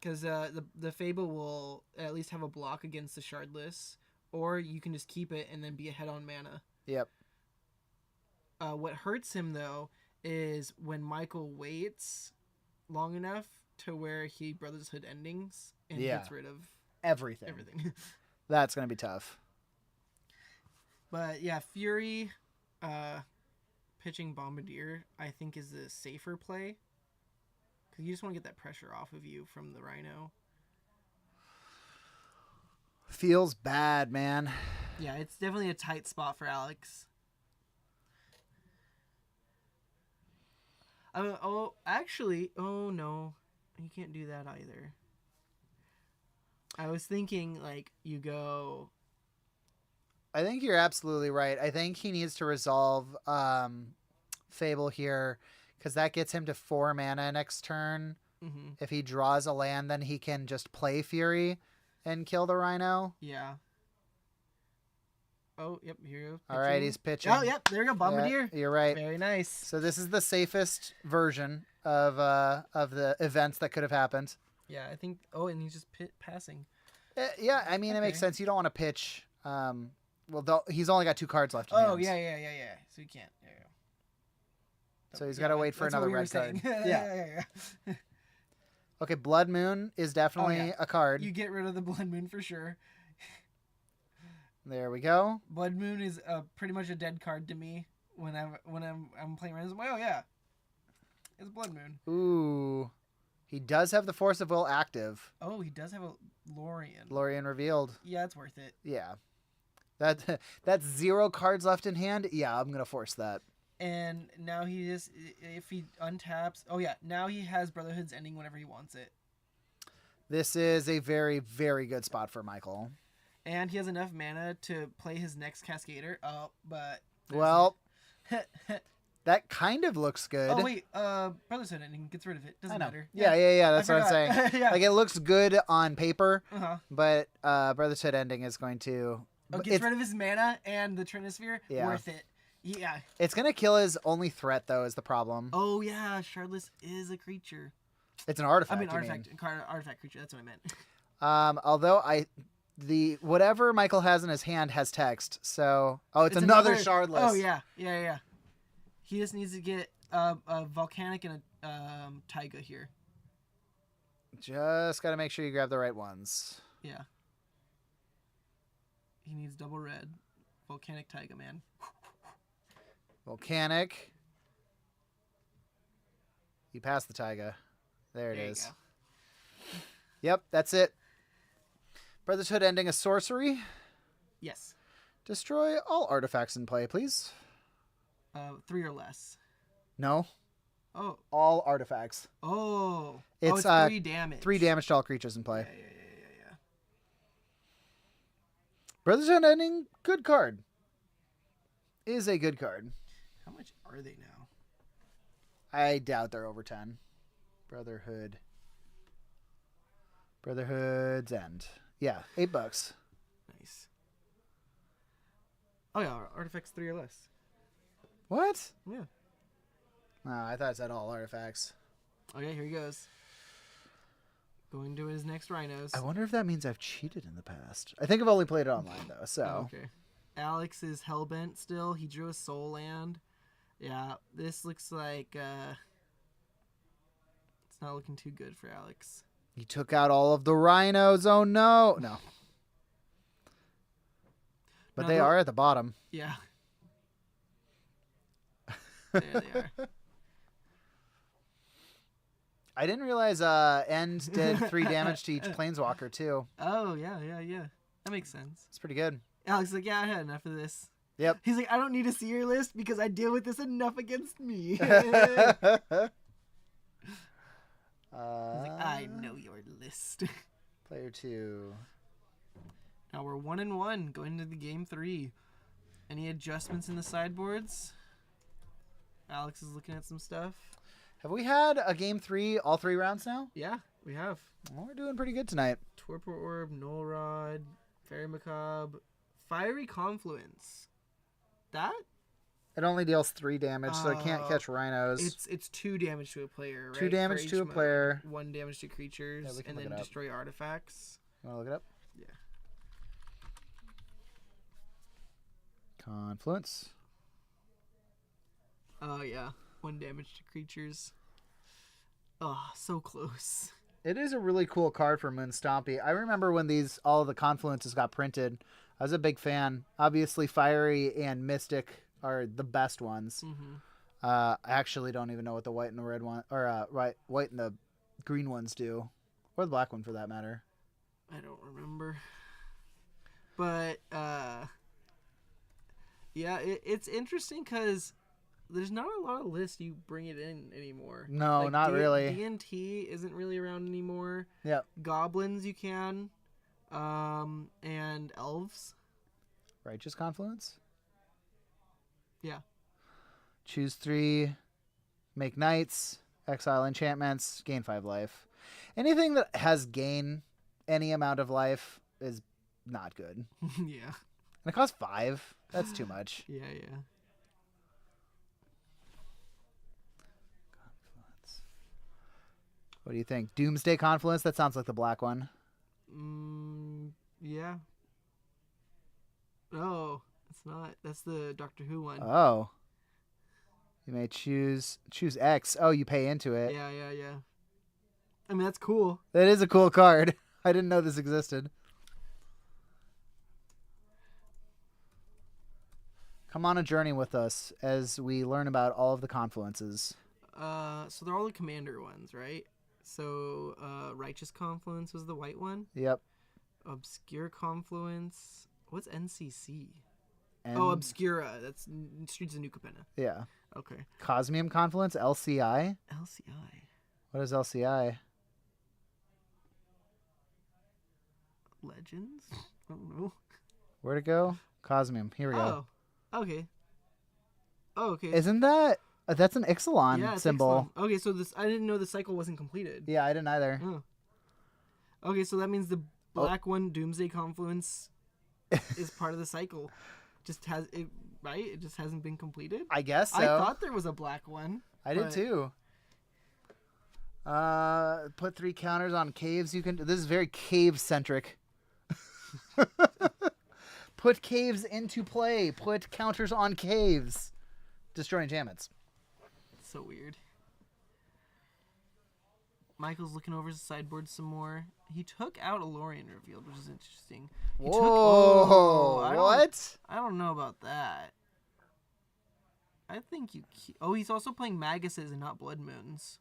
Because the Fable will at least have a block against the Shardless, or you can just keep it and then be ahead on mana. Yep. What hurts him though is when Michael waits long enough to where he Brotherhood endings and gets rid of everything. That's gonna be tough. But yeah, Fury. Pitching Bombardier, I think, is the safer play. Because you just want to get that pressure off of you from the Rhino. Feels bad, man. Yeah, it's definitely a tight spot for Alex. Oh no. You can't do that either. I was thinking, you go... I think you're absolutely right. I think he needs to resolve Fable here because that gets him to 4 mana next turn. Mm-hmm. If he draws a land, then he can just play Fury and kill the Rhino. Yeah. Oh, yep, here you go. All right, he's pitching. Oh, yep, there we go, Bombardier. Yeah, you're right. Very nice. So this is the safest version of the events that could have happened. Yeah, I think... Oh, and he's just passing. Yeah, I mean, It makes sense. You don't want to pitch... he's only got 2 cards left in hands. Yeah. So he can't. Yeah. So he's got to wait for another red card. Yeah. Okay, Blood Moon is definitely a card. You get rid of the Blood Moon for sure. There we go. Blood Moon is pretty much a dead card to me when I'm playing randoms. Oh yeah, it's Blood Moon. Ooh, he does have the Force of Will active. Oh, he does have a Lorien. Lorien revealed. Yeah, it's worth it. Yeah. That's 0 cards left in hand. Yeah, I'm gonna force that. And now if he untaps, now he has Brotherhood's ending whenever he wants it. This is a very, very good spot for Michael. And he has enough mana to play his next Cascader. Oh, but that kind of looks good. Oh wait, Brotherhood ending gets rid of it. Doesn't matter. Yeah. That's what I'm saying. Yeah. It looks good on paper, but Brotherhood ending is going to. Gets rid of his mana and the Trinisphere. Yeah. Worth it. Yeah. It's going to kill his only threat, though, is the problem. Oh, yeah. Shardless is a creature. It's an artifact. Artifact creature. That's what I meant. Although whatever Michael has in his hand has text. So, it's another Shardless. Oh, yeah. He just needs to get a Volcanic and a Taiga here. Just got to make sure you grab the right ones. Yeah. He needs double red. Volcanic Taiga, man. Volcanic. You passed the Taiga. There it is. Yep, that's it. Brotherhood ending a sorcery. Yes. Destroy all artifacts in play, please. 3 or less. No. Oh. All artifacts. Oh. It's 3 damage. 3 damage to all creatures in play. Yeah. Brotherhood ending, good card. Is a good card. How much are they now? I doubt they're over 10. Brotherhood's End. Yeah, $8. Nice. Oh yeah, artifacts 3 or less. What? Yeah. No, I thought it said all artifacts. Okay, here he goes. Going to his next rhinos. I wonder if that means I've cheated in the past. I think I've only played it online, though, so. Oh, okay. Alex is hellbent still. He drew a soul land. Yeah, this looks like it's not looking too good for Alex. He took out all of the rhinos. Oh, no. No. But No, they are at the bottom. Yeah. There they are. I didn't realize End did 3 damage to each planeswalker, too. Oh, yeah. That makes sense. It's pretty good. Alex is like, yeah, I had enough of this. Yep. He's like, I don't need to see your list because I deal with this enough against me. He's like, I know your list. Player 2. Now we're 1-1 going into the game 3. Any adjustments in the sideboards? Alex is looking at some stuff. Have we had a game 3 all 3 rounds now? Yeah, we have. Well, we're doing pretty good tonight. Torpor Orb, Null Rod, Fairy Macabre, Fiery Confluence. That? It only deals 3 damage, so it can't catch rhinos. It's 2 damage to a player, right? 2 damage to a player. 1 damage to creatures, and then destroy artifacts. You want to look it up? Yeah. Confluence. Oh, yeah. 1 damage to creatures. Oh, so close. It is a really cool card for Moon Stompy. I remember when all of the Confluences got printed. I was a big fan. Obviously, Fiery and Mystic are the best ones. Mm-hmm. I actually don't even know what the white and the red one, or white and the green ones do, or the black one for that matter. I don't remember. But yeah, it's interesting because there's not a lot of lists you bring it in anymore. No, like not really. D&T isn't really around anymore. Yep. Goblins you can, and elves. Righteous Confluence. Yeah. Choose 3, make knights, exile enchantments, gain 5 life. Anything that has gain any amount of life is not good. Yeah. And it costs 5. That's too much. Yeah. Confluence. What do you think? Doomsday Confluence? That sounds like the black one. Yeah. Oh, it's not. That's the Doctor Who one. Oh. You may choose X. Oh, you pay into it. Yeah. I mean, that's cool. That is a cool card. I didn't know this existed. Come on a journey with us as we learn about all of the confluences. So they're all the commander ones, right? So, Righteous Confluence was the white one. Yep. Obscure Confluence. What's NCC? Oh, Obscura. That's Streets of New Capenna. Yeah. Okay. Cosmium Confluence, LCI. LCI. What is LCI? Legends? I don't know. Where'd it go? Cosmium. Here we go. Oh, okay. Oh, okay. Isn't that... that's an Ixalan symbol. Ixalan. Okay, so this I didn't know the cycle wasn't completed. Yeah, I didn't either. Oh. Okay, so that means the black one, Doomsday Confluence, is part of the cycle. Just has it right? It just hasn't been completed. I guess so. I thought there was a black one. I did too. Put 3 counters on caves. You can. This is very cave centric. Put caves into play. Put counters on caves. Destroy enchantments. So weird. Michael's looking over his sideboard some more. He took out Alorian Revealed, which is interesting. What? I don't know about that. I think you... he's also playing Maguses and not Blood Moons.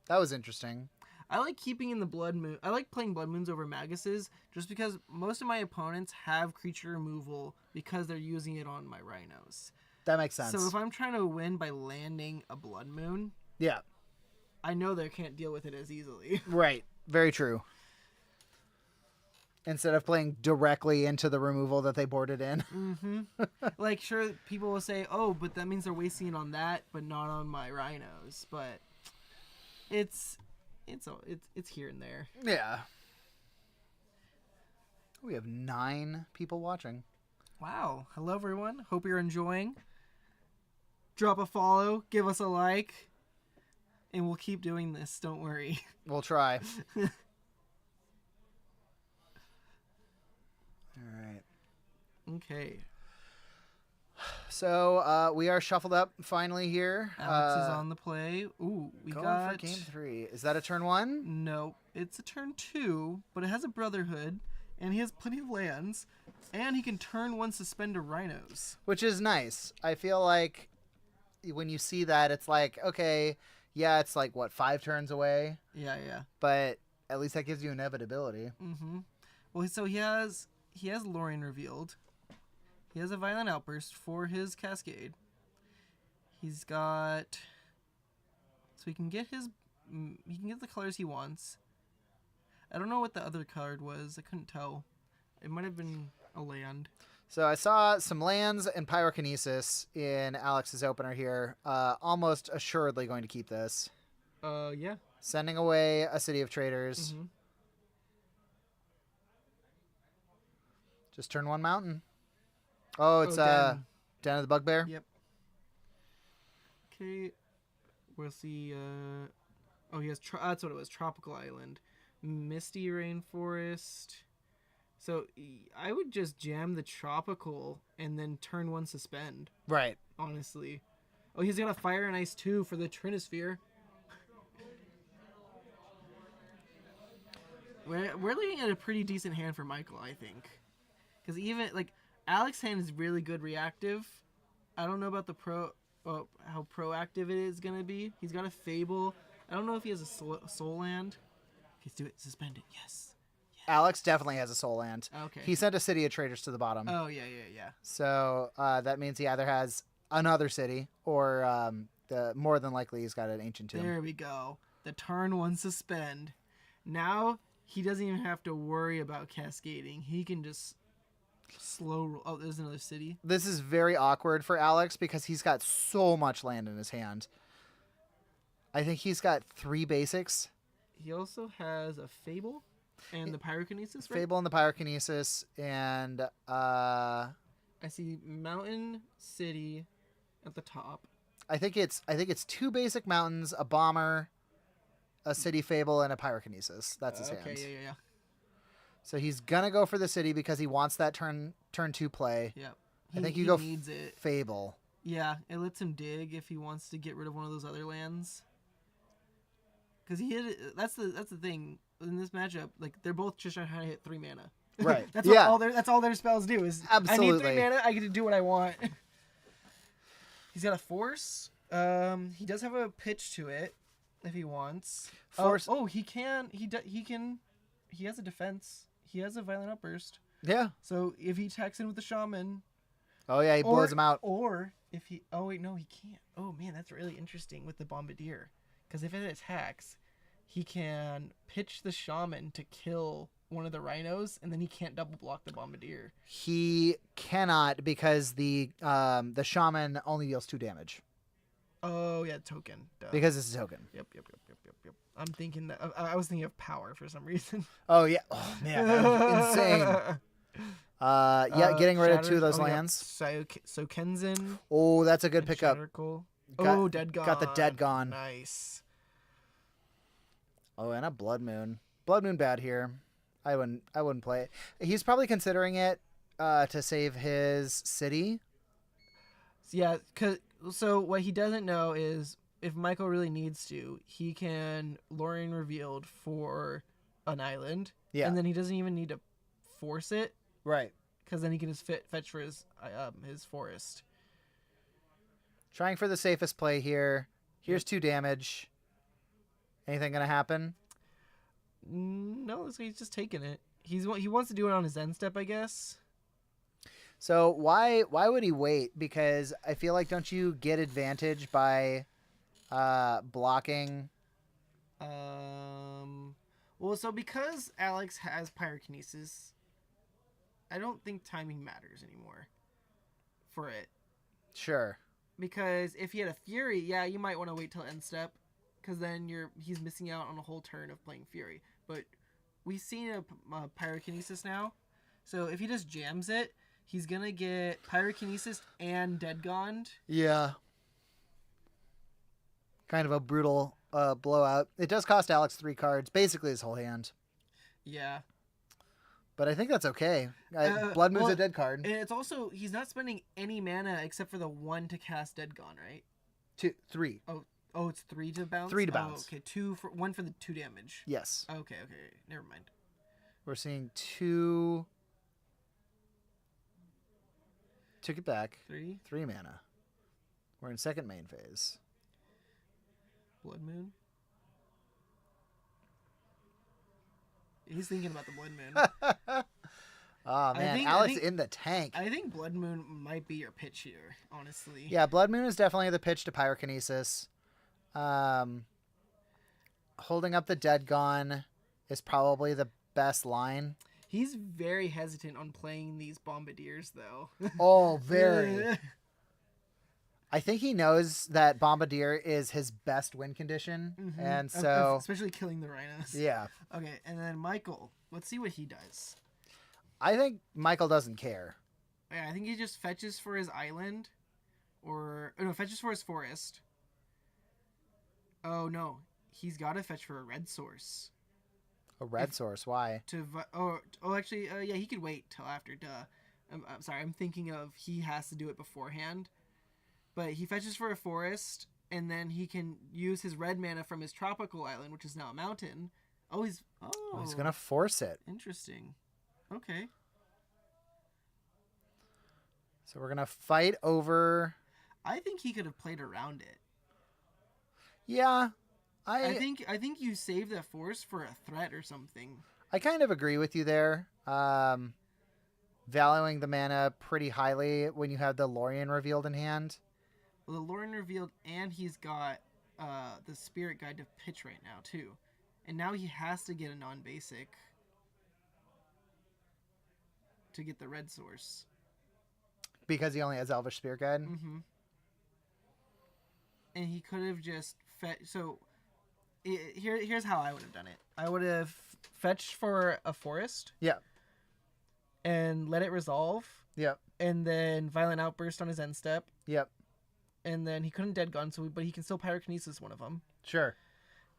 That was interesting. I like keeping in the Blood Moon. I like playing Blood Moons over Maguses just because most of my opponents have creature removal because they're using it on my rhinos. That makes sense. So if I'm trying to win by landing a Blood Moon... Yeah. I know they can't deal with it as easily. Right. Very true. Instead of playing directly into the removal that they boarded in. Mm-hmm. Like, sure, people will say, oh, but that means they're wasting it on that, but not on my rhinos. But it's here and there. Yeah. We have 9 people watching. Wow. Hello, everyone. Hope you're enjoying. Drop a follow. Give us a like. and we'll keep doing this. Don't worry. We'll try. All right. Okay. So we are shuffled up finally here. Alex is on the play. Ooh, we going got for game 3. Is that a turn 1? No, it's a turn 2, but it has a Brotherhood, and he has plenty of lands, and he can turn 1 suspend to rhinos. Which is nice. I feel like when you see that, it's like, okay, yeah, it's like, what, 5 turns away? Yeah. But at least that gives you inevitability. Mm-hmm. Well, so he has Lorien revealed. He has a Violent Outburst for his Cascade. He's got... So he can get the colors he wants. I don't know what the other card was. I couldn't tell. It might have been a land. So I saw some lands and Pyrokinesis in Alex's opener here. Almost assuredly going to keep this. Yeah. Sending away a City of Traders. Mm-hmm. Just turn 1 mountain. Oh, it's Den of the Bugbear? Yep. Okay. We'll see. He has... that's what it was. Tropical Island. Misty Rainforest. So I would just jam the Tropical and then turn 1 suspend. Right. Honestly. Oh, he's got a Fire and Ice 2 for the Trinisphere. We're looking at a pretty decent hand for Michael, I think. Because even, like, Alex's hand is really good reactive. I don't know about the how proactive it is going to be. He's got a Fable. I don't know if he has a soul land. Let's do it. Suspend it. Yes. Alex definitely has a soul land. Okay. He sent a City of Traders to the bottom. Oh, yeah. So that means he either has another city or more than likely he's got an Ancient Tomb. There we go. The turn 1 suspend. Now he doesn't even have to worry about cascading. He can just slow roll. Oh, there's another city. This is very awkward for Alex because he's got so much land in his hand. I think he's got 3 basics. He also has a Fable and the Pyrokinesis, right? Fable and the Pyrokinesis, and I see Mountain City at the top. I think it's 2 basic mountains, a bomber, a city Fable, and a Pyrokinesis. That's his hand. Okay, yeah. So he's gonna go for the city because he wants that turn 2 play. Yep. I think he you go needs it. Fable. Yeah, it lets him dig if he wants to get rid of one of those other lands. Because that's the thing in this matchup. Like, they're both just trying to hit 3 mana. Right. That's all their spells do is Absolutely. I need 3 mana. I get to do what I want. He's got a Force. He does have a pitch to it if he wants. Force. He can. He has a defense. He has a Violent Outburst. Yeah. So if he attacks in with the Shaman. Oh yeah, he blows him out. Or if he. Oh wait, no, he can't. Oh man, that's really interesting with the Bombardier. Because if it attacks, he can pitch the Shaman to kill one of the rhinos, and then he can't double block the Bombardier. He cannot because the Shaman only deals 2 damage. Oh yeah, token. Duh. Because it's a token. Yep. I'm thinking that I was thinking of power for some reason. Oh yeah. Oh man, that was insane. Getting rid of 2 of those lands. Yeah. So Kenzin. Oh, that's a good pickup. Dead Gone. Got the Dead Gone. Nice. Oh, and a Blood Moon. Blood Moon bad here. I wouldn't play it. He's probably considering it to save his city. Yeah, so what he doesn't know is if Michael really needs to, he can Lorien Revealed for an island. Yeah. And then he doesn't even need to force it. Right. Because then he can just fetch for his forest. Trying for the safest play here. Here's 2 damage. Anything gonna happen? No, he's just taking it. He wants to do it on his end step, I guess. So why would he wait? Because I feel like don't you get advantage by blocking? Well, so because Alex has Pyrokinesis, I don't think timing matters anymore for it. Sure. Because if he had a Fury, yeah, you might want to wait till end step, because then he's missing out on a whole turn of playing Fury. But we've seen a Pyrokinesis now, so if he just jams it, he's gonna get Pyrokinesis and Dead Gone. Yeah. Kind of a brutal blowout. It does cost Alex 3 cards, basically his whole hand. Yeah. But I think that's okay. Blood Moon's a dead card. And it's also, he's not spending any mana except for the 1 to cast Dead Gone, right? 3. Oh, it's 3 to bounce? 3 to bounce. Okay, 1 for the 2 damage. Yes. Okay, never mind. We're seeing 2. Took it back. 3. 3 mana. We're in second main phase. Blood Moon. He's thinking about the Blood Moon. Oh, man. Alex in the tank. I think Blood Moon might be your pitch here, honestly. Yeah, Blood Moon is definitely the pitch to Pyrokinesis. Holding up the Dead Gone is probably the best line. He's very hesitant on playing these Bombardiers, though. Oh, very. I think he knows that Bombardier is his best win condition, and so... Especially killing the Rhinos. Yeah. Okay, and then Michael. Let's see what he does. I think Michael doesn't care. Yeah, I think he just fetches for his island. Fetches for his forest. Oh, no. He's got to fetch for a red source. A red source? Why? Actually, yeah, he could wait till after, duh. I'm sorry, I'm thinking of he has to do it beforehand. But he fetches for a forest, and then he can use his red mana from his tropical island, which is now a mountain. He's going to force it. Interesting. Okay. So we're going to fight over... I think he could have played around it. Yeah. I think you save that force for a threat or something. I kind of agree with you there. Valuing the mana pretty highly when you have the Lorien revealed in hand. Well, the Lorien revealed, and he's got the Spirit Guide to pitch right now, too. And now he has to get a non-basic to get the red source. Because he only has Elvish Spirit Guide? Mm-hmm. And he could have just here's how I would have done it. I would have fetched for a forest. Yeah. And let it resolve. Yep. And then Violent Outburst on his end step. Yep. And then he couldn't Dead Gone, but he can still Pyrokinesis one of them. Sure.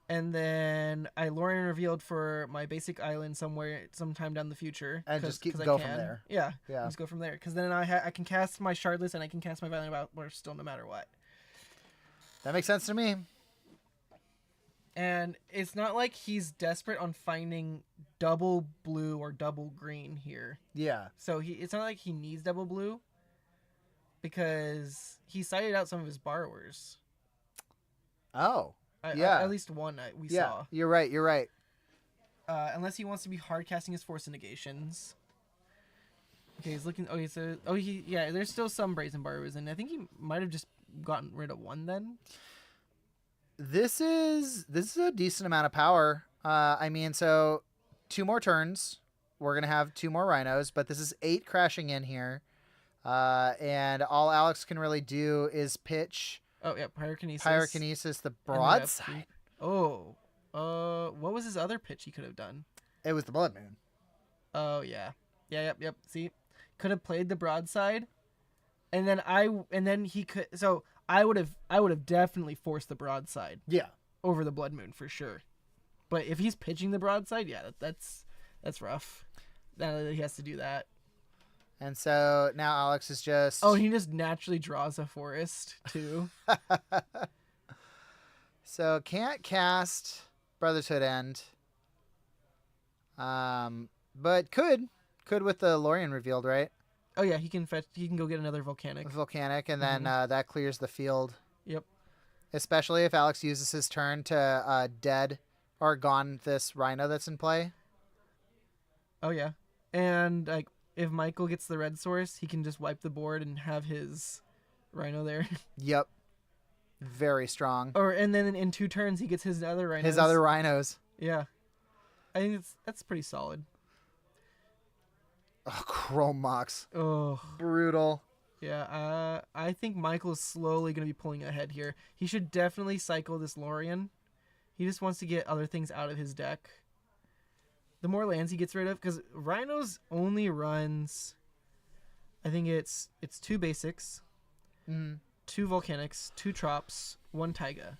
And then I Lorien revealed for my basic island sometime down the future. And just go from there. Yeah. Just go from there. Because then I can cast my Shardless and I can cast my Violent Outburst still no matter what. That makes sense to me. And it's not like he's desperate on finding double blue or double green here. Yeah. So it's not like he needs double blue. Because he cited out some of his borrowers. Oh. Yeah. At least one we saw. You're right. Unless he wants to be hard casting his Force Negations. Okay, he's looking. Okay, so there's still some Brazen Borrowers, and I think he might have just gotten rid of one then. This is a decent amount of power. I mean, so 2 more turns. We're gonna have 2 more Rhinos, but this is 8 crashing in here, and all Alex can really do is pitch. Oh yeah, Pyrokinesis. Pyrokinesis, the broadside. Oh, what was his other pitch he could have done? It was the Blood Moon. Oh yeah, yep. See, could have played the broadside, and then he could. So I would have definitely forced the broadside. Yeah. Over the Blood Moon for sure. But if he's pitching the broadside, yeah, that's rough. That he has to do that. And so now Alex is just... Oh, he just naturally draws a forest, too. So can't cast Brotherhood End. But could with the Lorien revealed, right? Oh, yeah, he can go get another Volcanic. And then that clears the field. Yep. Especially if Alex uses his turn to dead or gone this Rhino that's in play. Oh, yeah. And, like, if Michael gets the red source, he can just wipe the board and have his Rhino there. Yep. Very strong. And then in 2 turns, he gets his other Rhinos. His other Rhinos. Yeah. I think that's pretty solid. Oh, Chrome Mox. Oh. Brutal. Yeah, I think Michael's slowly going to be pulling ahead here. He should definitely cycle this Lorien. He just wants to get other things out of his deck. The more lands he gets rid of, because Rhinos only runs, I think it's 2 basics, 2 volcanics, 2 trops, 1 taiga.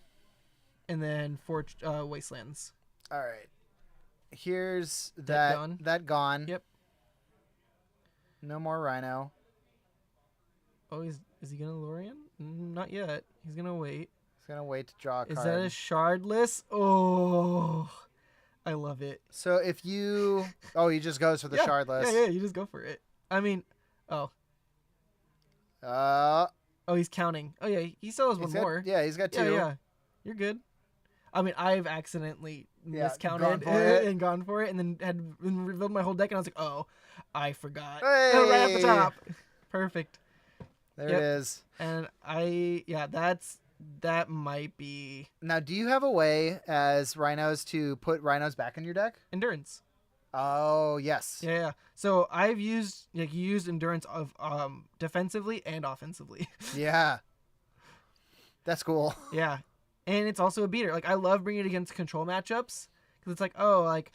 and then 4 wastelands. All right. Here's That gone. That gone. Yep. No more rhino. Oh, is he gonna Lorien? Not yet. He's gonna wait. He's gonna wait to draw a card. Is that a shardless? Oh, I love it. So if you, he just goes for the shardless. Yeah, you just go for it. I mean, oh, he's counting. Oh yeah, he still has one more. Yeah, he's got 2. Yeah, you're good. I mean, I've accidentally miscounted and gone for it, and then had revealed my whole deck, and I was like, oh, I forgot. Hey! Right at the top. Perfect. There it is. And that might be... Now, do you have a way as rhinos to put rhinos back in your deck? Endurance. Oh, yes. Yeah. So I've used, you used endurance of defensively and offensively. Yeah. That's cool. Yeah. And it's also a beater. Like, I love bringing it against control matchups, because it's like, oh, like,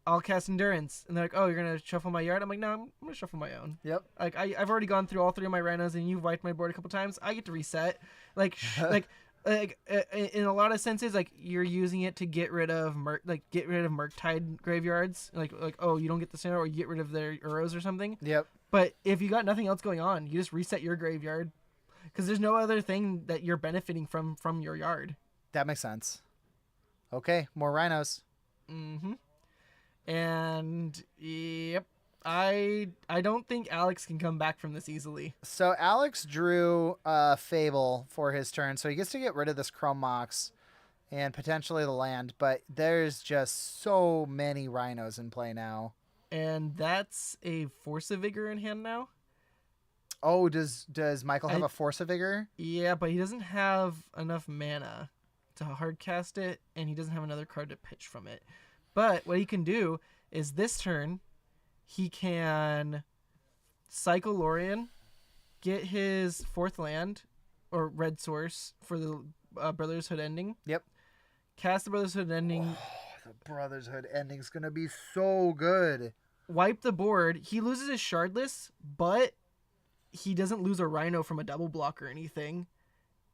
I'll cast endurance, and they're like, oh, you're gonna shuffle my yard. I'm like, no, I'm gonna shuffle my own. Yep. Like, I've already gone through all 3 of my rhinos, and you've wiped my board a couple times. I get to reset. Like in a lot of senses, like, you're using it to get rid of Murktide graveyards. Like oh, you don't get the center, or you get rid of their Uros or something. Yep. But if you got nothing else going on, you just reset your graveyard, because there's no other thing that you're benefiting from your yard. That makes sense. Okay, more rhinos. Mm-hmm. And yep, I don't think Alex can come back from this easily. So Alex drew Fable for his turn, so he gets to get rid of this Chrome Mox and potentially the land, but there's just so many rhinos in play now. And that's a Force of Vigor in hand now. Oh, does Michael have a Force of Vigor? Yeah, but he doesn't have enough mana to hard cast it, and he doesn't have another card to pitch from it. But what he can do is this turn, he can cycle Lorien, get his 4th land, or red source, for the Brother's Hood ending. Yep. Cast the Brother's Hood ending. Oh, the Brother's Hood ending's going to be so good. Wipe the board. He loses his shardless, but he doesn't lose a rhino from a double block or anything.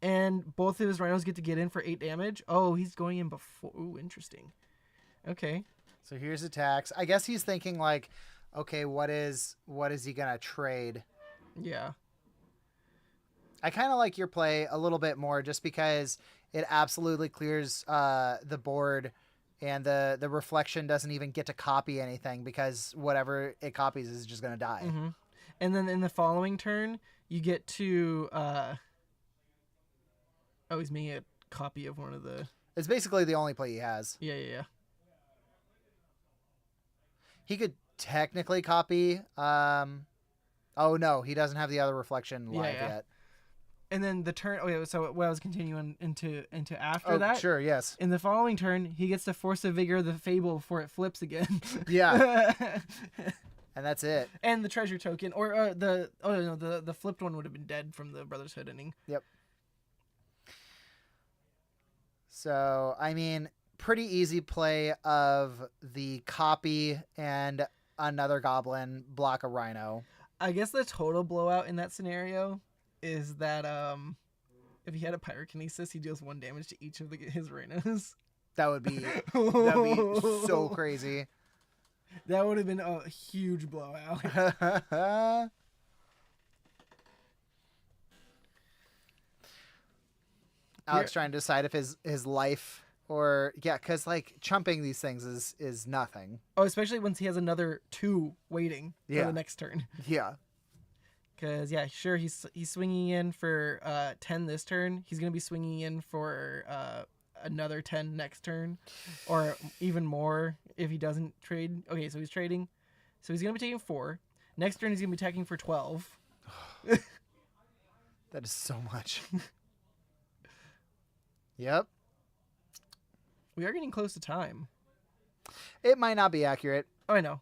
And both of his rhinos get to get in for 8 damage. Oh, he's going in before. Ooh, interesting. Okay. So here's attacks. I guess he's thinking like, okay, what is he gonna trade? Yeah. I kind of like your play a little bit more, just because it absolutely clears the board, and the reflection doesn't even get to copy anything, because whatever it copies is just gonna die. Mm-hmm. And then in the following turn, you get to he's making a copy of one of the... It's basically the only play he has. Yeah. He could technically copy. Oh no, he doesn't have the other reflection live yet. And then the turn. Okay, so what I was continuing into after that. Sure, yes. In the following turn, he gets to Force of Vigor the Fable before it flips again. Yeah. And that's it. And the treasure token, or the flipped one would have been dead from the Brother's Hood ending. Yep. So, I mean, pretty easy play of the copy and another goblin block a rhino. I guess the total blowout in that scenario is that if he had a pyrokinesis, he deals 1 damage to each of his rhinos. That'd be so crazy. That would have been a huge blowout. Alex trying to decide if his life, or because like chumping these things is nothing. Oh, especially once he has another 2 waiting for the next turn. Yeah. Because sure, he's swinging in for 10 this turn. He's gonna be swinging in for another 10 next turn, or even more if he doesn't trade. Okay, so he's trading. So he's gonna be taking 4. Next turn he's gonna be attacking for 12. That is so much. Yep. We are getting close to time. It might not be accurate. Oh, I know.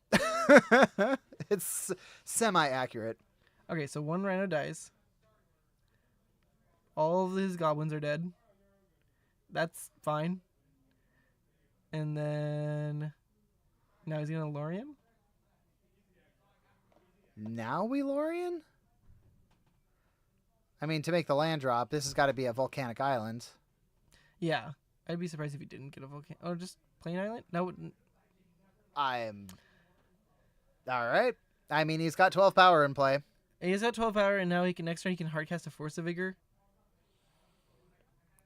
It's semi-accurate. Okay, so 1 rhino dies. All of his goblins are dead. That's fine. And then... now he's going to Lorien? Now we Lorien? I mean, to make the land drop, this has got to be a volcanic island. Yeah. I'd be surprised if he didn't get a volcano. Oh, just plain island? That wouldn't. I'm all right. I mean, he's got 12 power in play, He's at 12 power, and now next turn he can hardcast a Force of Vigor.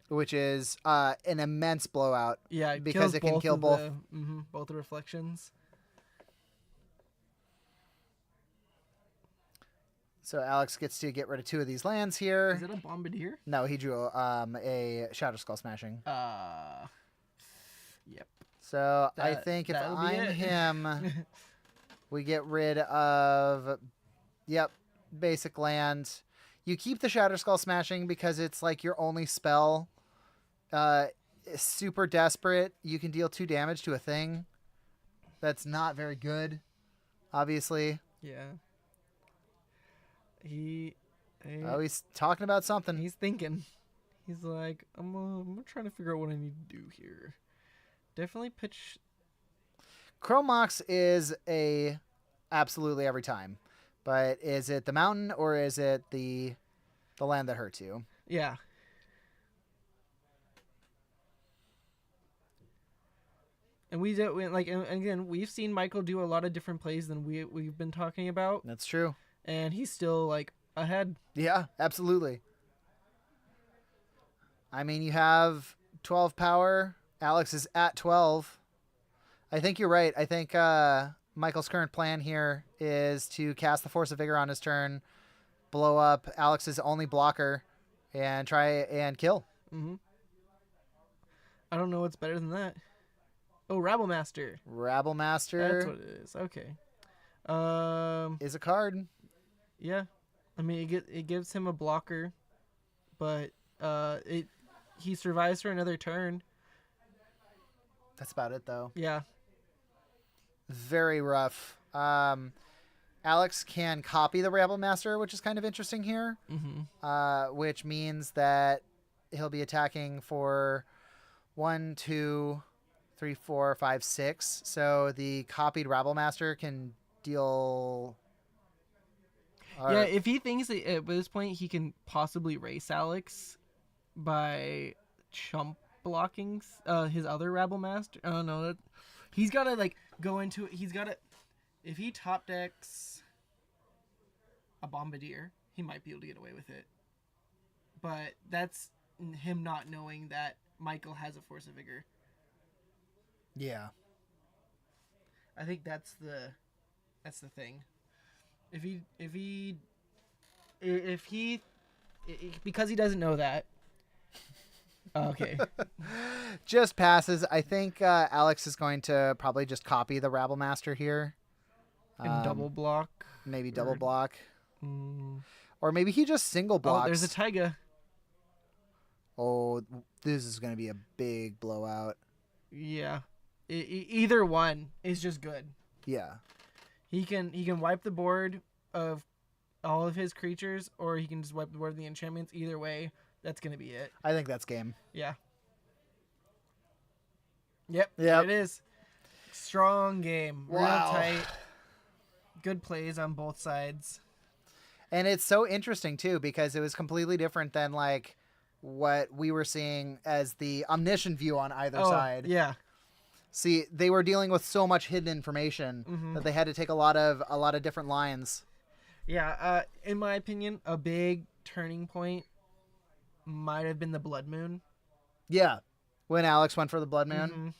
which is an immense blowout. Yeah, because it can kill both. Both the reflections. So Alex gets to get rid of 2 of these lands here. Is it a Bombardier? No, he drew a Shadow Skull Smashing. Yep. So I think if I'm him, we get rid of, basic land. You keep the Shadow Skull Smashing because it's like your only spell. Super desperate. You can deal 2 damage to a thing. That's not very good, obviously. Yeah. He's talking about something. He's thinking. He's like, I'm trying to figure out what I need to do here. Definitely pitch. Chrome Mox is a absolutely every time. But is it the mountain or is it the land that hurts you? Yeah. And and again, we've seen Michael do a lot of different plays than we've been talking about. That's true. And he's still like ahead. Yeah, absolutely. I mean, you have 12 power. Alex is at 12. I think you're right. I think Michael's current plan here is to cast the Force of Vigor on his turn, blow up Alex's only blocker, and try and kill. Mm-hmm. I don't know what's better than that. Oh, Rabble Master. Rabble Master. That's what it is. Okay. Is a card. Yeah. I mean, it gives him a blocker, but he survives for another turn. That's about it, though. Yeah. Very rough. Alex can copy the Rabble Master, which is kind of interesting here. Mm-hmm. Which means that he'll be attacking for 1, 2, 3, 4, 5, 6. So the copied Rabble Master can deal. Yeah, if he thinks that at this point he can possibly race Alex by chump blocking his other Rabble Master. I don't know. He's got to go into it. He's got to. If he top decks a Bombardier, he might be able to get away with it. But that's him not knowing that Michael has a Force of Vigor. Yeah. I think that's the thing. Because he doesn't know that. Okay. Just passes. I think Alex is going to probably just copy the Rabble Master here. And double block. Maybe double block. Or maybe he just single blocks. Oh, there's a Taiga. Oh, this is going to be a big blowout. Yeah. Either one is just good. Yeah. He can wipe the board of all of his creatures, or he can just wipe the board of the enchantments. Either way, that's going to be it. I think that's game. Yeah. Yep. There it is. Strong game. Wow. Real tight. Good plays on both sides. And it's so interesting, too, because it was completely different than, like, what we were seeing as the omniscient view on either side. Yeah. See, they were dealing with so much hidden information that they had to take a lot of different lines. Yeah, in my opinion, a big turning point might have been the Blood Moon. Yeah, when Alex went for the Blood Moon.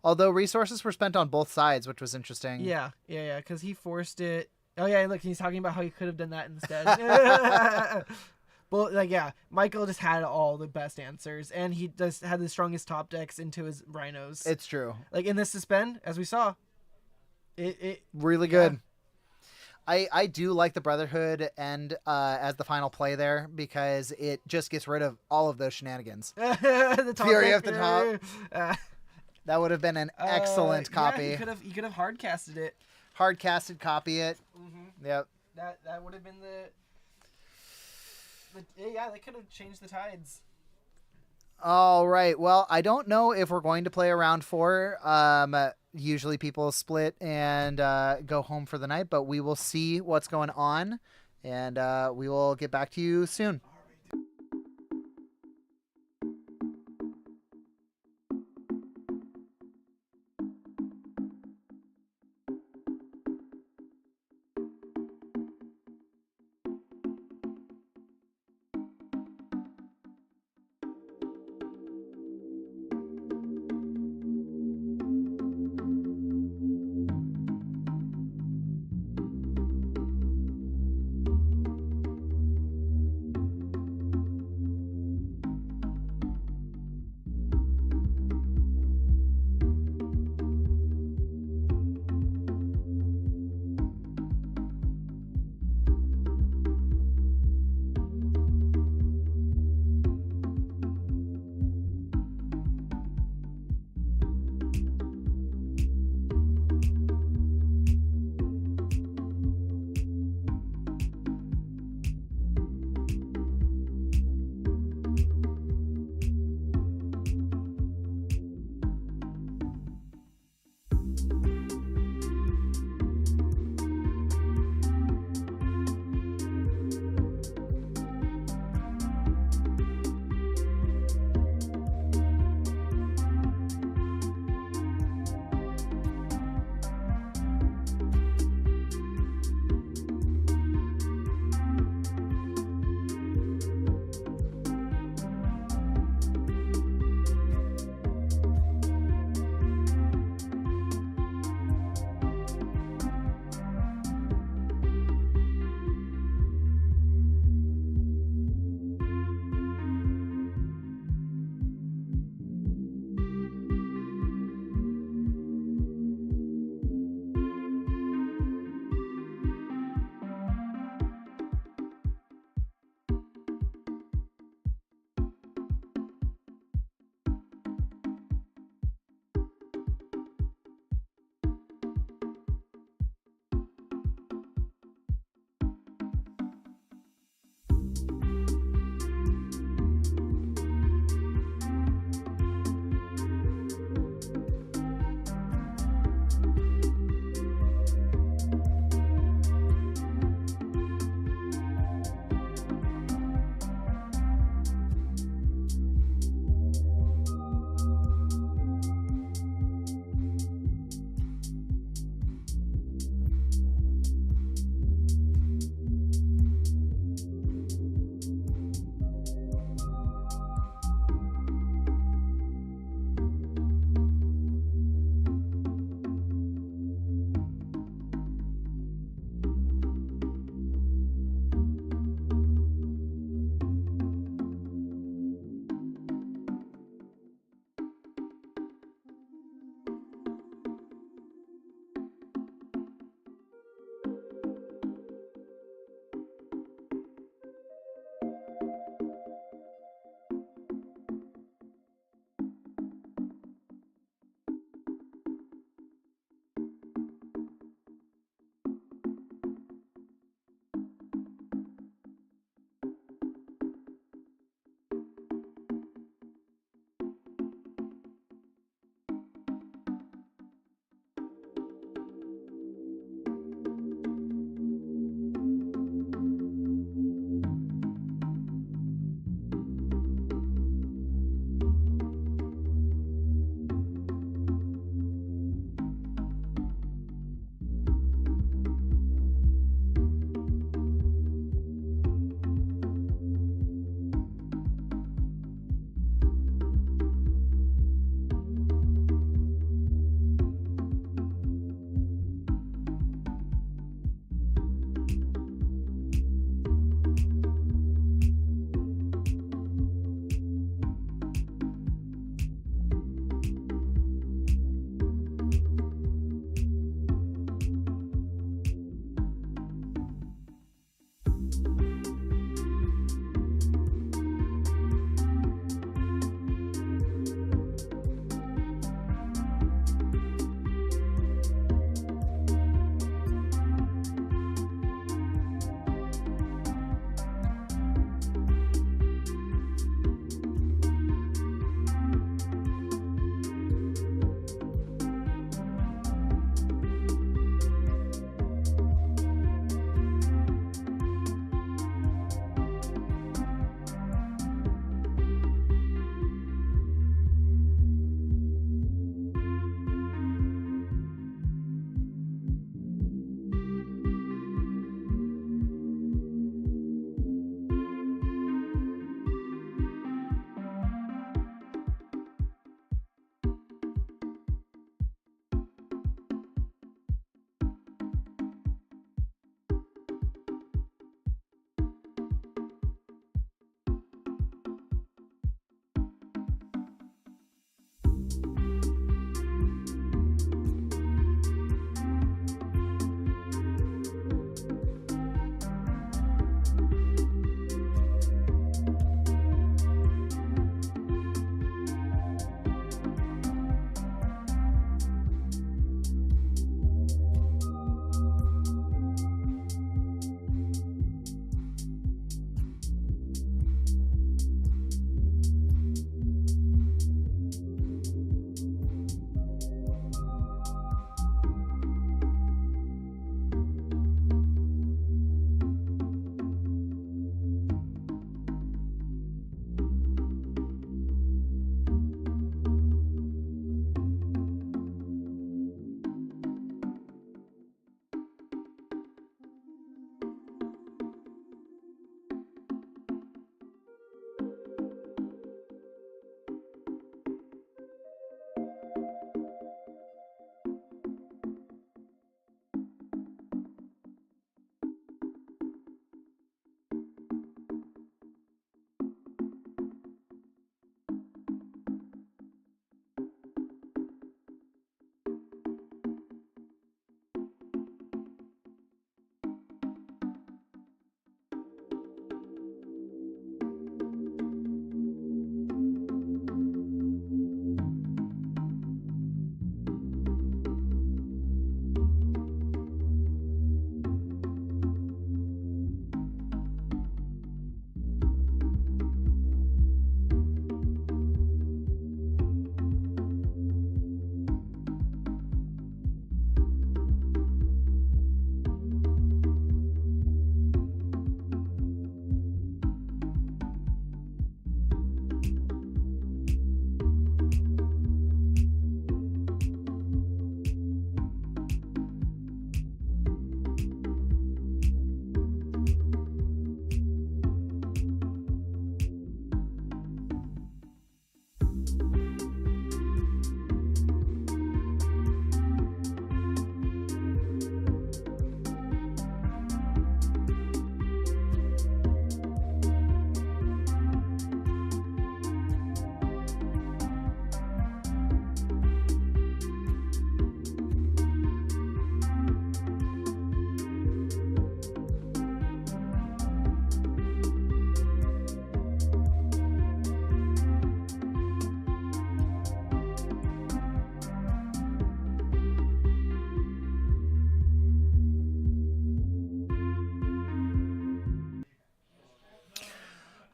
Although resources were spent on both sides, which was interesting. Yeah, because he forced it. Oh, yeah, look, he's talking about how he could have done that instead. Well, Michael just had all the best answers, and he just had the strongest top decks into his rhinos. It's true. Like, in this suspend, as we saw, it really good. I do like the Brotherhood end as the final play there, because it just gets rid of all of those shenanigans. The top Fury deck, at the top. That would have been an excellent copy. Yeah, he could have hard casted it. Hard casted, copy it. Yep. That would have been they could have changed the tides. All right. Well, I don't know if we're going to play a round 4. Usually people split and go home for the night, but we will see what's going on, and we will get back to you soon.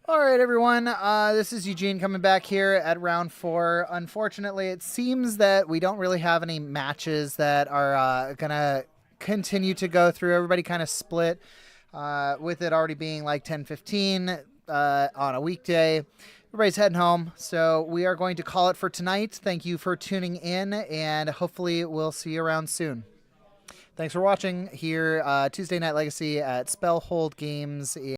All right, everyone. This is Eugene coming back here at round 4. Unfortunately, it seems that we don't really have any matches that are going to continue to go through. Everybody kind of split with it already being like 10:15 on a weekday. Everybody's heading home, so we are going to call it for tonight. Thank you for tuning in, and hopefully we'll see you around soon. Thanks for watching here Tuesday Night Legacy at Spellhold Games.